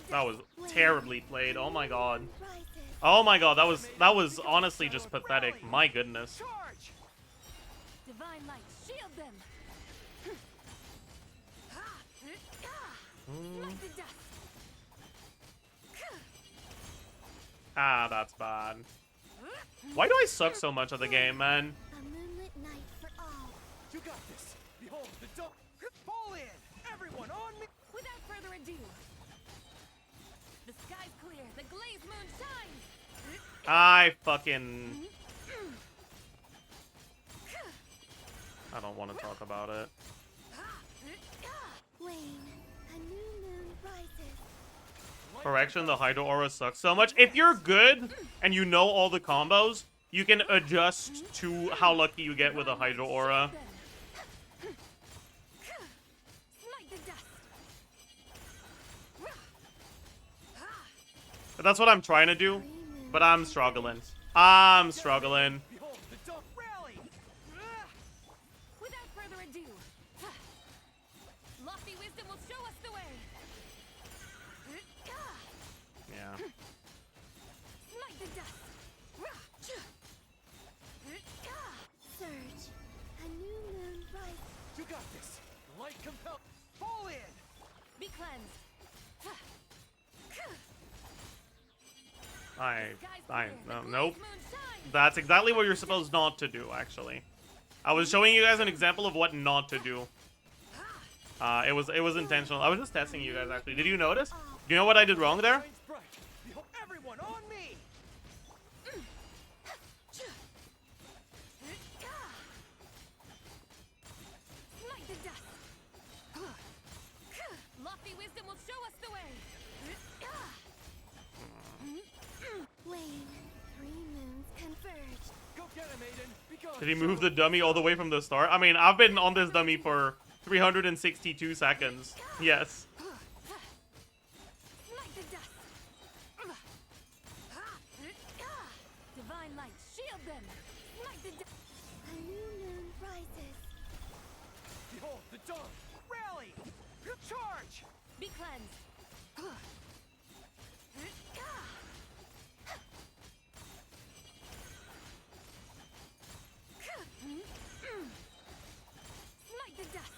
That was terribly played. Oh my god. Oh my god, that was honestly just pathetic. My goodness. Charge! divine light, shield them. Smite the dust. Ah, that's bad. Why do I suck so much at the game, man? A moonlit night for all. You got this. Behold the dump. Fall in. Everyone on me. Without further ado. The sky's clear. The glazed moon shines. I don't want to talk about it. Wane, a new moon rises. Correction, the Hydro Aura sucks so much. If you're good and you know all the combos, you can adjust to how lucky you get with a Hydro Aura. Smite the dust. But that's what I'm trying to do, but I'm struggling. I'm struggling. Behold the dump rally. Without further ado. Lofty wisdom will show us the way. Yeah. Smite the dust. Surge. A new moon rises. You got this. Light compel. Fall in. Be cleansed. Nope. That's exactly what you're supposed not to do, actually. I was showing you guys an example of what not to do. It was intentional. I was just testing you guys, actually. Did you notice? Do you know what I did wrong there? Shines bright. Behold everyone on me. Smite the dust. Lofty wisdom will show us the way. Wane, 3 moons converge. Go get him, Aiden. Be gone. Did he move the dummy all the way from the start? I mean, I've been on this dummy for 362 seconds. Yes. Smite the dust. A new moon rises. Behold the dawn! Rally! Charge! Be cleansed. Smite the dust.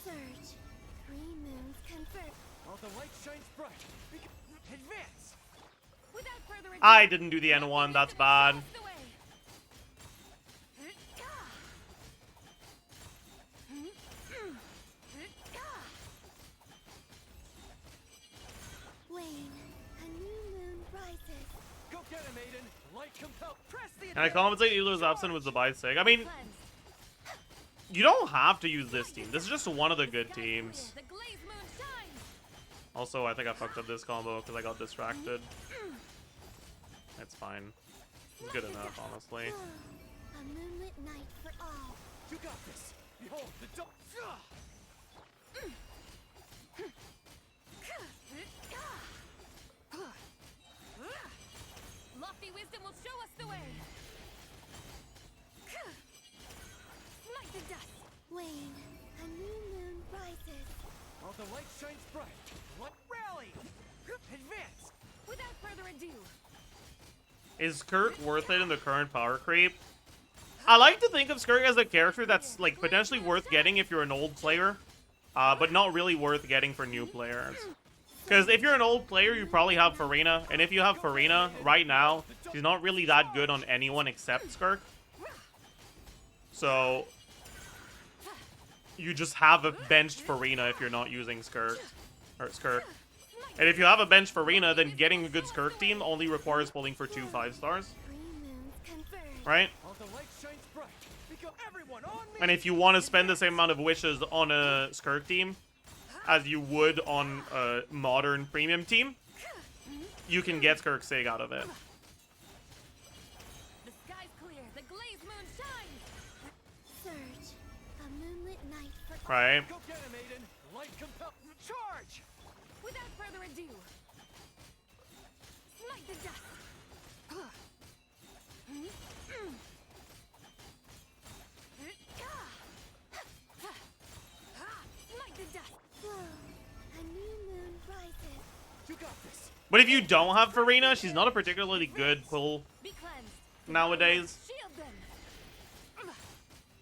Surge. 3 moons convert. While the light shines bright, advance! Without further ado, I didn't do the N1, that's bad. the way. Wane. A new moon rises. Go get him, Aiden! Light compel. Press the Can I compensate Elo's absent with the buy sig? I mean, you don't have to use this team. This is just one of the good teams. The glazed moon shines. Also, I think I fucked up this combo because I got distracted. It's fine. It's good enough, honestly. A moonlit night for all. You got this! Behold the dawn! Lofty wisdom will show us the way. Smite the dust. Wane. A new moon rises. While the light shines bright, what rally! Advance! Without further ado. Is Skirk worth it in the current power creep? I like to think of Skirk as a character that's like potentially worth getting if you're an old player, but not really worth getting for new players. Because if you're an old player, you probably have Farina, and if you have Farina right now, she's not really that good on anyone except Skirk. So you just have a benched Farina if you're not using Skirk. And if you have a bench Farina, then getting a good Skirk team only requires pulling for 2 5-stars. Right? While the light shines bright, become everyone on me! And if you want to spend the same amount of wishes on a Skirk team as you would on a modern premium team, you can get Skirk Sig out of it. The sky's clear. The glazed moon shines. Surge. A moonlit night for all. Right? Go get him, Aiden! Light compel. Charge! Without further ado. Smite the dust. Smite the dust. Whoa. A new moon rises. You got this! But if you don't have Farina, she's not a particularly good pull Be cleansed. nowadays. Shield them.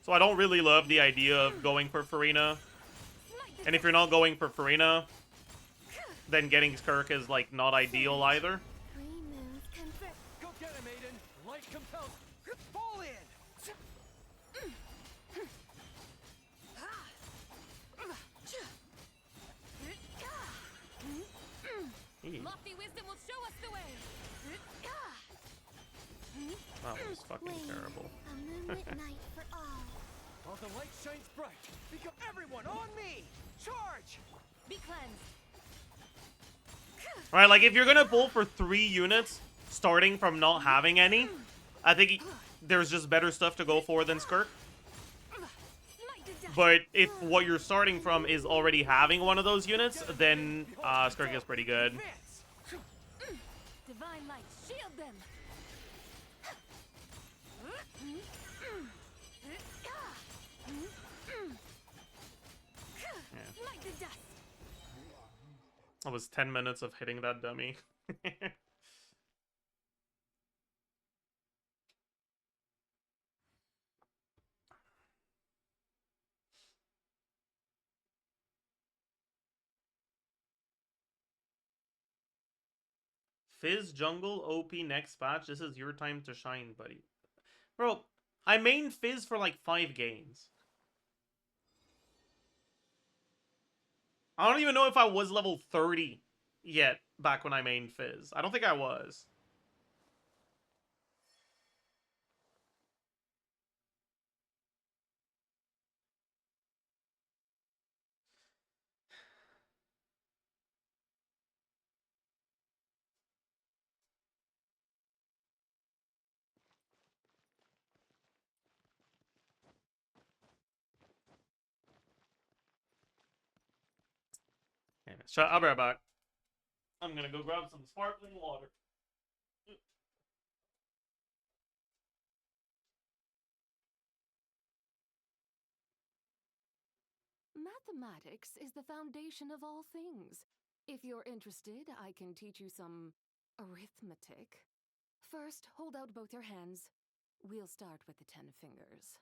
So I don't really love the idea of going for Farina. And if you're not going for Farina, then getting Skirk is like not ideal either. 3 moons convert. Go get him, Aiden! Light compels. Fall in! Lofty wisdom will show us the way. That was fucking terrible. A moonlit night for all. While the light shines bright, become everyone on me! Charge! Be cleansed. Alright, like if you're gonna pull for 3 units, starting from not having any, I think there's just better stuff to go for than Skirk. But if what you're starting from is already having one of those units, then Skirk is pretty good. Divine light, shield them. Smite the dust. That was 10 minutes of hitting that dummy. Fizz jungle OP next patch. This is your time to shine, buddy. Bro, I mained Fizz for like 5 games. I don't even know if I was level 30 yet back when I mained Fizz. I don't think I was. Anyways, I'll be right back. I'm gonna go grab some sparkling water. Mathematics is the foundation of all things. If you're interested, I can teach you some arithmetic. First, hold out both your hands. We'll start with the 10 fingers.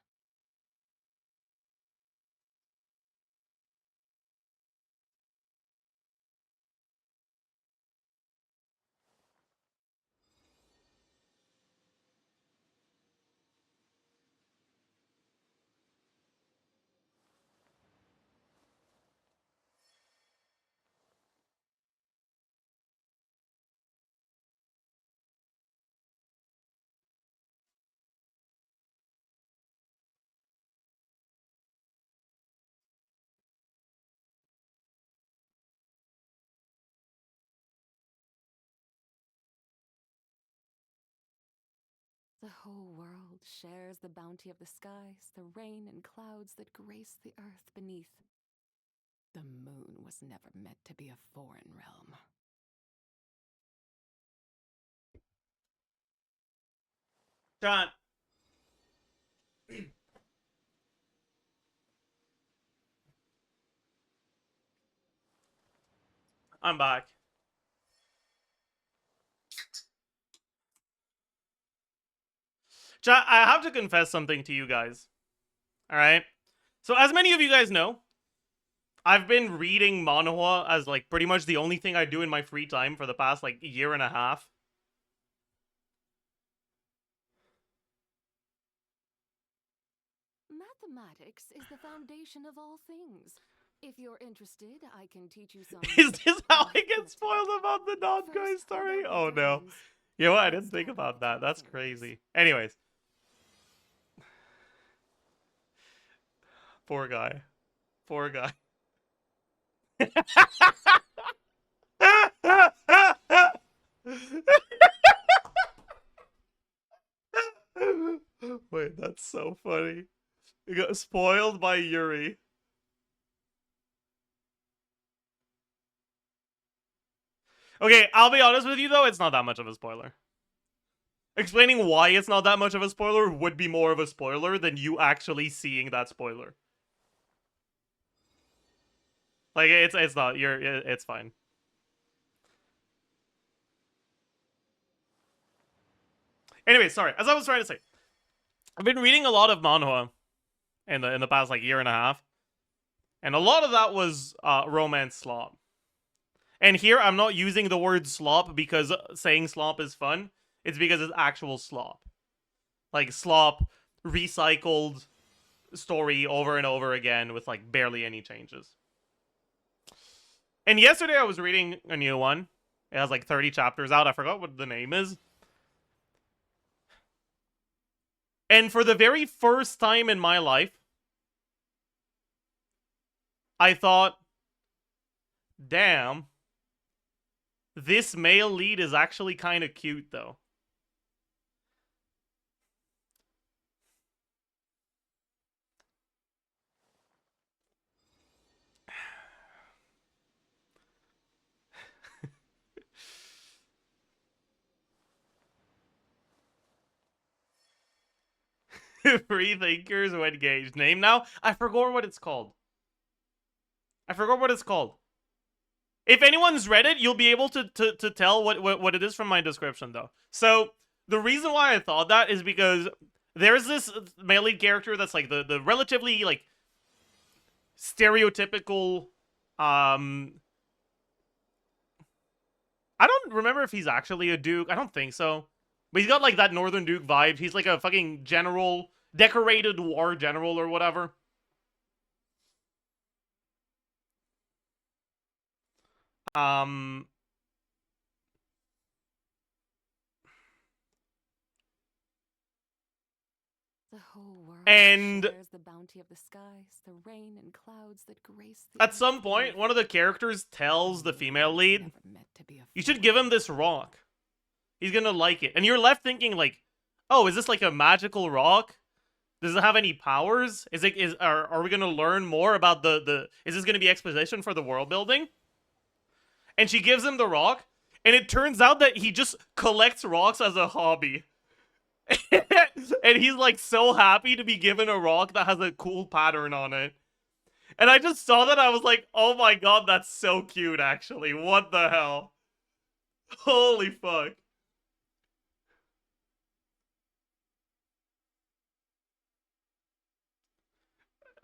The whole world shares the bounty of the skies, the rain and clouds that grace the earth beneath. The moon was never meant to be a foreign realm. John. I'm back. Chat, I have to confess something to you guys. Alright? So as many of you guys know, I've been reading manhwa as like pretty much the only thing I do in my free time for the past like year and a half. Mathematics is the foundation of all things. If you're interested, I can teach you some. Is this how I get spoiled about the non-guy story? Oh no. You know what? I didn't think about that. That's crazy. Anyways. Poor guy. Poor guy. Wait, that's so funny. You got spoiled by Yuri. Okay, I'll be honest with you though, it's not that much of a spoiler. Explaining why it's not that much of a spoiler would be more of a spoiler than you actually seeing that spoiler. Like, it's not, it's fine. Anyway, sorry, as I was trying to say, I've been reading a lot of manhwa in the past like year and a half, and a lot of that was romance slop. And here I'm not using the word slop because saying slop is fun. It's because it's actual slop. Like slop, recycled story over and over again with like barely any changes. And yesterday I was reading a new one. It has like 30 chapters out. I forgot what the name is. And for the very first time in my life, I thought, damn, this male lead is actually kind of cute, though. Free thinkers when engaged. Name now? I forgot what it's called. If anyone's read it, you'll be able to tell what it is from my description, though. So, the reason why I thought that is because there's this male lead character that's like the relatively, like, stereotypical, I don't remember if he's actually a duke. I don't think so. But he's got, like, that Northern Duke vibe. He's like a fucking general, decorated war general or whatever. The whole world and shares the bounty of the skies, the rain and clouds that grace the at some point, one of the characters tells the female lead, you should give him this rock. He's gonna like it. And you're left thinking like, oh, is this like a magical rock? Does it have any powers? Are we gonna learn more about is this gonna be exposition for the world building? And she gives him the rock, and it turns out that he just collects rocks as a hobby. And he's like so happy to be given a rock that has a cool pattern on it. And I just saw that, I was like, oh my god, that's so cute, actually. What the hell? Holy fuck.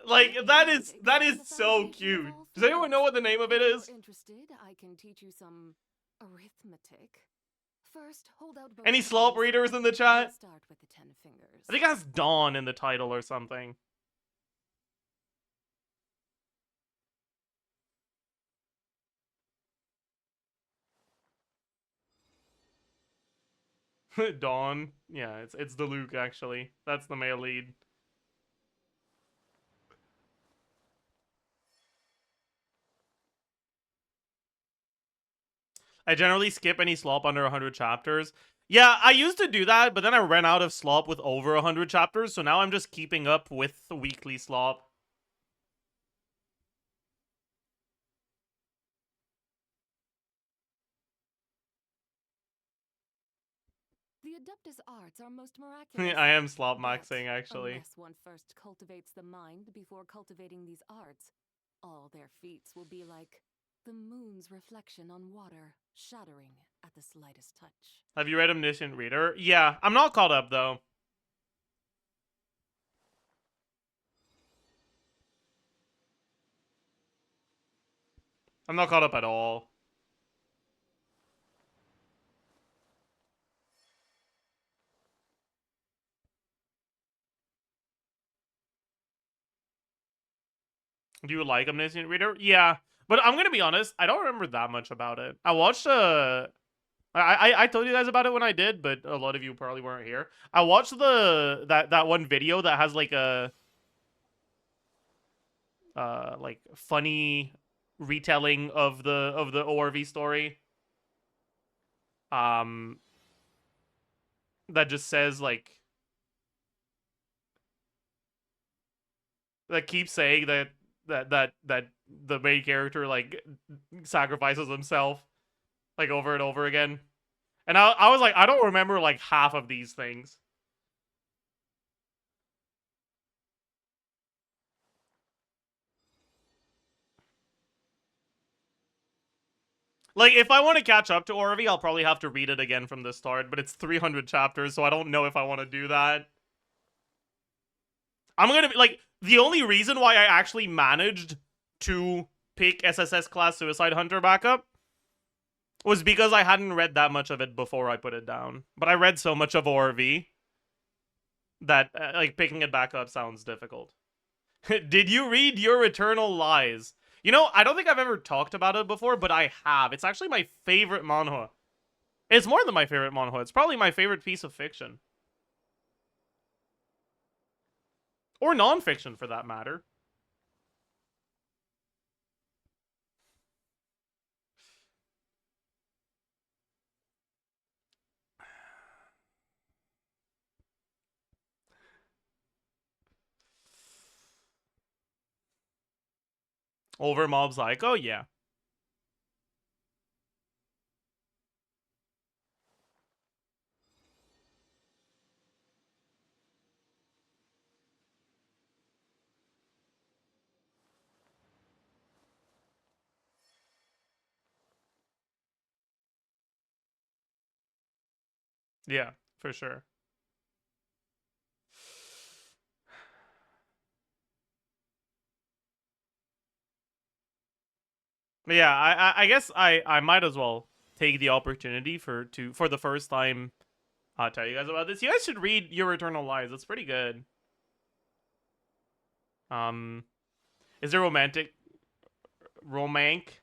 Like, that is so cute. Does anyone know what the name of it is? If you're interested, I can teach you some arithmetic. First, hold out both Any your slop hands. readers in the We'll chat? start with the 10 fingers. I think it has Dawn in the title or something. Dawn. Yeah, it's the Luke, actually. That's the male lead. I generally skip any slop under 100 chapters. Yeah, I used to do that, but then I ran out of slop with over 100 chapters, so now I'm just keeping up with the weekly slop. The Adeptus arts are most miraculous. I am slop But maxing, actually. unless one first cultivates the mind before cultivating these arts, all their feats will be like the moon's reflection on water, shattering at the slightest touch. Have you read Omniscient Reader? Yeah, I'm not caught up, though. I'm not caught up at all. Do you like Omniscient Reader? Yeah, but I'm gonna be honest, I don't remember that much about it. I watched I told you guys about it when I did, but a lot of you probably weren't here. I watched that one video that has like a like funny retelling of the ORV story. That just says like that keeps saying that the main character like sacrifices himself like over and over again. And I was like, I don't remember like half of these things. Like, if I want to catch up to Orvie, I'll probably have to read it again from the start, but it's 300 chapters, so I don't know if I want to do that. I'm gonna be, like, the only reason why I actually managed to pick SSS Class Suicide Hunter back up was because I hadn't read that much of it before I put it down. But I read so much of ORV that, like, picking it back up sounds difficult. Did you read Your Eternal Lies? You know, I don't think I've ever talked about it before, but I have. It's actually my favorite manhwa. It's more than my favorite manhwa. It's probably my favorite piece of fiction. Or non-fiction, for that matter. Over Mob Psycho? Yeah. Yeah, for sure. But yeah, I guess I might as well take the opportunity for the first time tell you guys about this. You guys should read Your Eternal Lies. It's pretty good. Is there romantic romank?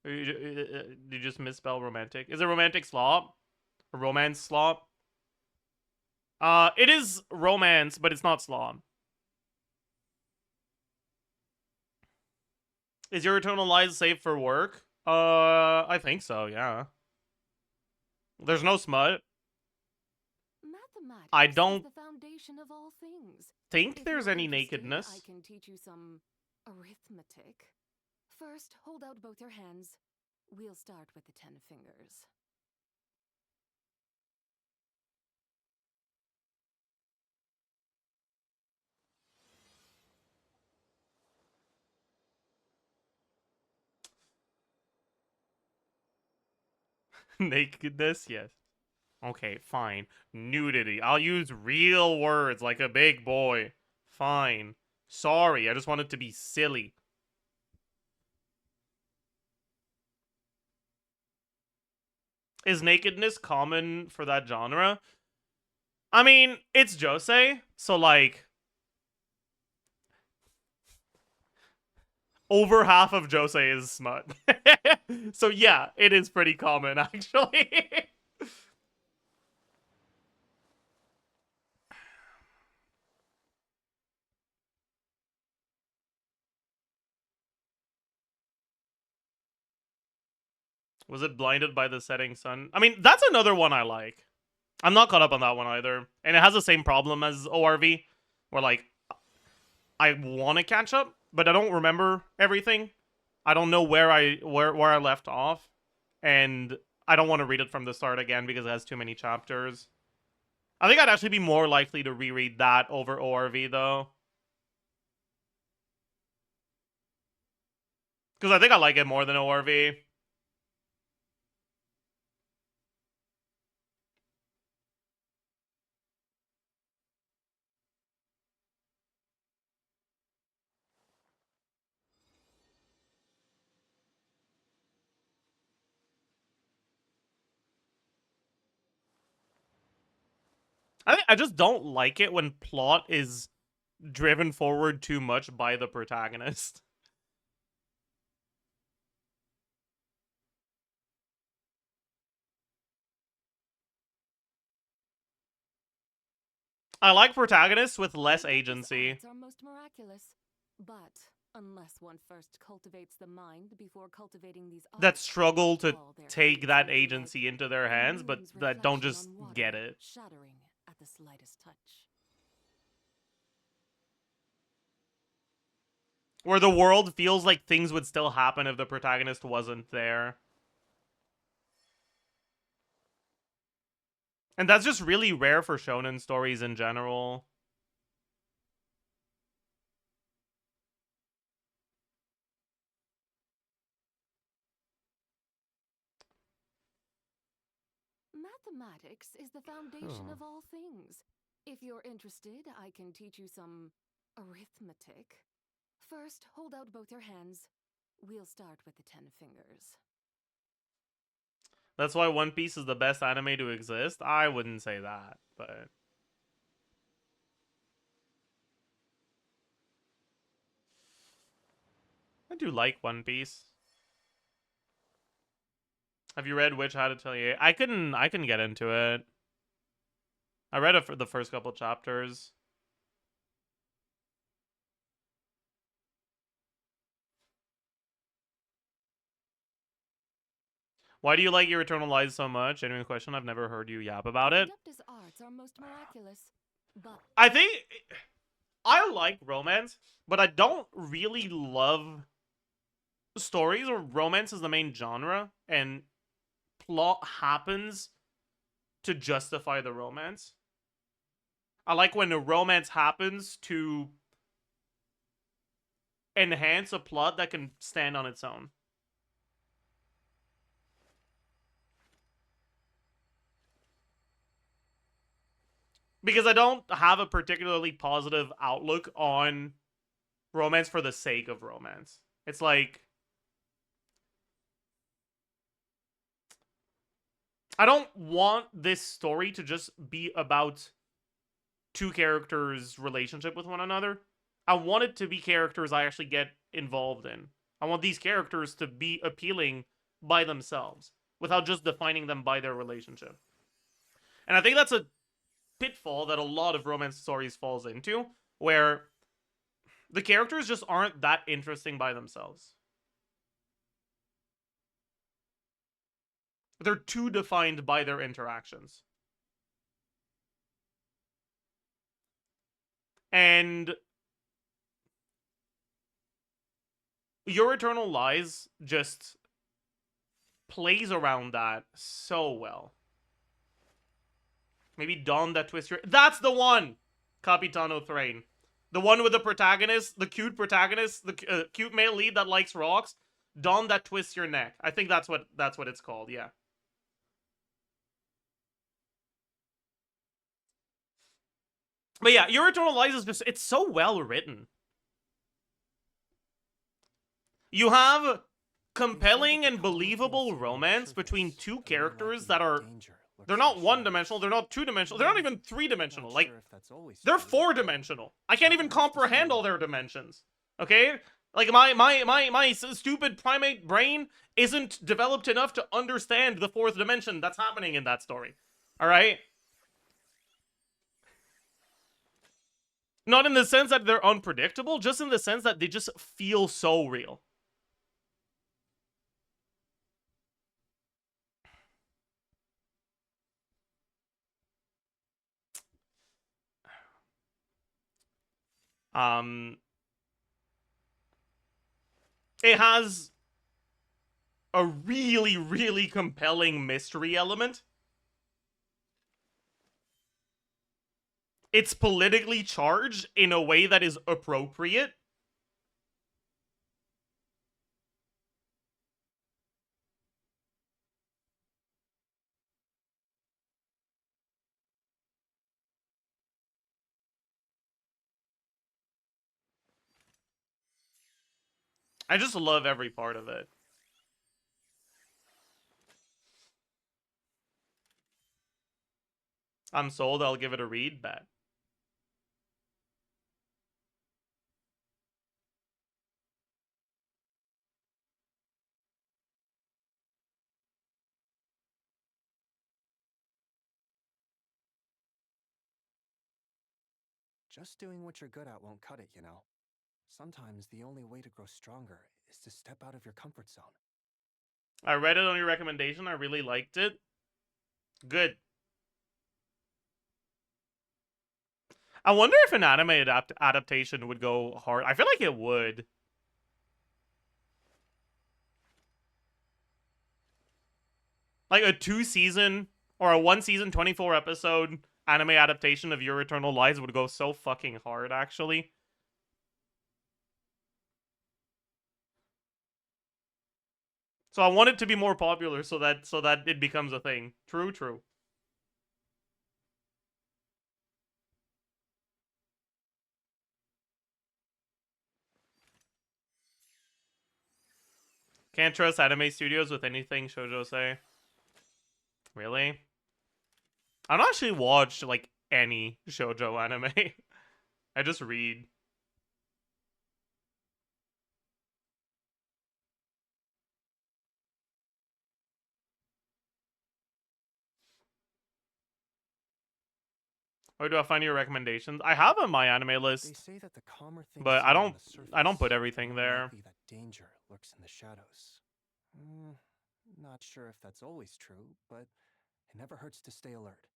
Did you just misspell romantic? Is it romantic slop? A romance slop? It is romance, but it's not slop. Is Your Eternal Lies safe for work? I think so, yeah. There's no smut. I don't the foundation of all things. think If there's you're any interested, nakedness. I can teach you some arithmetic. First, hold out both your hands. We'll start with the 10 fingers. Nakedness, yes. Okay, fine. Nudity. I'll use real words like a big boy. Fine. Sorry, I just want it to be silly. Is nakedness common for that genre? I mean, it's josei, so like over half of josei is smut. So yeah, it is pretty common actually. Was it blinded by the setting sun? I mean, that's another one I like. I'm not caught up on that one either. And it has the same problem as ORV, where like I want to catch up, but I don't remember everything. I don't know where I left off, and I don't want to read it from the start again because it has too many chapters. I think I'd actually be more likely to reread that over ORV though. Because I think I like it more than ORV. I just don't like it when plot is driven forward too much by the protagonist. I like protagonists with less agency. Are most miraculous, but unless one first cultivates the mind before cultivating these That struggle to take that agency into their hands, but that don't just get it. Shattering at the slightest touch. Where the world feels like things would still happen if the protagonist wasn't there. And that's just really rare for shonen stories in general. Mathematics is the foundation of all things. If you're interested, I can teach you some arithmetic. First, hold out both your hands. We'll start with the 10 fingers. That's why One Piece is the best anime to exist? I wouldn't say that, but... I do like One Piece. Have you read Witch Hat Atelier? I couldn't get into it. I read it for the first couple chapters. Why do you like Your Eternal Lies so much? Genuine question. I've never heard you yap about it. Arts are most miraculous, but I think I like romance, but I don't really love stories where romance is the main genre and plot happens to justify the romance. I like when a romance happens to enhance a plot that can stand on its own. Because I don't have a particularly positive outlook on romance for the sake of romance. It's like... I don't want this story to just be about two characters' relationship with one another. I want it to be characters I actually get involved in. I want these characters to be appealing by themselves, without just defining them by their relationship. And I think that's a pitfall that a lot of romance stories falls into, where the characters just aren't that interesting by themselves. They're too defined by their interactions. And Your Eternal Lies just plays around that so well. Maybe Dawn That Twists Your... That's the one! Capitano Thrain. The one with the protagonist, the cute protagonist, the cute male lead that likes rocks. Dawn That Twists Your Neck. I think that's what it's called, yeah. But yeah, Your Eternal Lies is just, it's so well written. You have compelling and believable romance between two characters that are, they're not one-dimensional, they're not two-dimensional, they're not even three-dimensional, like, they're four-dimensional. I can't even comprehend all their dimensions, okay? Like, my stupid primate brain isn't developed enough to understand the fourth dimension that's happening in that story, alright? Not in the sense that they're unpredictable, just in the sense that they just feel so real. It has a really, really compelling mystery element. It's politically charged in a way that is appropriate. I just love every part of it. I'm sold, I'll give it a read, bet. Just doing what you're good at won't cut it, you know. Sometimes the only way to grow stronger is to step out of your comfort zone. I read it on your recommendation, I really liked it. Good. I wonder if an anime adaptation would go hard. I feel like it would. Like a 2-season or a 1-season 24-episode anime adaptation of Your Eternal Lies would go so fucking hard, actually. So I want it to be more popular so that it becomes a thing. True, true. Can't trust anime studios with anything shoujo say. Really? I don't actually watch, like, any shoujo anime. I just read. Where do I find your recommendations? I have on my anime list. They say that the calmer things But I seem on the don't put surface, everything the more there. likely that danger lurks in the shadows. Not sure if that's always true, but it never hurts to stay alert.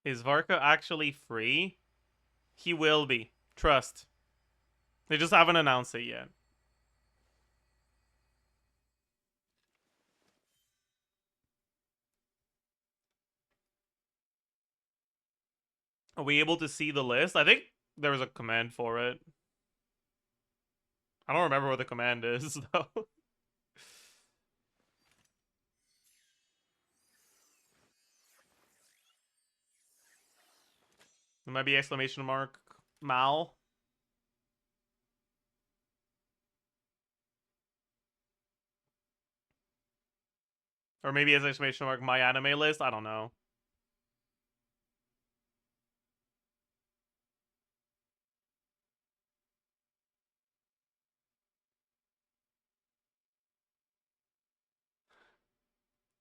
Is VARKA actually free? He will be. Trust. They just haven't announced it yet. Are we able to see the list? I think there was a command for it. I don't remember what the command is, though. It might be exclamation mark Mal. Or maybe it's exclamation mark my anime list. I don't know.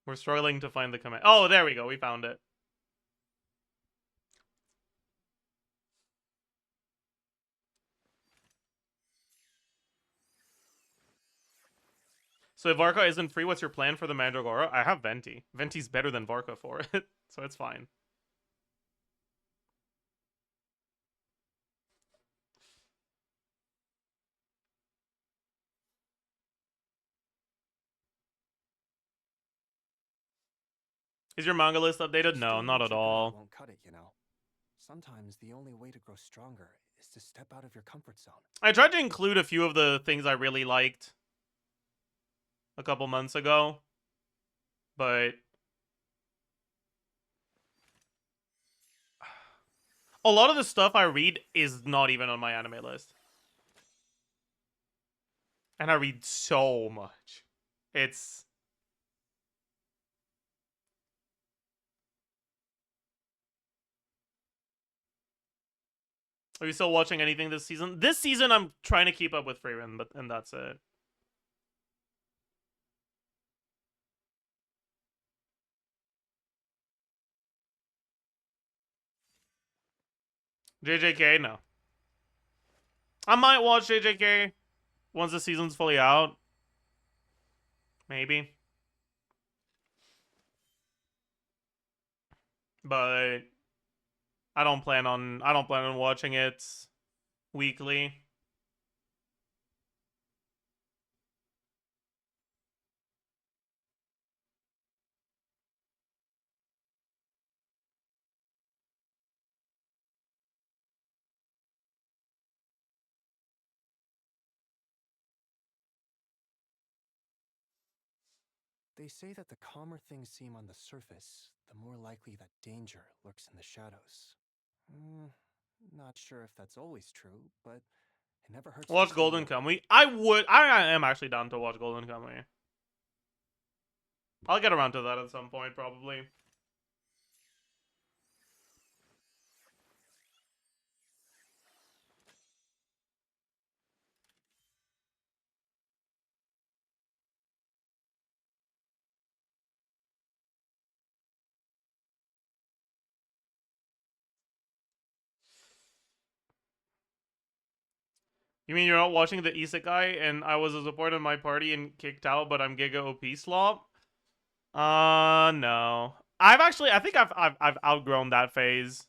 We're struggling to find the command. Oh, there we go. We found it. So if VARKA isn't free, what's your plan for the Mandragora? I have Venti. Venti's better than VARKA for it, so it's fine. Is your manga list updated? No, not at all. Won't cut it, you know. Sometimes the only way to grow stronger is to step out of your comfort zone. I tried to include a few of the things I really liked. a couple months ago. But a lot of the stuff I read is not even on my anime list. And I read so much. It's... Are you still watching anything this season? This season, I'm trying to keep up with Freeman, and that's it. JJK, no. I might watch JJK once the season's fully out. Maybe. But I don't plan on watching it weekly. They say that the calmer things seem on the surface, the more likely that danger lurks in the shadows. Not sure if that's always true, but it never hurts. Watch Golden Kamuy. I am actually down to watch Golden Kamuy. I'll get around to that at some point, probably. You mean you're not watching the Isekai and I was a support in my party and kicked out, but I'm Giga OP slop? No. I think I've outgrown that phase.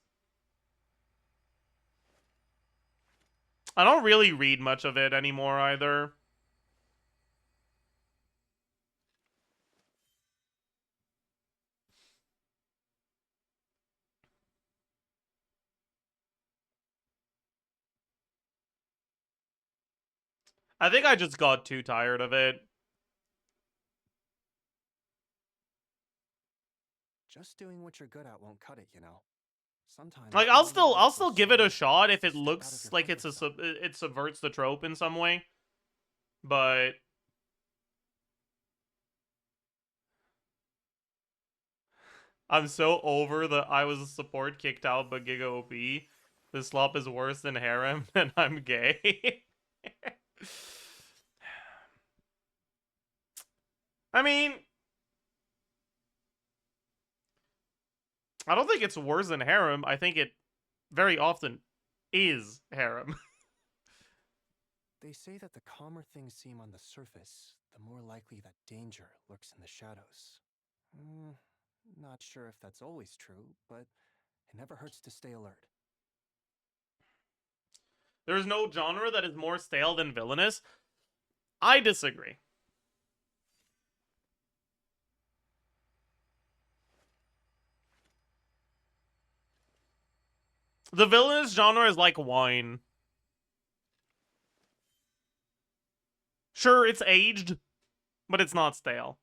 I don't really read much of it anymore either. I think I just got too tired of it. Just doing what you're good at won't cut it, you know. Sometimes Like I'll still give it a shot if it looks like it subverts the trope in some way. But I'm so over the I was a support kicked out but Giga OP. This slop is worse than harem and I'm gay. I mean, I don't think it's worse than harem. I think it very often is harem. They say that the calmer things seem on the surface, the more likely that danger lurks in the shadows. Not sure if that's always true, but it never hurts to stay alert. There's no genre that is more stale than villainous. I disagree. The villainous genre is like wine. Sure, it's aged, but it's not stale.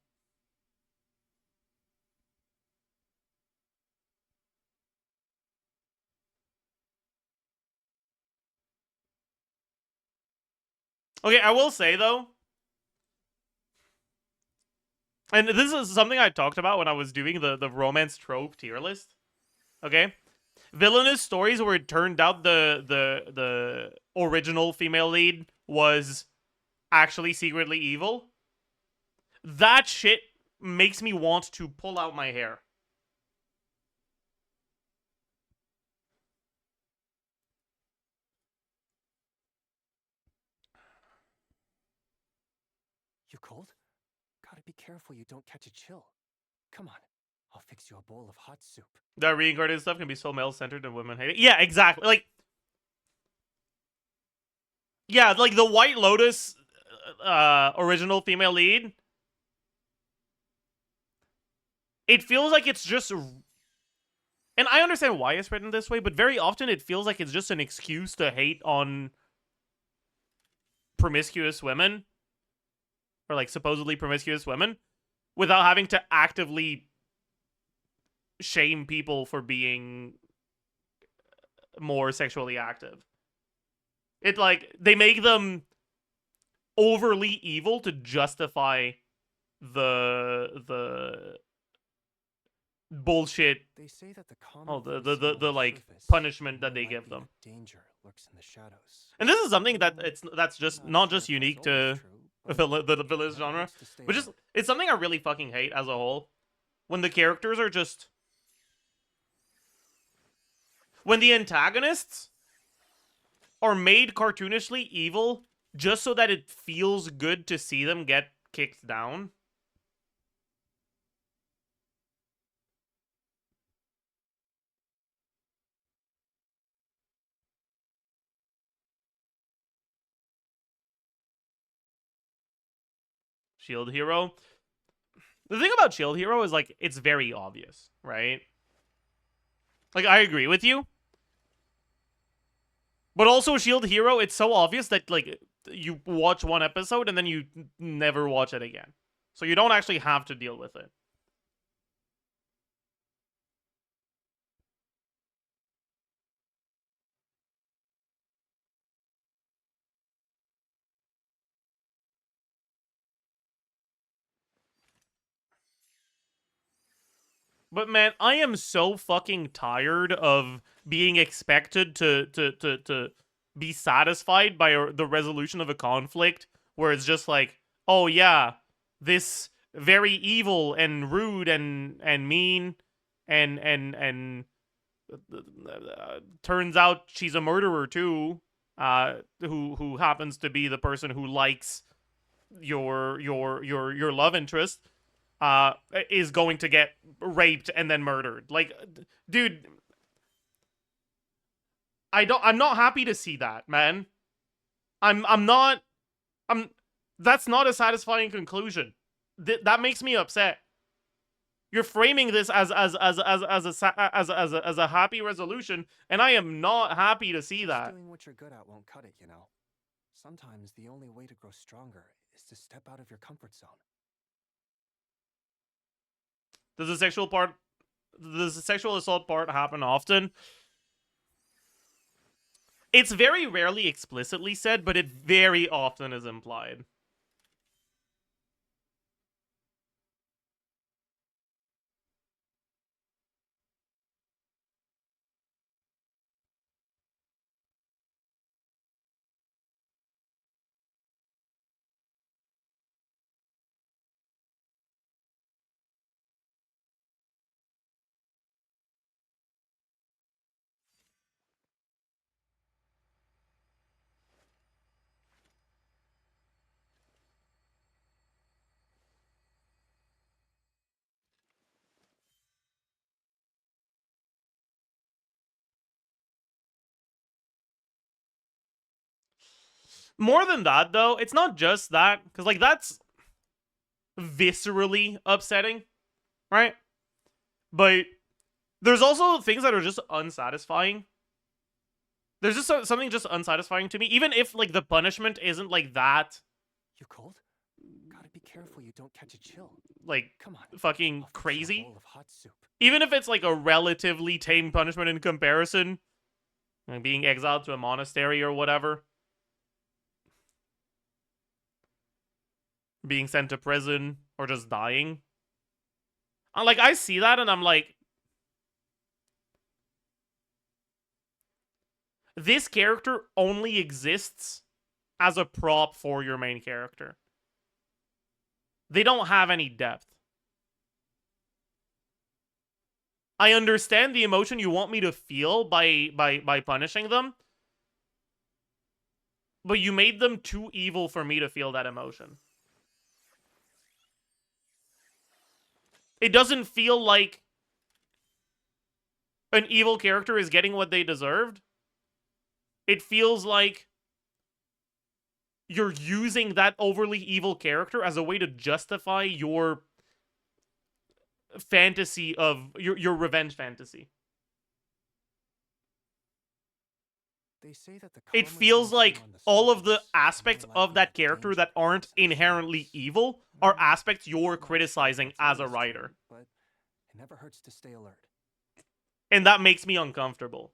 Okay, I will say, though, and this is something I talked about when I was doing the romance trope tier list, okay? Villainous stories where it turned out the original female lead was actually secretly evil. That shit makes me want to pull out my hair. You cold? Gotta be careful you don't catch a chill. Come on, I'll fix you a bowl of hot soup. That reincarnated stuff can be so male-centered and women-hated. Yeah, exactly. Like, yeah, like the White Lotus original female lead. It feels like it's just... And I understand why it's written this way, but very often it feels like it's just an excuse to hate on promiscuous women. or like supposedly promiscuous women without having to actively shame people for being more sexually active. It like they make them overly evil to justify the bullshit. They say that the like punishment that they give them. Danger lurks in the shadows. And this is something that that's just not just unique to the village genre, but just it's something I really fucking hate as a whole. When the characters are just when the antagonists are made cartoonishly evil just so that it feels good to see them get kicked down. Shield Hero. The thing about Shield Hero is, like, it's very obvious, right? Like, I agree with you. But also, Shield Hero, it's so obvious that, like, you watch one episode and then you never watch it again. So you don't actually have to deal with it. But man, I am so fucking tired of being expected to be satisfied by the resolution of a conflict where it's just like, oh yeah, this very evil and rude and mean and turns out she's a murderer too, who happens to be the person who likes your love interest. Is going to get raped and then murdered. Like, dude, I'm not happy to see that, man. That's not a satisfying conclusion. That makes me upset. You're framing this as a happy resolution, and I am not happy to see that. Doing what you're good at won't cut it, you know. Sometimes the only way to grow stronger is to step out of your comfort zone. Does the sexual assault part happen often? It's very rarely explicitly said, but it very often is implied. More than that, though, it's not just that, because, like, that's viscerally upsetting, right? But there's also things that are just unsatisfying. There's just something just unsatisfying to me, even if, like, the punishment isn't, like, that... You cold? Gotta be careful you don't catch a chill. Like, come on, fucking crazy. Bowl of hot soup. Even if it's, like, a relatively tame punishment in comparison, like being exiled to a monastery or whatever. Being sent to prison, or just dying. Like, I see that and I'm like, this character only exists as a prop for your main character. They don't have any depth. I understand the emotion you want me to feel by punishing them, but you made them too evil for me to feel that emotion. It doesn't feel like an evil character is getting what they deserved. It feels like you're using that overly evil character as a way to justify your fantasy of your revenge fantasy. They say that the it calmer feels things like seem on the all of the surface, the more aspects likely of that character danger that aren't lurks in the inherently shadows. evil are aspects you're Not sure if criticizing that's as a always writer. true, but it never hurts to stay alert. And that makes me uncomfortable.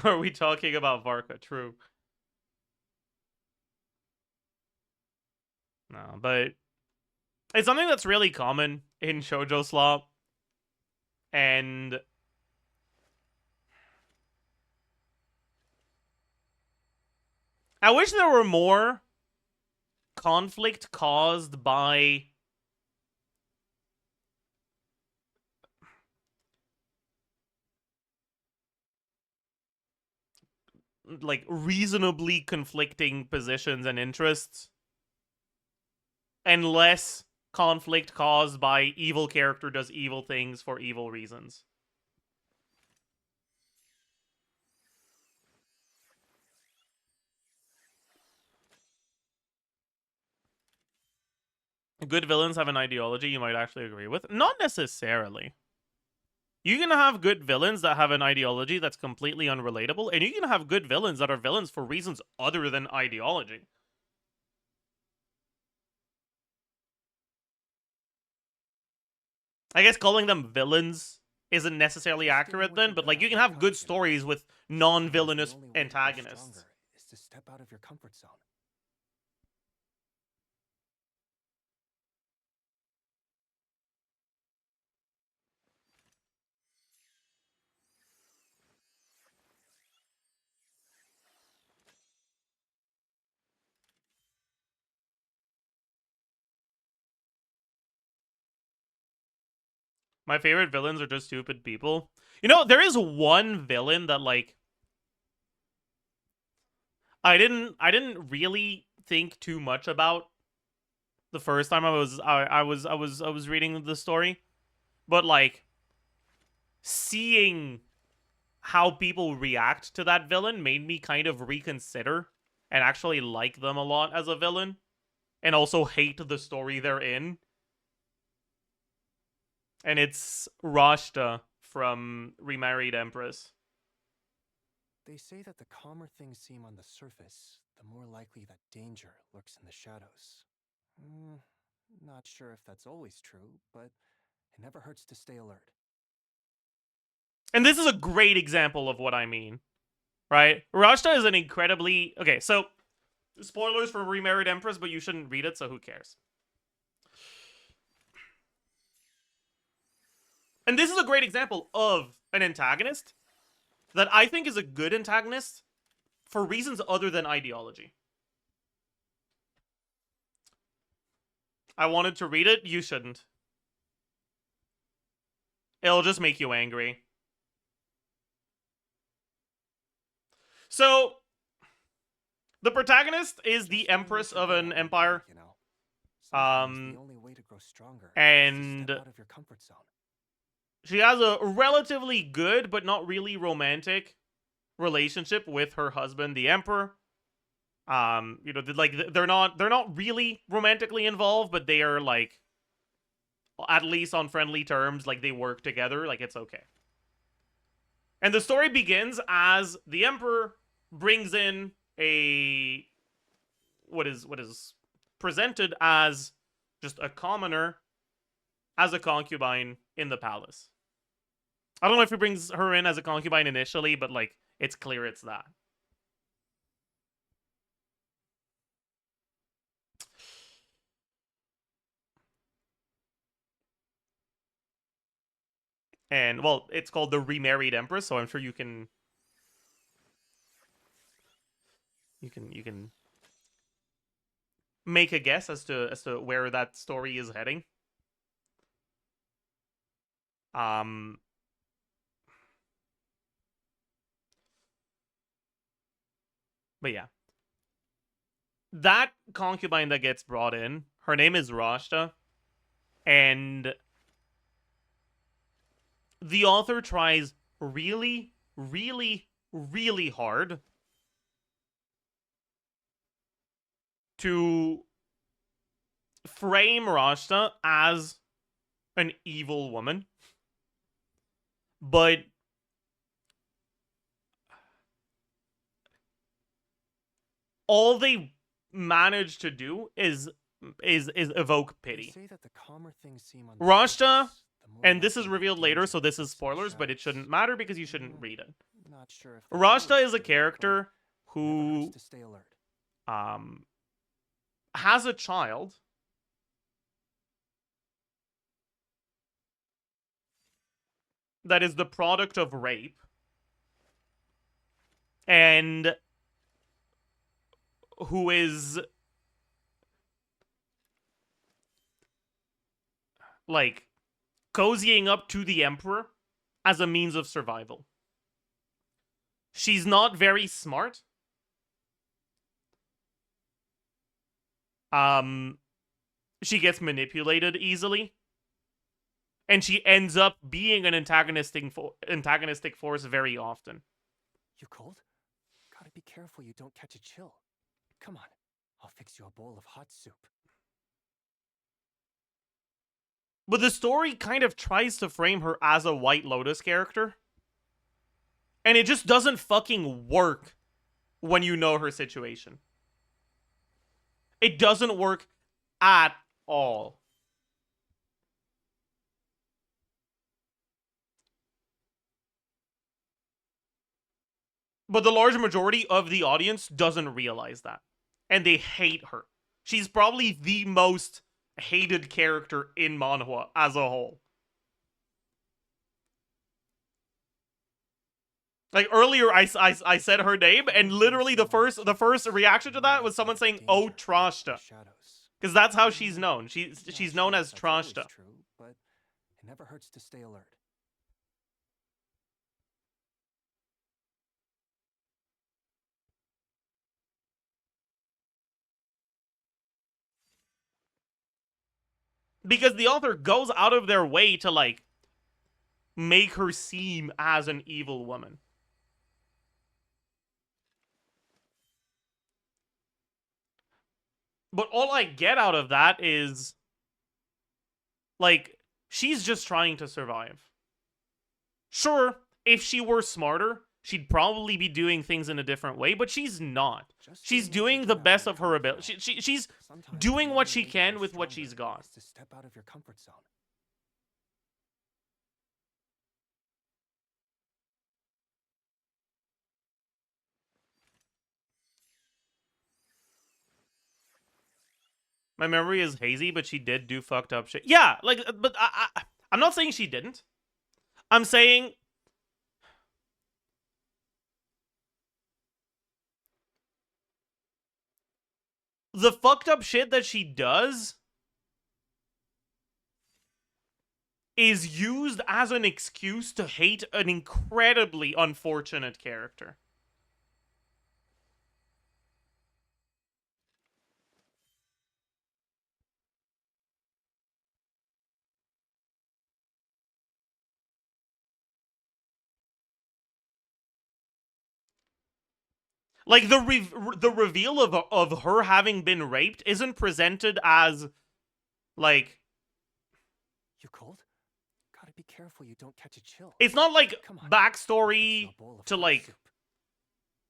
Are we talking about VARKA? True. No, but it's something that's really common in shoujo slop. And I wish there were more conflict caused by like reasonably conflicting positions and interests, and less conflict caused by evil character does evil things for evil reasons. Good villains have an ideology you might actually agree with. Not necessarily. You can have good villains that have an ideology that's completely unrelatable, and you can have good villains that are villains for reasons other than ideology. I guess calling them villains isn't necessarily accurate then, but like you can have good stories with non-villainous antagonists. Is to step out of your comfort zone. My favorite villains are just stupid people. You know, there is one villain that like I didn't really think too much about the first time I was reading the story. But like seeing how people react to that villain made me kind of reconsider and actually like them a lot as a villain, and also hate the story they're in. And it's Rashta from Remarried Empress. They say that the calmer things seem on the surface, the more likely that danger lurks in the shadows. Not sure if that's always true, but it never hurts to stay alert. And this is a great example of what I mean, right? Rashta is an incredibly... Okay, so spoilers for Remarried Empress, but you shouldn't read it, so who cares? And this is a great example of an antagonist that I think is a good antagonist for reasons other than ideology. I wanted to read it, you shouldn't. It'll just make you angry. So, the protagonist is the empress of an empire. The only way to grow stronger And is to step out of your comfort zone. She has a relatively good, but not really romantic relationship with her husband, the emperor. You know, like they're not really romantically involved, but they are like at least on friendly terms. Like they work together. Like it's okay. And the story begins as the emperor brings in a what is presented as just a commoner as a concubine in the palace. I don't know if he brings her in as a concubine initially, but like it's clear it's that. And well, it's called the Remarried Empress, so I'm sure you can make a guess as to where that story is heading. But yeah. That concubine that gets brought in, her name is Rashta, and the author tries really, really, really hard to frame Rashta as an evil woman, but all they manage to do is evoke pity. Rashta, and this is revealed later, so this is spoilers, but it shouldn't matter because you shouldn't read it. Rashta is a character who has a child that is the product of rape, and who is like cozying up to the Emperor as a means of survival. She's not very smart. She gets manipulated easily. And she ends up being an antagonistic force very often. You cold? Gotta be careful you don't catch a chill. Come on, I'll fix you a bowl of hot soup. But the story kind of tries to frame her as a White Lotus character. And it just doesn't fucking work when you know her situation. It doesn't work at all. But the large majority of the audience doesn't realize that. And they hate her. She's probably the most hated character in manhwa as a whole. Like earlier I said her name, and literally the first reaction to that was someone saying, "Oh, Trashta." Because that's how she's known. She's known as Trashta. But it never hurts to stay alert. Because the author goes out of their way to, like, make her seem as an evil woman. But all I get out of that is, like, she's just trying to survive. Sure, if she were smarter, she'd probably be doing things in a different way, but she's not. She's doing the best of her ability. She's doing what she can with what she's got. To step out of your comfort zone. My memory is hazy, but she did do fucked up shit. Yeah, like, but I'm not saying she didn't. I'm saying the fucked up shit that she does is used as an excuse to hate an incredibly unfortunate character. Like, the reveal of her having been raped isn't presented as, like... You cold? Gotta be careful you don't catch a chill. It's not like backstory to, like...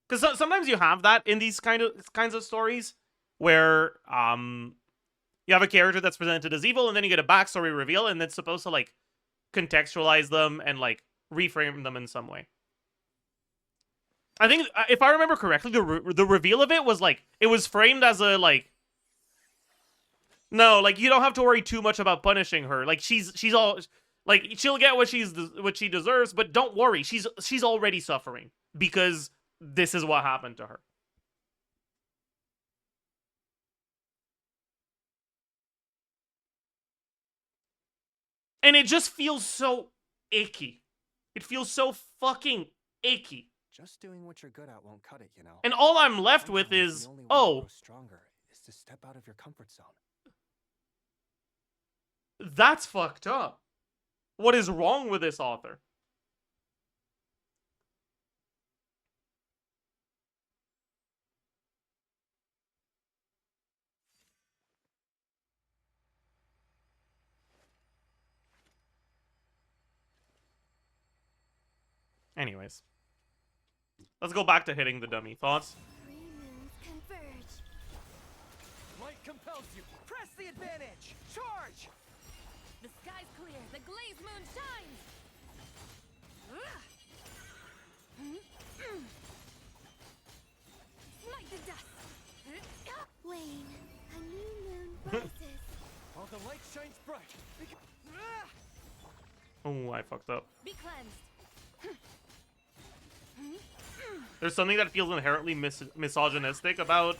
Because sometimes you have that in these kinds of stories, where, you have a character that's presented as evil, and then you get a backstory reveal, and it's supposed to, like, contextualize them and, like, reframe them in some way. I think, if I remember correctly, the reveal of it was, like, it was framed as a, like, no, like, you don't have to worry too much about punishing her. Like, she's all, like, she'll get what she deserves, but don't worry, she's already suffering because this is what happened to her. And it just feels so icky. It feels so fucking icky. Just doing what you're good at won't cut it, you know. And all I'm left with is, oh, stronger is to step out of your comfort zone. That's fucked up. What is wrong with this author? Anyways. Let's go back to hitting the dummy. Thoughts? Converge. Light compels you. Press the advantage. Charge. The sky's clear. The glazed moon shines. Smite the dust. Wane, a new moon rises. While the light shines bright. Oh, I fucked up. Be cleansed. There's something that feels inherently misogynistic about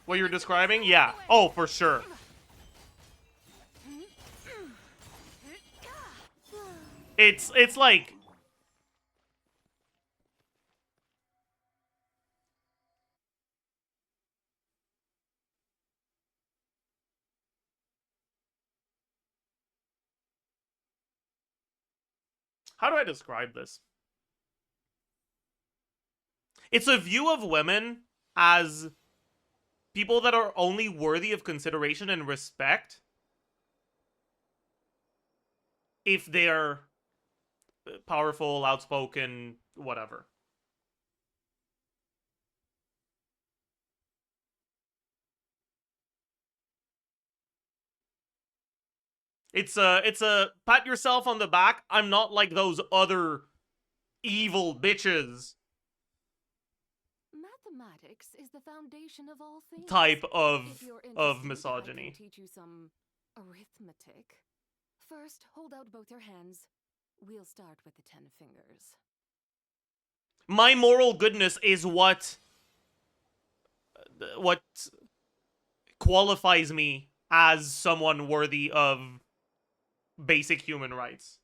what you're describing? Yeah. Oh, for sure. It's like... How do I describe this? It's a view of women as people that are only worthy of consideration and respect if they're powerful, outspoken, whatever. It's a pat yourself on the back. I'm not like those other evil bitches Mathematics is the foundation of all things. type of If you're interested, misogyny. I can teach you some arithmetic. First, hold out both your hands. We'll start with the 10 fingers. My moral goodness is what qualifies me as someone worthy of basic human rights.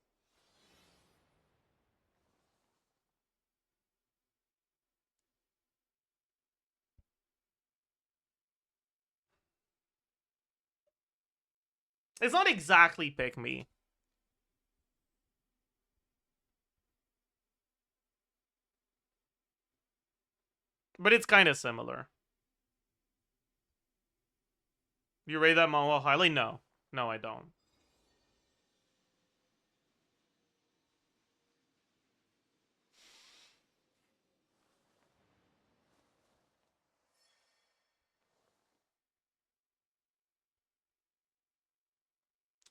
It's not exactly pick me. But it's kind of similar. You rate that manhwa highly? No. No, I don't.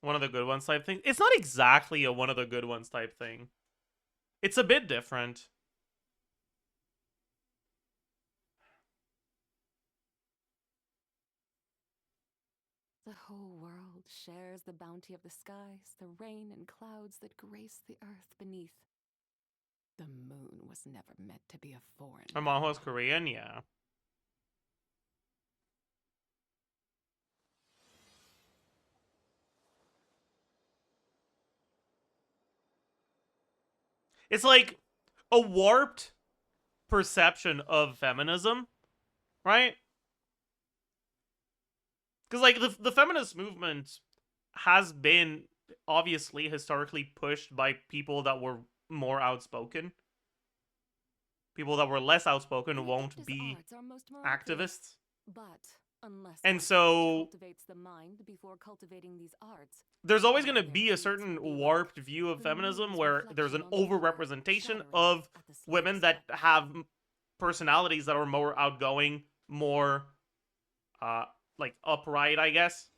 One of the good ones type thing. It's not exactly a one of the good ones type thing. It's a bit different. The whole world shares the bounty of the skies, the rain and clouds that grace the earth beneath. The moon was never meant to be a foreign. My manhwa's Korean, yeah. It's like a warped perception of feminism, right? Because, like, the feminist movement has been, obviously, historically pushed by people that were more outspoken. People that were less outspoken won't be activists. But unless And so cultivates the mind before cultivating these arts, there's always going to be a certain warped view of feminism where there's an overrepresentation of women that have personalities that are more outgoing, more like upright, I guess.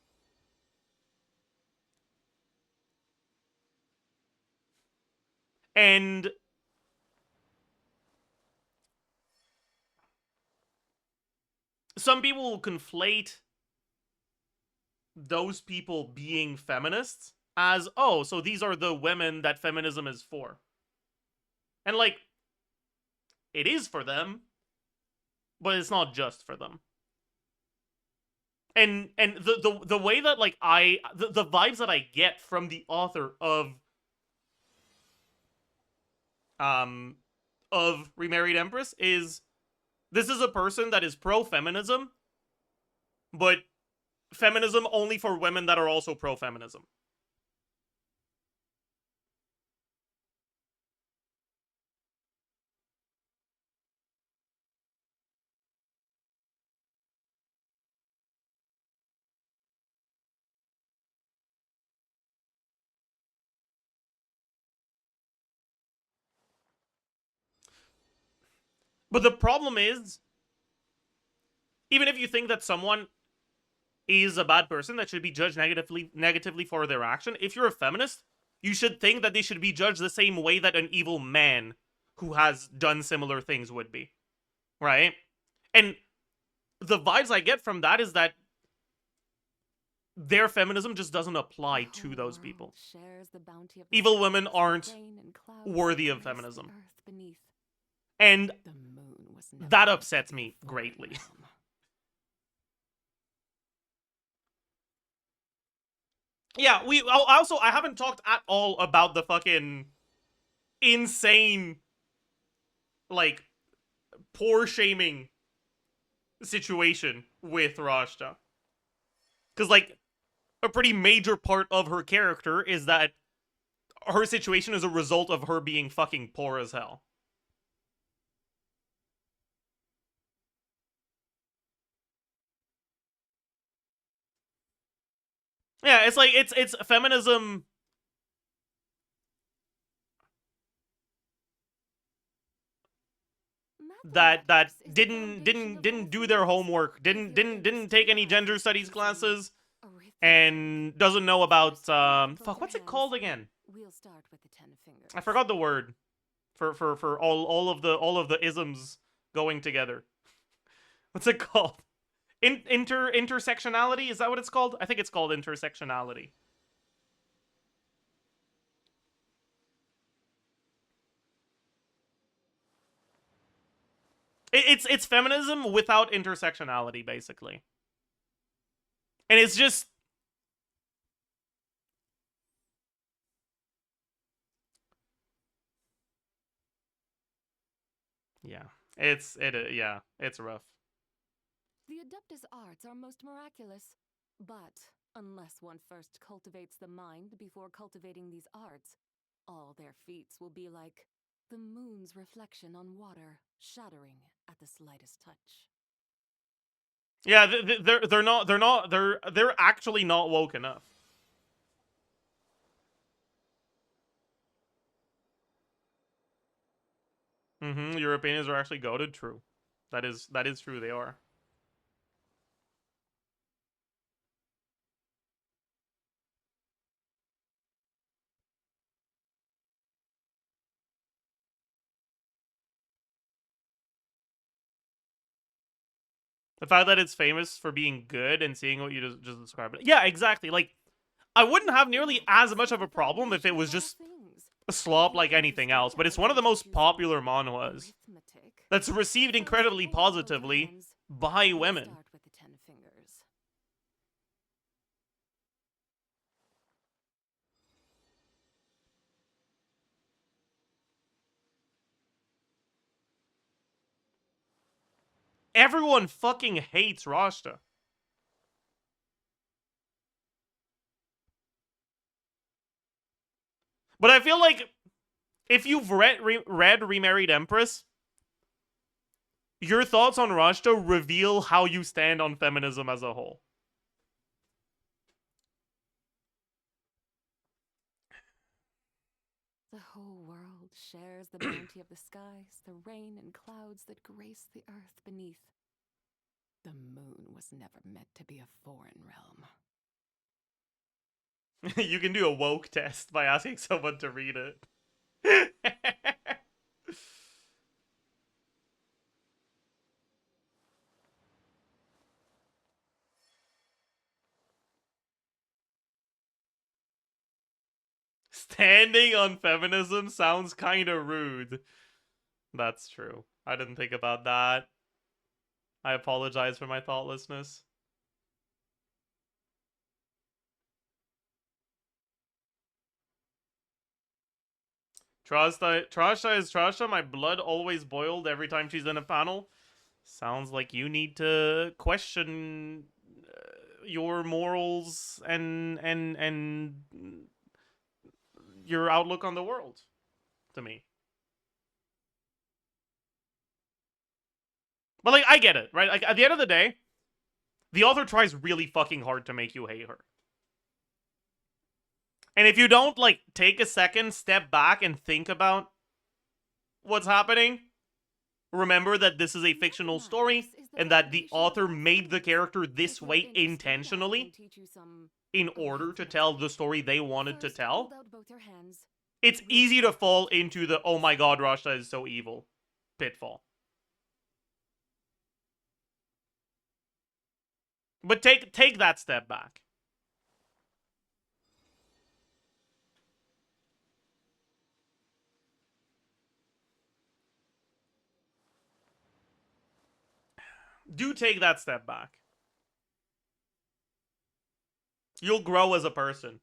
And some people will conflate those people being feminists as, oh, so these are the women that feminism is for. And, like, it is for them, but it's not just for them. And the way that, like, the vibes that I get from the author of Remarried Empress is, this is a person that is pro-feminism, but feminism only for women that are also pro-feminism. But the problem is, even if you think that someone is a bad person that should be judged negatively for their action, if you're a feminist, you should think that they should be judged the same way that an evil man who has done similar things would be. Right? And the vibes I get from that is that their feminism just doesn't apply to those people. Evil women aren't worthy of feminism. And that upsets me greatly. Yeah, I haven't talked at all about the fucking insane, like, poor shaming situation with Rashta. Because, like, a pretty major part of her character is that her situation is a result of her being fucking poor as hell. Yeah, it's like it's feminism that didn't do their homework, didn't take any gender studies classes, and doesn't know about fuck, what's it called again? I forgot the word for all of the isms going together. What's it called? Intersectionality? Is that what it's called? I think it's called intersectionality. It's feminism without intersectionality, basically. And it's just... Yeah. It's rough. The Adeptus arts are most miraculous, but unless one first cultivates the mind before cultivating these arts, all their feats will be like the moon's reflection on water, shattering at the slightest touch. Yeah, they're actually not woke enough. Europeans are actually goated. True, that is true. They are. The fact that it's famous for being good and seeing what you just described. Yeah, exactly. Like, I wouldn't have nearly as much of a problem if it was just a slop like anything else, but it's one of the most popular manhwas that's received incredibly positively by women. Everyone fucking hates Rashta. But I feel like if you've read Remarried Empress, your thoughts on Rashta reveal how you stand on feminism as a whole. The whole world shares the bounty of the skies, the rain and clouds that grace the earth beneath. The moon was never meant to be a foreign realm. You can do a woke test by asking someone to read it. Standing on feminism sounds kinda rude. That's true. I didn't think about that. I apologize for my thoughtlessness. Trashta is Trashta. My blood always boiled every time she's in a panel. Sounds like you need to question your morals and your outlook on the world, to me. But, like, I get it, right? Like, at the end of the day, the author tries really fucking hard to make you hate her. And if you don't, like, take a second, step back, and think about what's happening, remember that this is a fictional story and that the author made the character this way intentionally in order to tell the story they wanted to tell, it's easy to fall into the "oh my god, Russia is so evil" pitfall. But take that step back. Do take that step back. You'll grow as a person.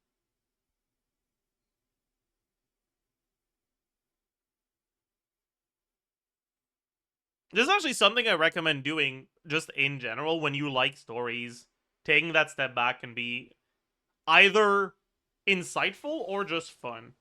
This is actually something I recommend doing just in general when you like stories. Taking that step back can be either insightful or just fun.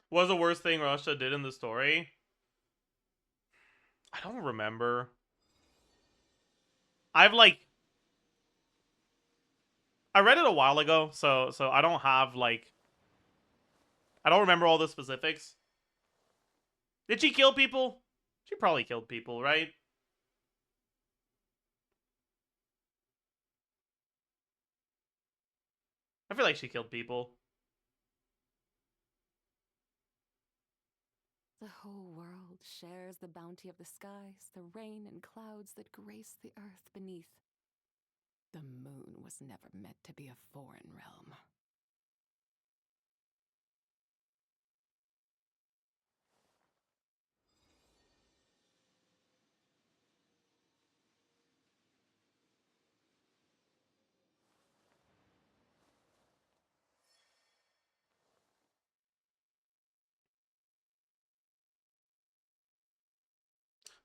What was the worst thing Russia did in the story? I don't remember. I read it a while ago, so I don't have I don't remember all the specifics. Did she kill people? She probably killed people, right? I feel like she killed people. The whole world shares the bounty of the skies, the rain and clouds that grace the earth beneath. The moon was never meant to be a foreign realm.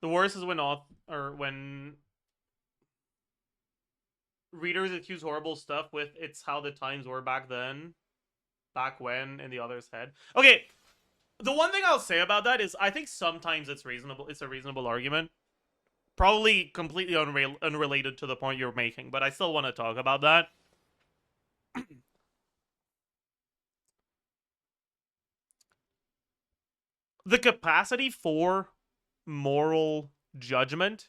The worst is when readers accuse horrible stuff with "it's how the times were back then," back when, in the other's head. Okay, the one thing I'll say about that is I think sometimes it's reasonable. It's a reasonable argument. Probably completely unrelated to the point you're making, but I still want to talk about that. The capacity for moral judgment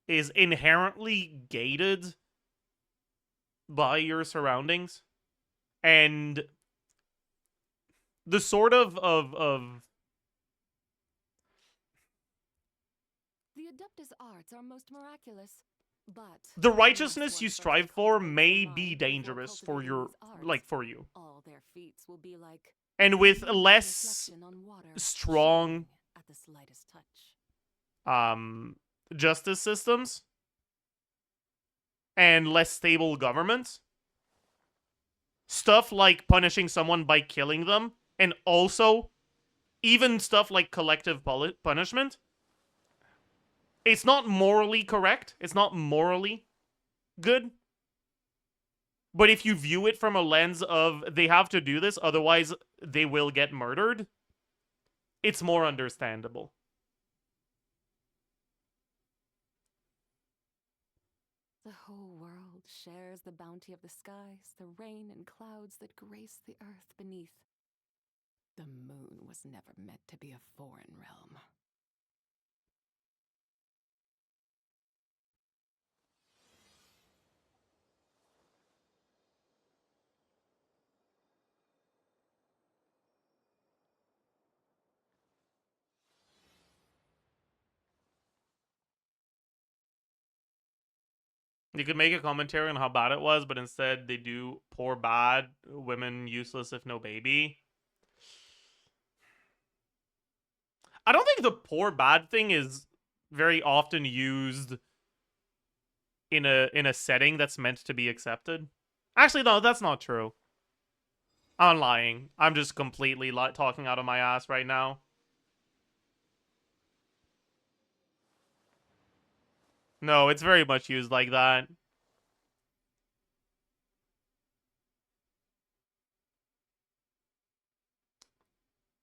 is inherently gated by your surroundings, and the sort of The Adeptus arts are most miraculous, but the righteousness you strive for may be dangerous for your for you. All their feats will be like And with a less reflection on water strong at the slightest touch. justice systems and less stable governments, stuff like punishing someone by killing them, and also even stuff like collective punishment, it's not morally correct. It's not morally good. But if you view it from a lens of they have to do this, otherwise they will get murdered, it's more understandable. The whole world shares the bounty of the skies, the rain and clouds that grace the earth beneath. The moon was never meant to be a foreign realm. You could make a commentary on how bad it was, but instead they do poor bad, women useless if no baby. I don't think the poor bad thing is very often used in a setting that's meant to be accepted. Actually, no, that's not true. I'm lying. I'm just completely talking out of my ass right now. No, it's very much used like that.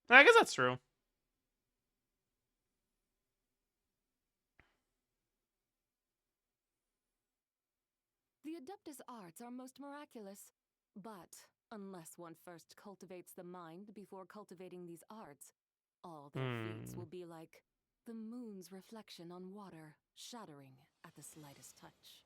I guess that's true. The Adeptus arts are most miraculous, but unless one first cultivates the mind before cultivating these arts, all their feats will be like the moon's reflection on water, shattering at the slightest touch.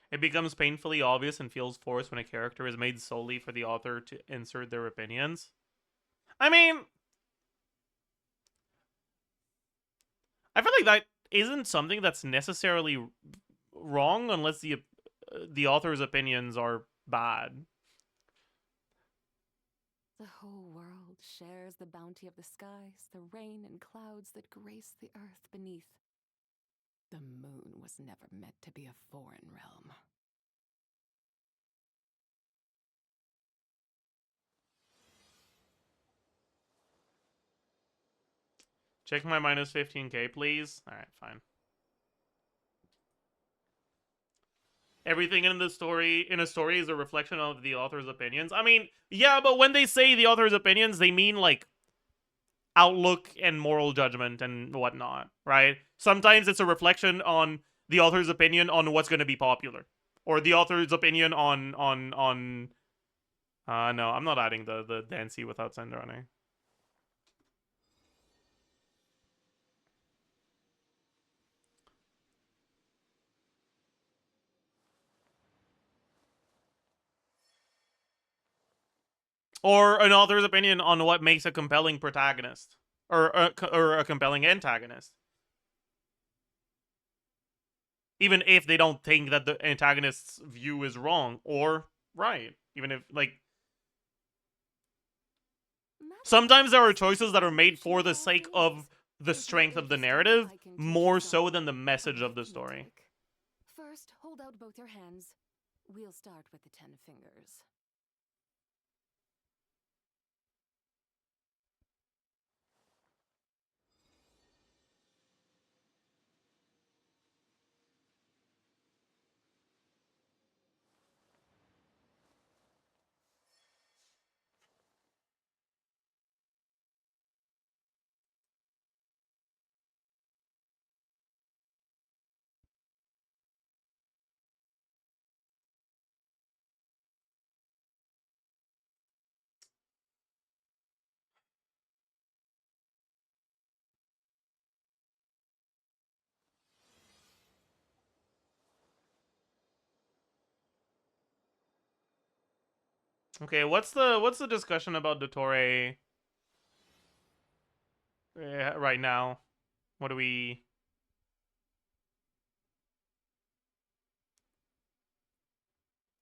It becomes painfully obvious and feels forced when a character is made solely for the author to insert their opinions. I mean, I feel like that isn't something that's necessarily wrong unless the author's opinions are bad. The whole world shares the bounty of the skies, the rain and clouds that grace the earth beneath. The moon was never meant to be a foreign realm. Check my minus 15k, please. Alright, fine. Everything in a story is a reflection of the author's opinions. I mean, yeah, but when they say the author's opinions, they mean like outlook and moral judgment and whatnot, right? Sometimes it's a reflection on the author's opinion on what's going to be popular, or the author's opinion on no, I'm not adding the Dancy without send running. Or an author's opinion on what makes a compelling protagonist, or a compelling antagonist. Even if they don't think that the antagonist's view is wrong or right. Even if, like, sometimes there are choices that are made for the sake of the strength of the narrative, more so than the message of the story. First, hold out both your hands. We'll start with the 10 fingers. Okay, what's the discussion about Dottore right now? What do we...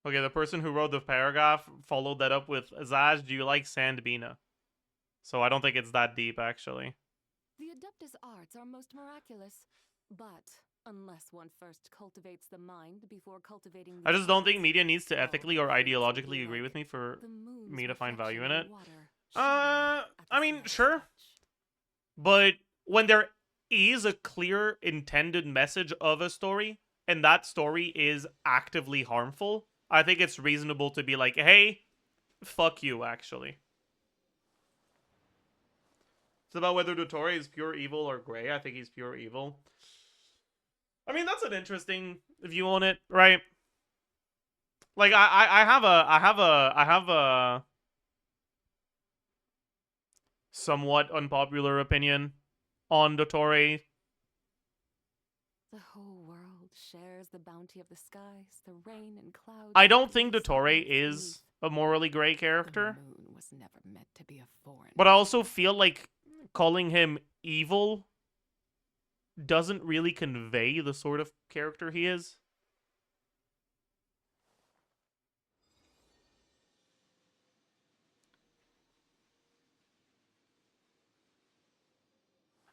Okay, the person who wrote the paragraph followed that up with, Zaj, do you like Sandbina? So I don't think it's that deep, actually. The Adeptus arts are most miraculous, but unless one first cultivates the mind before cultivating the I just don't think media needs to ethically or ideologically agree with me for me to find value in it. I mean, sure. But when there is a clear intended message of a story, and that story is actively harmful, I think it's reasonable to be like, hey, fuck you, actually. It's about whether Dottore is pure evil or gray. I think he's pure evil. I mean, that's an interesting view on it, right? Like, I have a somewhat unpopular opinion on Dottore. The whole world shares the bounty of the skies, the rain and clouds. I don't think Dottore is a morally gray character. The moon was never meant to be a foreign. But I also feel like calling him evil doesn't really convey the sort of character he is.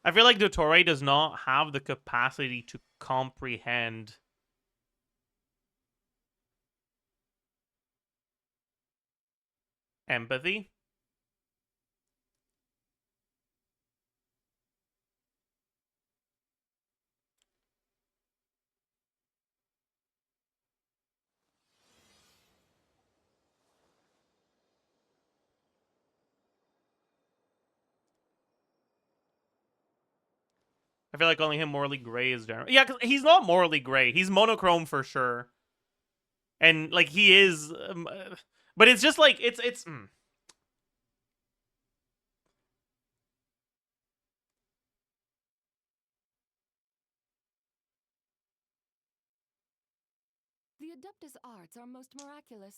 I feel like Dottore does not have the capacity to comprehend empathy. I feel like calling him morally gray is general. Yeah, because he's not morally gray. He's monochrome for sure. And, like, he is... but it's just, like, it's... The Adeptus arts are most miraculous,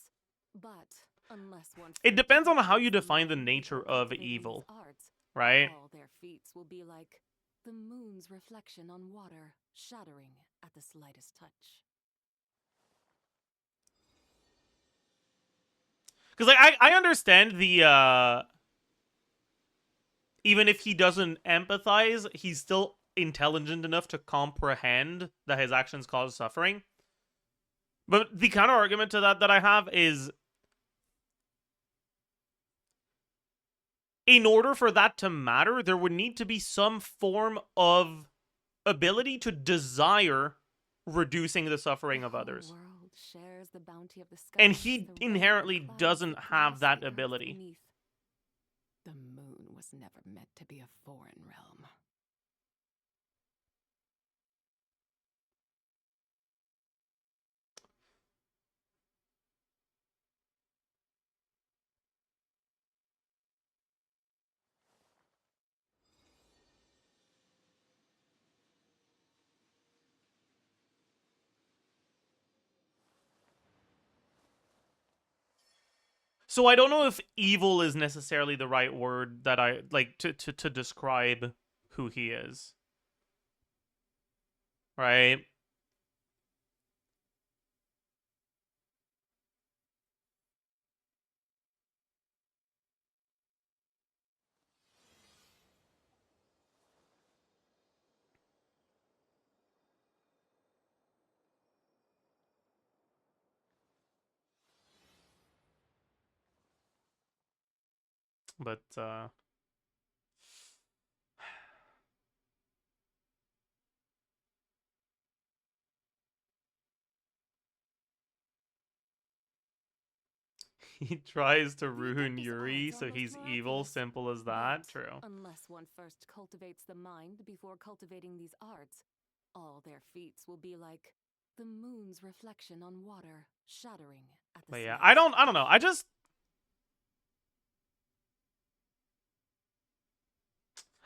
but unless one It depends on how you define the nature of evil, right? all their feats will be like the moon's reflection on water, shattering at the slightest touch. Because, like, I understand the, even if he doesn't empathize, he's still intelligent enough to comprehend that his actions cause suffering. But the counter argument to that I have is, in order for that to matter, there would need to be some form of ability to desire reducing the suffering of others. Shares the bounty of the skies, And he inherently clouds doesn't that have caress that the earth ability. beneath. The moon was never meant to be a foreign realm. So I don't know if evil is necessarily the right word that I like to describe who he is. Right? But he tries to ruin Yuri, so he's evil. Simple as that. True. Unless one first cultivates the mind before cultivating these arts, all their feats will be like the moon's reflection on water, shattering at the But yeah, slightest I don't know.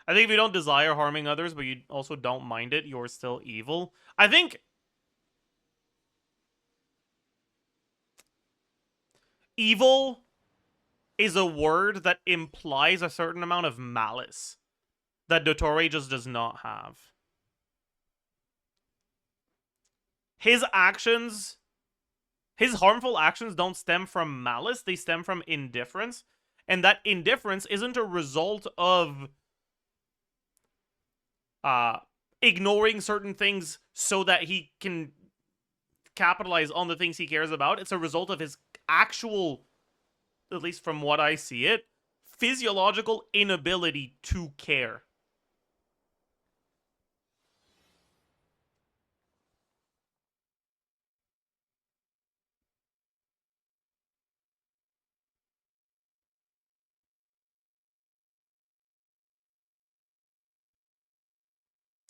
I think if you don't desire harming others, but you also don't mind it, you're still evil. I think evil is a word that implies a certain amount of malice that Dottore just does not have. His actions, his harmful actions don't stem from malice, they stem from indifference. And that indifference isn't a result of ignoring certain things so that he can capitalize on the things he cares about. It's a result of his actual, at least from what I see it, physiological inability to care.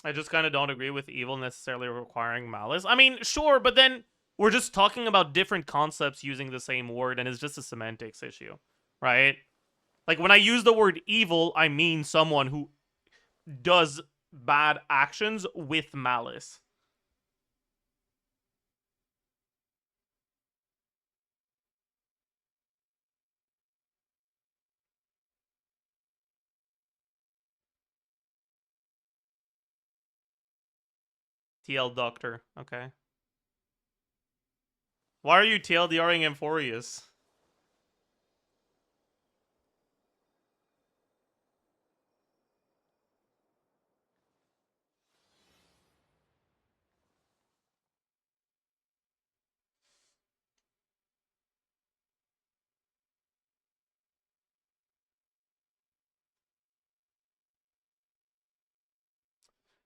I just kind of don't agree with evil necessarily requiring malice. I mean, sure, but then we're just talking about different concepts using the same word, and it's just a semantics issue, right? Like, when I use the word evil, I mean someone who does bad actions with malice. TL Doctor, okay. Why are you TLDRing Amphorius?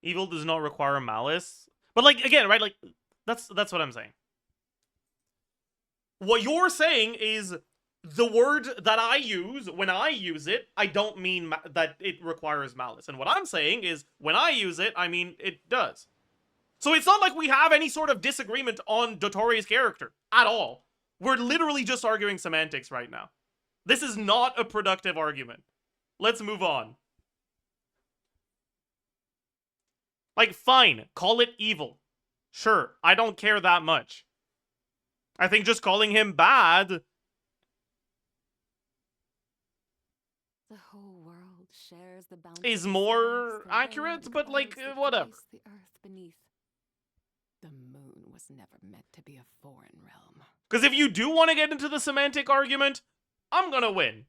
Evil does not require malice. But, like, again, right? Like, that's what I'm saying. What you're saying is the word that I use, when I use it, I don't mean that it requires malice. And what I'm saying is, when I use it, I mean it does. So it's not like we have any sort of disagreement on Dottoro's character at all. We're literally just arguing semantics right now. This is not a productive argument. Let's move on. Like, fine, call it evil. Sure, I don't care that much. I think just calling him bad... The whole world shares the bounty is of the more skies, the accurate, rain and but like, clouds that whatever. grace the earth beneath. The moon was never meant to be a foreign realm. Because if you do want to get into the semantic argument, I'm gonna win.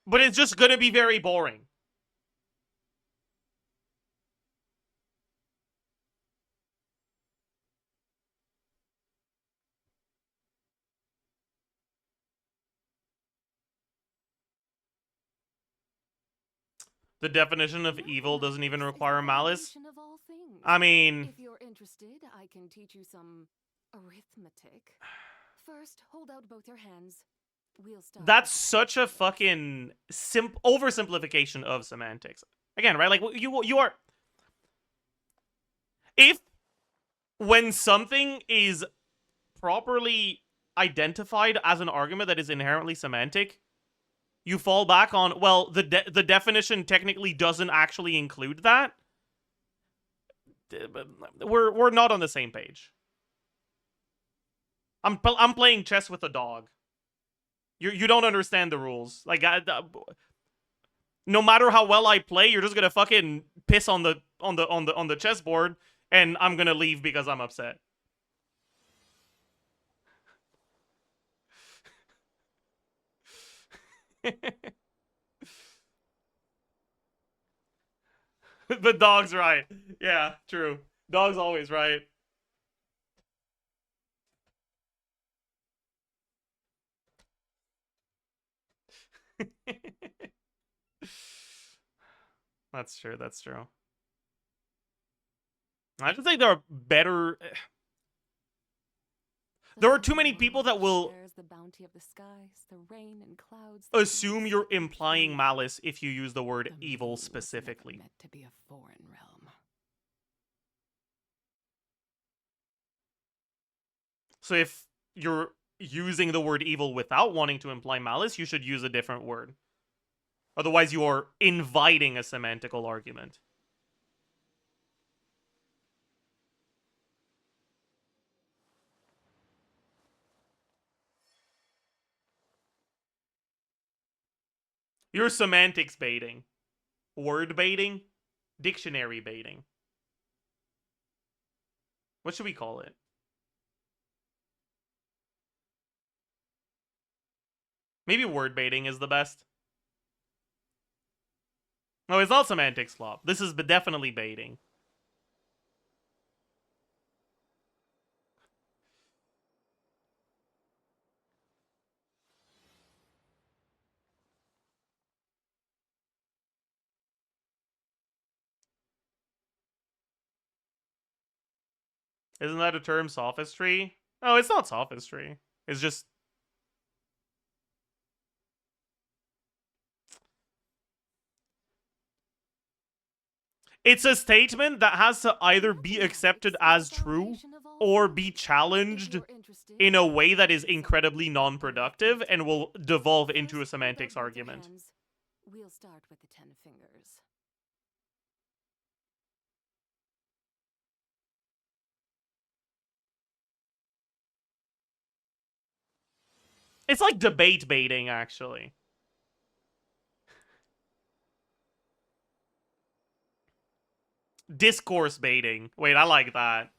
But it's just gonna be very boring. The definition of evil doesn't even require malice. I mean... If you're interested, I can teach you some arithmetic. First, hold out both your hands. We'll start. That's such a fucking oversimplification of semantics. Again, right? Like, you are... If, when something is properly identified as an argument that is inherently semantic, you fall back on, well, the definition technically doesn't actually include that. We're not on the same page. I'm playing chess with a dog. You don't understand the rules. Like, no matter how well I play, you're just gonna fucking piss on the chessboard, and I'm gonna leave because I'm upset. The dog's right. Yeah, true. Dog's always right. That's true, that's true. I just think there are better... There are too many people that will the bounty of the skies, the rain and clouds assume you're implying malice if you use the word evil specifically. meant to be a foreign realm. So if you're using the word evil without wanting to imply malice, you should use a different word. Otherwise, you are inviting a semantical argument. You're semantics baiting. Word baiting? Dictionary baiting. What should we call it? Maybe word baiting is the best. No, it's not semantics flop. This is definitely baiting. Isn't that a term, sophistry? No, it's not sophistry. It's just... It's a statement that has to either be accepted as true or be challenged in a way that is incredibly non-productive and will devolve into a semantics argument. We'll start with the 10 fingers. It's like debate baiting, actually. Discourse baiting. Wait, I like that.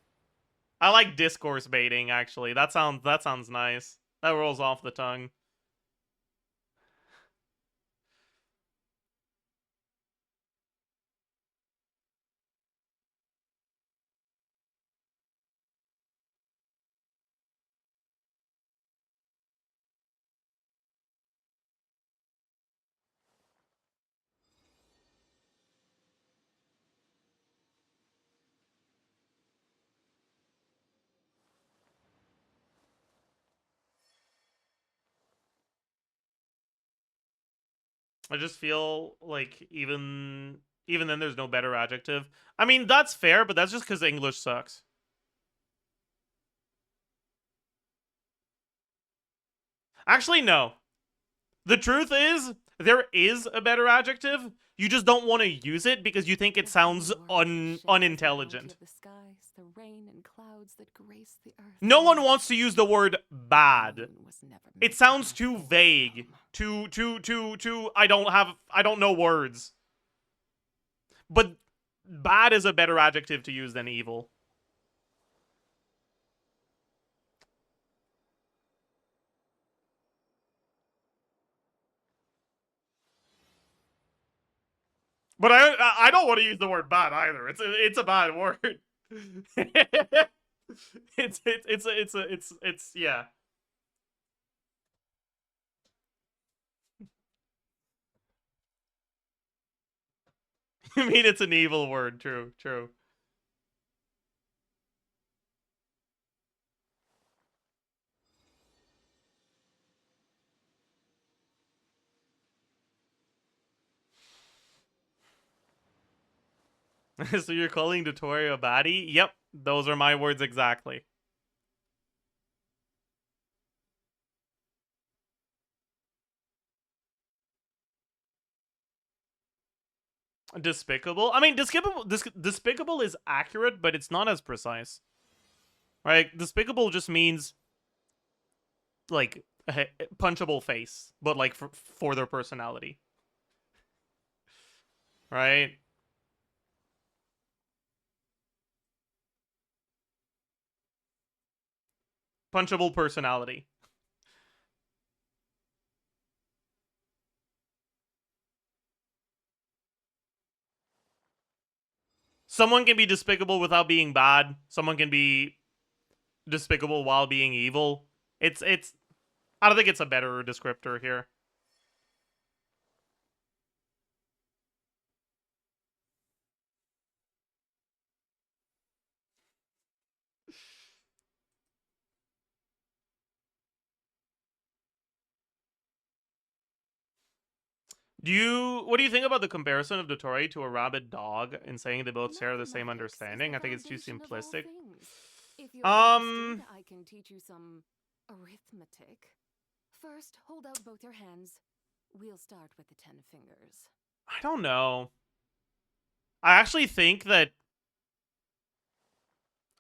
I like discourse baiting, actually. That sounds nice. That rolls off the tongue. I just feel like even then there's no better adjective. I mean, that's fair, but that's just because English sucks. Actually, no. The truth is, there is a better adjective. You just don't want to use it because you think it sounds unintelligent. The skies, the rain and clouds that grace the earth. No one wants to use the word bad. It sounds too vague. Too I don't know words. But bad is a better adjective to use than evil. But I don't want to use the word bad either. It's a bad word. it's yeah. I mean, it's an evil word. True. So you're calling Dottore a baddie? Yep, those are my words exactly. Despicable? I mean, despicable is accurate, but it's not as precise. Right? Despicable just means, like, a punchable face, but, like, for their personality. Right? Punchable personality. Someone can be despicable without being bad. Someone can be despicable while being evil. It's I don't think it's a better descriptor here. What do you think about the comparison of Dottore to a rabid dog and saying they both share the same understanding? I think it's too simplistic. If you're interested, I can teach you some arithmetic. First, hold out both your hands. We'll start with the 10 fingers. I don't know. I actually think that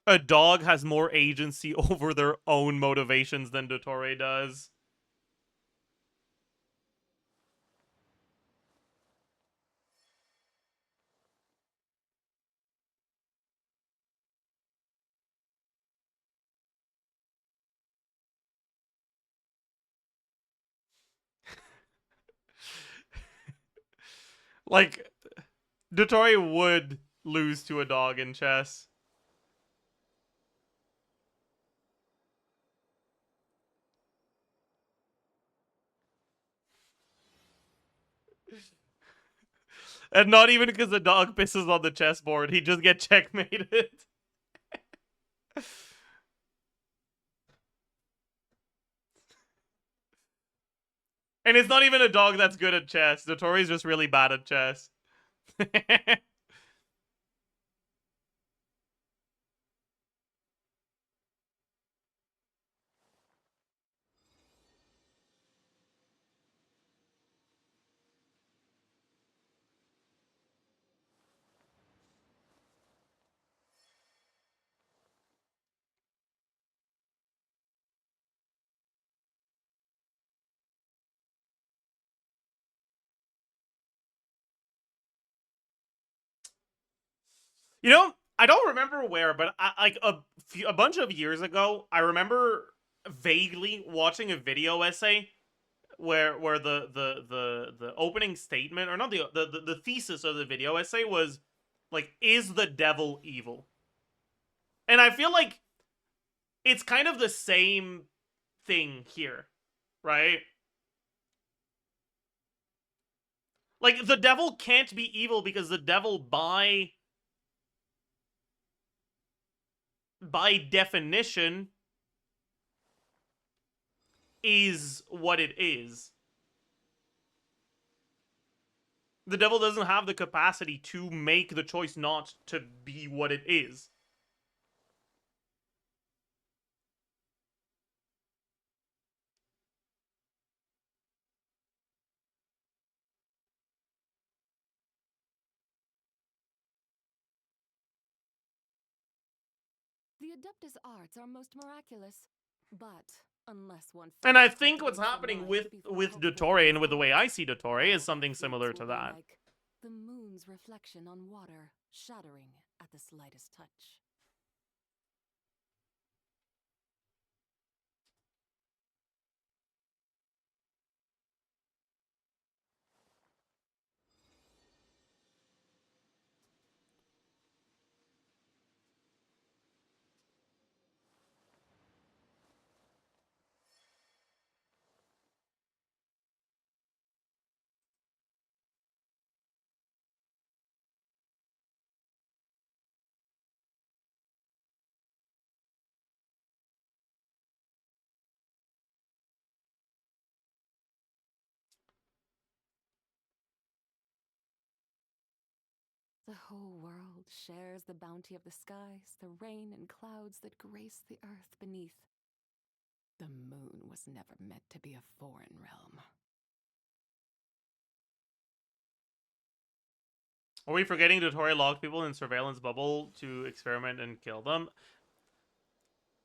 a dog has more agency over their own motivations than Dottore does. Like, Dottore would lose to a dog in chess. And not even because the dog pisses on the chessboard. He'd just get checkmated. And it's not even a dog that's good at chess. Dottore's just really bad at chess. You know, I don't remember where, but like a bunch of years ago, I remember vaguely watching a video essay where the opening statement, or not the thesis of the video essay was like, is the devil evil? And I feel like it's kind of the same thing here, right? Like, the devil can't be evil because the devil by definition is what it is. The devil doesn't have the capacity to make the choice not to be what it is. The Adeptus arts are most miraculous, but unless one And I first think what's cultivates the happening mind with before cultivating Dottore and these with the way I arts, see Dottore is all something their similar feats to will be that. like the moon's reflection on water, shattering at the slightest touch. The whole world shares the bounty of the skies, the rain and clouds that grace the earth beneath. The moon was never meant to be a foreign realm. Are we forgetting Dottore locked people in surveillance bubble to experiment and kill them?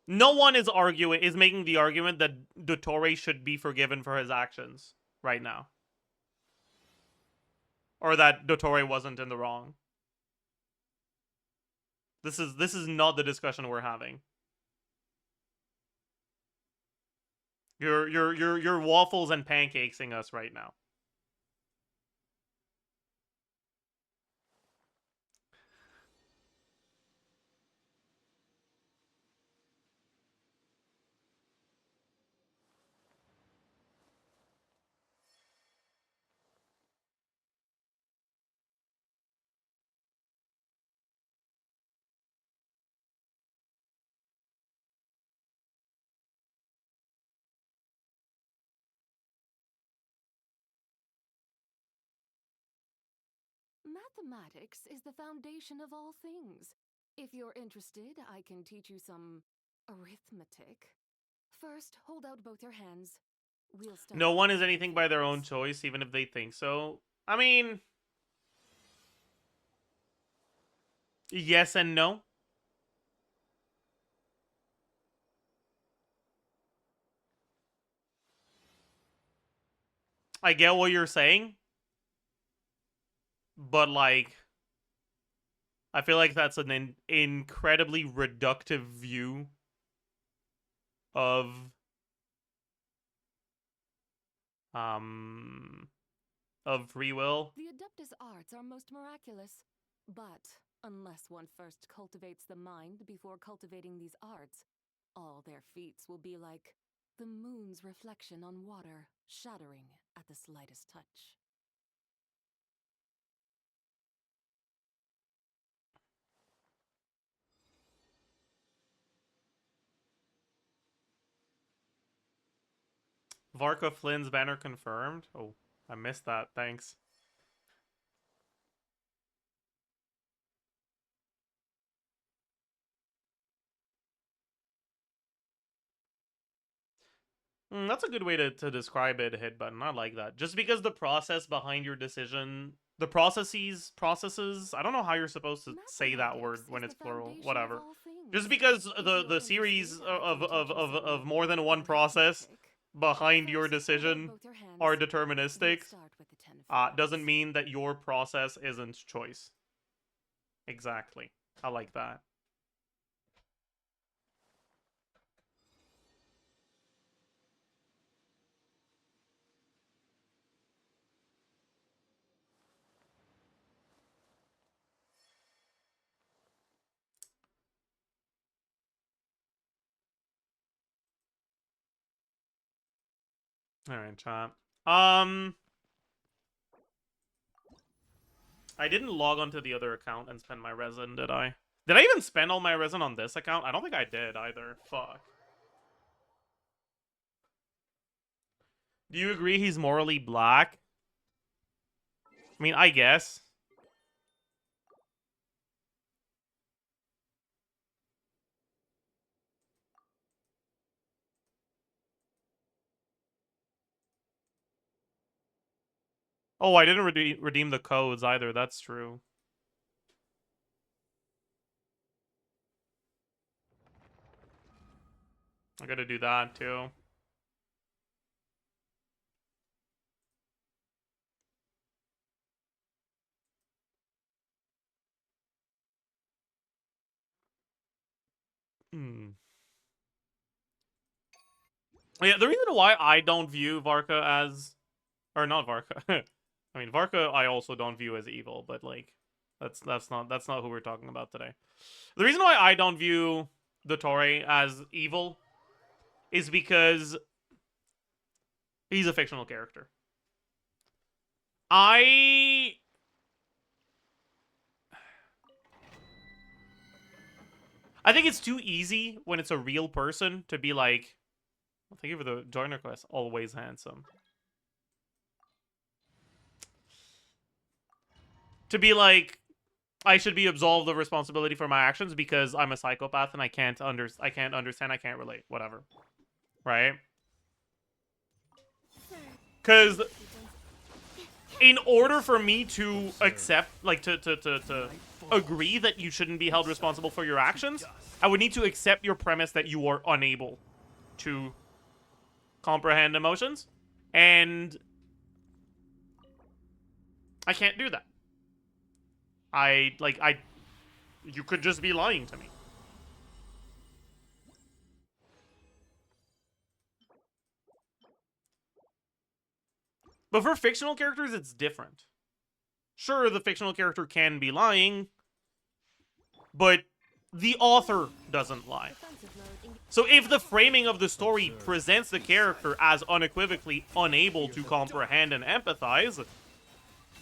No one is making the argument that Dottore should be forgiven for his actions right now. Or that Dottore wasn't in the wrong. This is not the discussion we're having. You're waffles and pancakesing us right now. Mathematics is the foundation of all things. If you're interested, I can teach you some arithmetic. First, hold out both your hands. We'll start. No one is anything by their own choice, even if they think so. I mean, yes and no. I get what you're saying. But, like, I feel like that's an incredibly reductive view of free will. The Adeptus arts are most miraculous, but unless one first cultivates the mind before cultivating these arts, all their feats will be like the moon's reflection on water, shattering at the slightest touch. VARKA Flynn's banner confirmed. Oh, I missed that. Thanks. That's a good way to describe it, hit button. I like that. Just because the process behind your decision, the processes, I don't know how you're supposed to say that word when it's plural. Whatever. Just because the series of more than one process behind your decision are deterministic, doesn't mean that your process isn't choice. Exactly. I like that. Alright, chat. I didn't log onto the other account and spend my resin, did I? Did I even spend all my resin on this account? I don't think I did either. Fuck. Do you agree he's morally black? I mean, I guess. Oh, I didn't redeem the codes either. That's true. I gotta do that too. Yeah, the reason why I don't view VARKA as, or not VARKA. I mean, VARKA I also don't view as evil, but like, that's not who we're talking about today. The reason why I don't view the Torre as evil is because he's a fictional character. I think it's too easy when it's a real person to be like, well, thank you for the join request, always handsome. To be like, I should be absolved of responsibility for my actions because I'm a psychopath and I can't understand, I can't relate, whatever. Right? Because in order for me to accept, like, to agree that you shouldn't be held responsible for your actions, I would need to accept your premise that you are unable to comprehend emotions, and I can't do that. You could just be lying to me. But for fictional characters, it's different. Sure, the fictional character can be lying, but the author doesn't lie. So if the framing of the story presents the character as unequivocally unable to comprehend and empathize,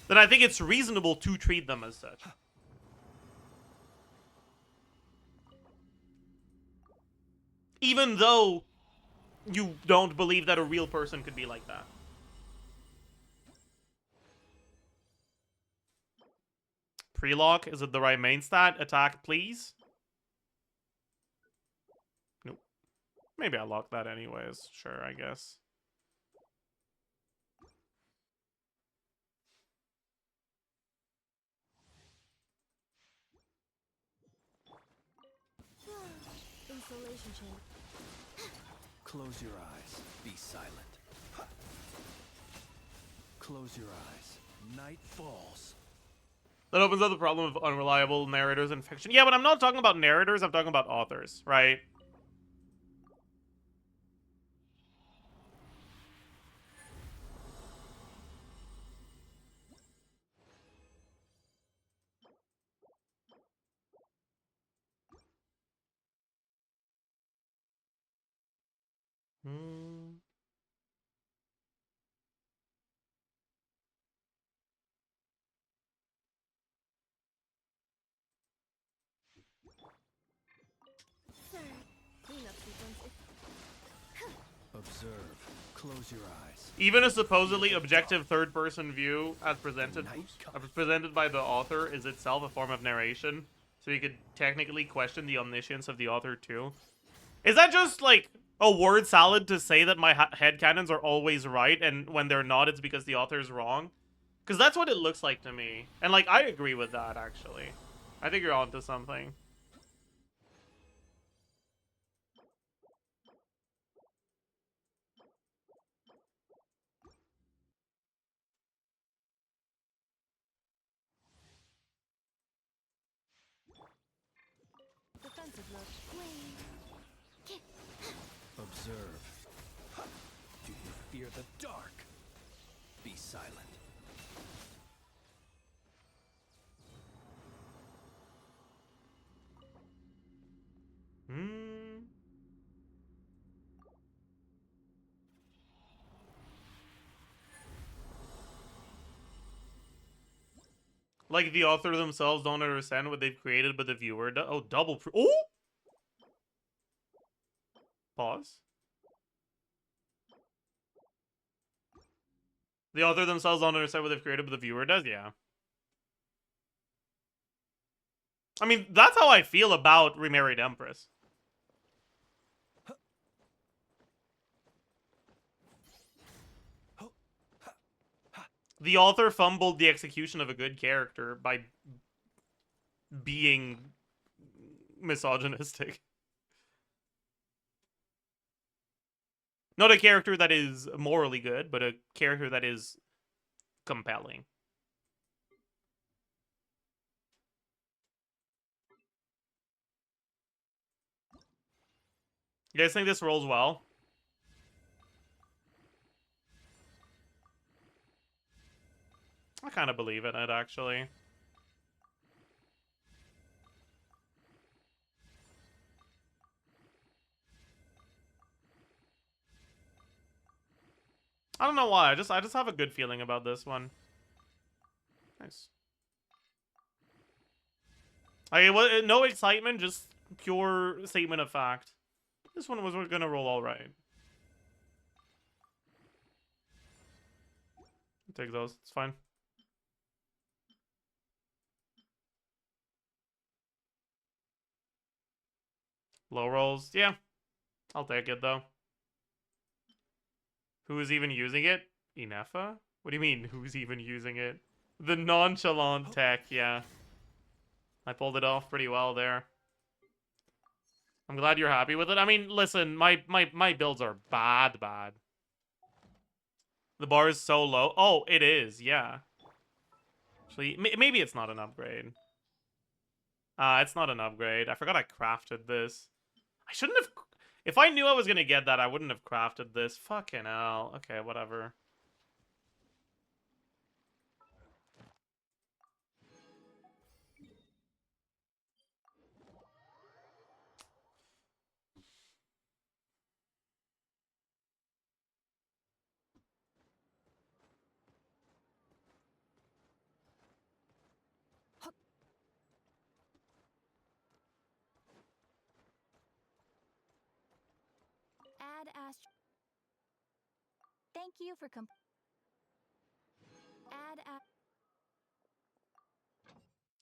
then I think it's reasonable to treat them as such. Even though you don't believe that a real person could be like that. Pre-lock, is it the right main stat? Attack, please? Nope. Maybe I'll lock that anyways. Sure, I guess. Insulation chain. Close your eyes. Be silent. Close your eyes. Night falls. That opens up the problem of unreliable narrators in fiction. Yeah, but I'm not talking about narrators, I'm talking about authors, right? Sir, cleanup sequence. Observe. Close your eyes. Even a supposedly objective third-person view, as presented by the author, is itself a form of narration. So you could technically question the omniscience of the author too. Is that just like a word salad to say that my headcanons are always right, and when they're not, it's because the author's wrong? Because that's what it looks like to me. And like, I agree with that, actually. I think you're onto something. Defensive look. Observe. Do you fear the dark? Be silent. Like the author themselves don't understand what they've created, but the viewer does. Oh, double. Oh! Pause. The author themselves don't understand what they've created, but the viewer does, yeah. I mean, that's how I feel about Remarried Empress. The author fumbled the execution of a good character by being misogynistic. Not a character that is morally good, but a character that is compelling. You guys think this rolls well? I kind of believe in it, actually. I don't know why. I just have a good feeling about this one. Nice. No excitement, just pure statement of fact. This one was gonna roll all right. Take those. It's fine. Low rolls. Yeah. I'll take it, though. Who is even using it? Inefa? What do you mean, who's even using it? The nonchalant tech, yeah. I pulled it off pretty well there. I'm glad you're happy with it. I mean, listen, my builds are bad. The bar is so low. Oh, it is, yeah. Actually, maybe it's not an upgrade. It's not an upgrade. I forgot I crafted this. I shouldn't have... If I knew I was gonna get that, I wouldn't have crafted this. Fucking hell. Okay, whatever. Add Astro. Thank you for Add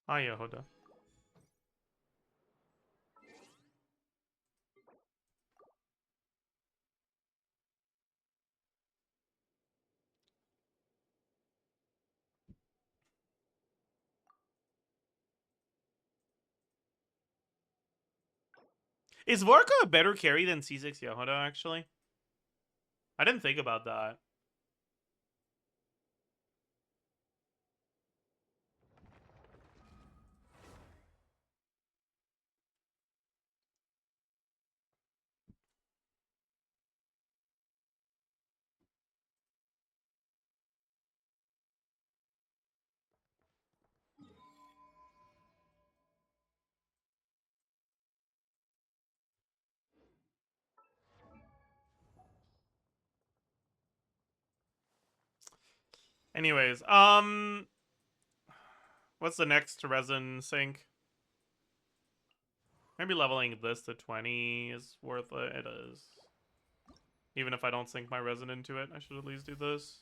Ah, Yehuda. Is VARKA a better carry than C6 Yehuda, actually? I didn't think about that. Anyways, what's the next resin sync? Maybe leveling this to 20 is worth it. It is. Even if I don't sink my resin into it, I should at least do this.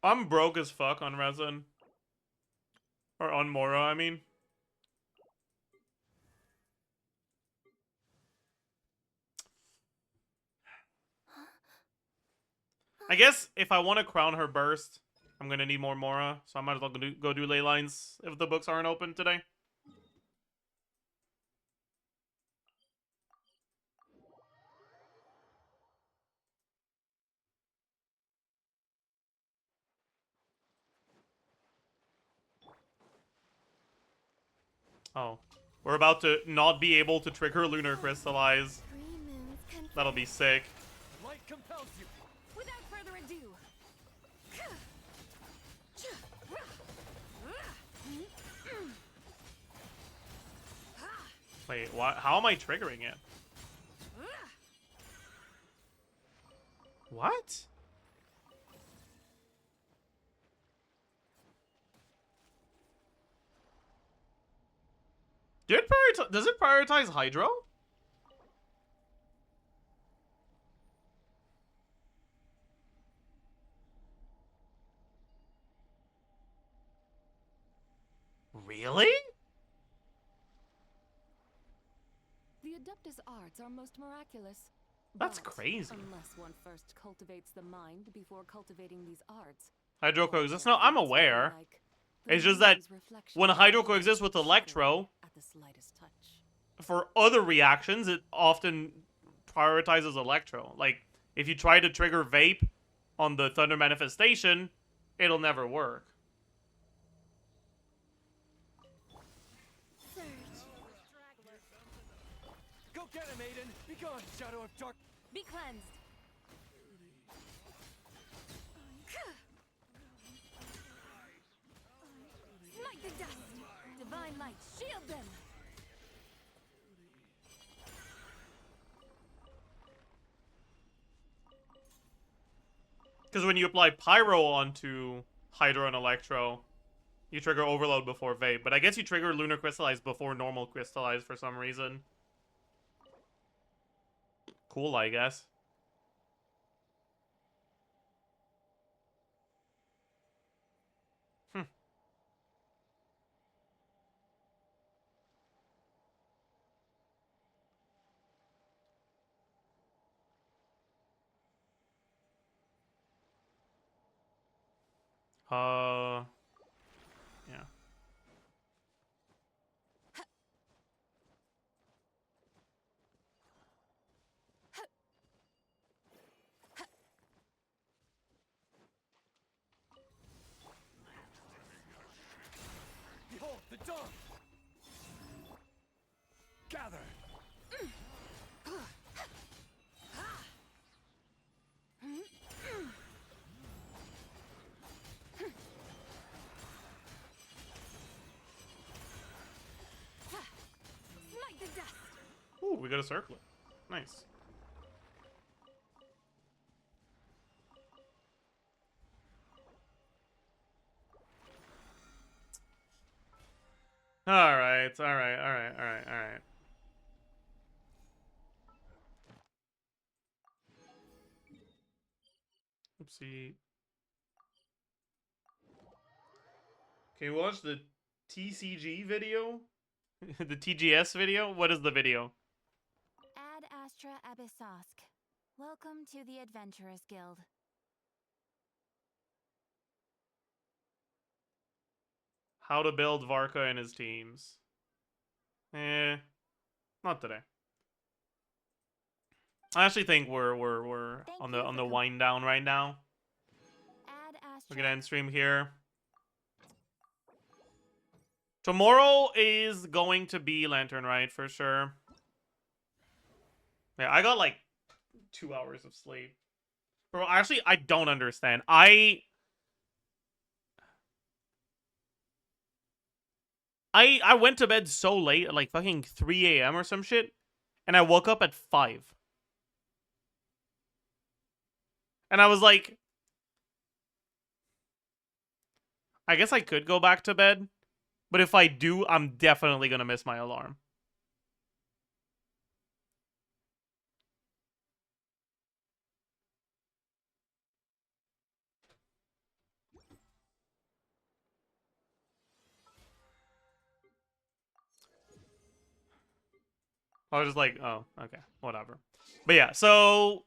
I'm broke as fuck on resin. Or on Mora, I mean. I guess if I want to crown her burst, I'm gonna need more Mora, so I might as well go do ley lines if the books aren't open today. Oh. We're about to not be able to trigger Lunar Crystallize. That'll be sick. Light compels you. Without further ado. Wait, what? How am I triggering it? What? Does it prioritize Hydro? Really? The Adeptus arts are most miraculous. That's But crazy. Unless one first cultivates the mind before cultivating these arts. Hydro coexist? No, I'm aware. It's just that when Hydro coexists with Electro, At the slightest touch. for other reactions, it often prioritizes Electro. Like, if you try to trigger Vape on the Thunder manifestation, it'll never work. Go get him, Aiden! Be gone, Shadow of Dark. Be cleansed. Smite the dust. Divine light, shield them. Because when you apply Pyro onto Hydro and Electro, you trigger Overload before Vape. But I guess you trigger Lunar Crystallize before normal Crystallize for some reason. Cool, I guess. Yeah. Behold the dawn! Gather! Smite the dust. Ooh, we got a circlet. Nice. Alright. Oopsie. Can you watch the TCG video? The TGS video? What is the video? Ad Astra Abyssosk. Welcome to the Adventurers Guild. How to build VARKA and his teams. Not today. I actually think we're on the wind down right now. We're gonna end stream here. Tomorrow is going to be Lantern Rite for sure. Yeah, I got like 2 hours of sleep. Bro, actually, I don't understand. I went to bed so late, at like fucking 3 a.m. or some shit, and I woke up at 5. And I was like, I guess I could go back to bed, but if I do, I'm definitely gonna miss my alarm. I was just like, oh, okay, whatever. But yeah, so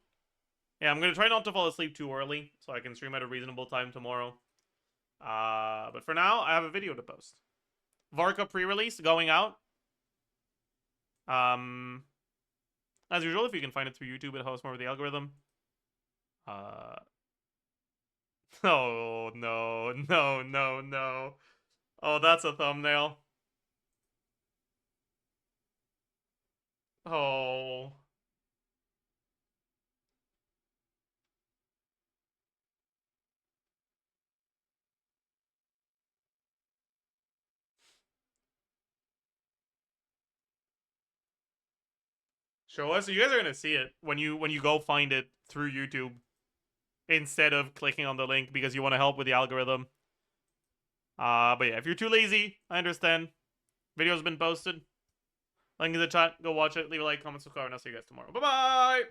yeah, I'm gonna try not to fall asleep too early so I can stream at a reasonable time tomorrow. But for now, I have a video to post. VARKA pre-release going out. As usual, if you can find it through YouTube, it helps more with the algorithm. Oh no. Oh, that's a thumbnail. Oh. Show us. So you guys are gonna see it when you go find it through YouTube instead of clicking on the link because you want to help with the algorithm. But yeah, if you're too lazy, I understand. Video's been posted. Link in the chat. Go watch it. Leave a like, comment, subscribe, and I'll see you guys tomorrow. Bye bye.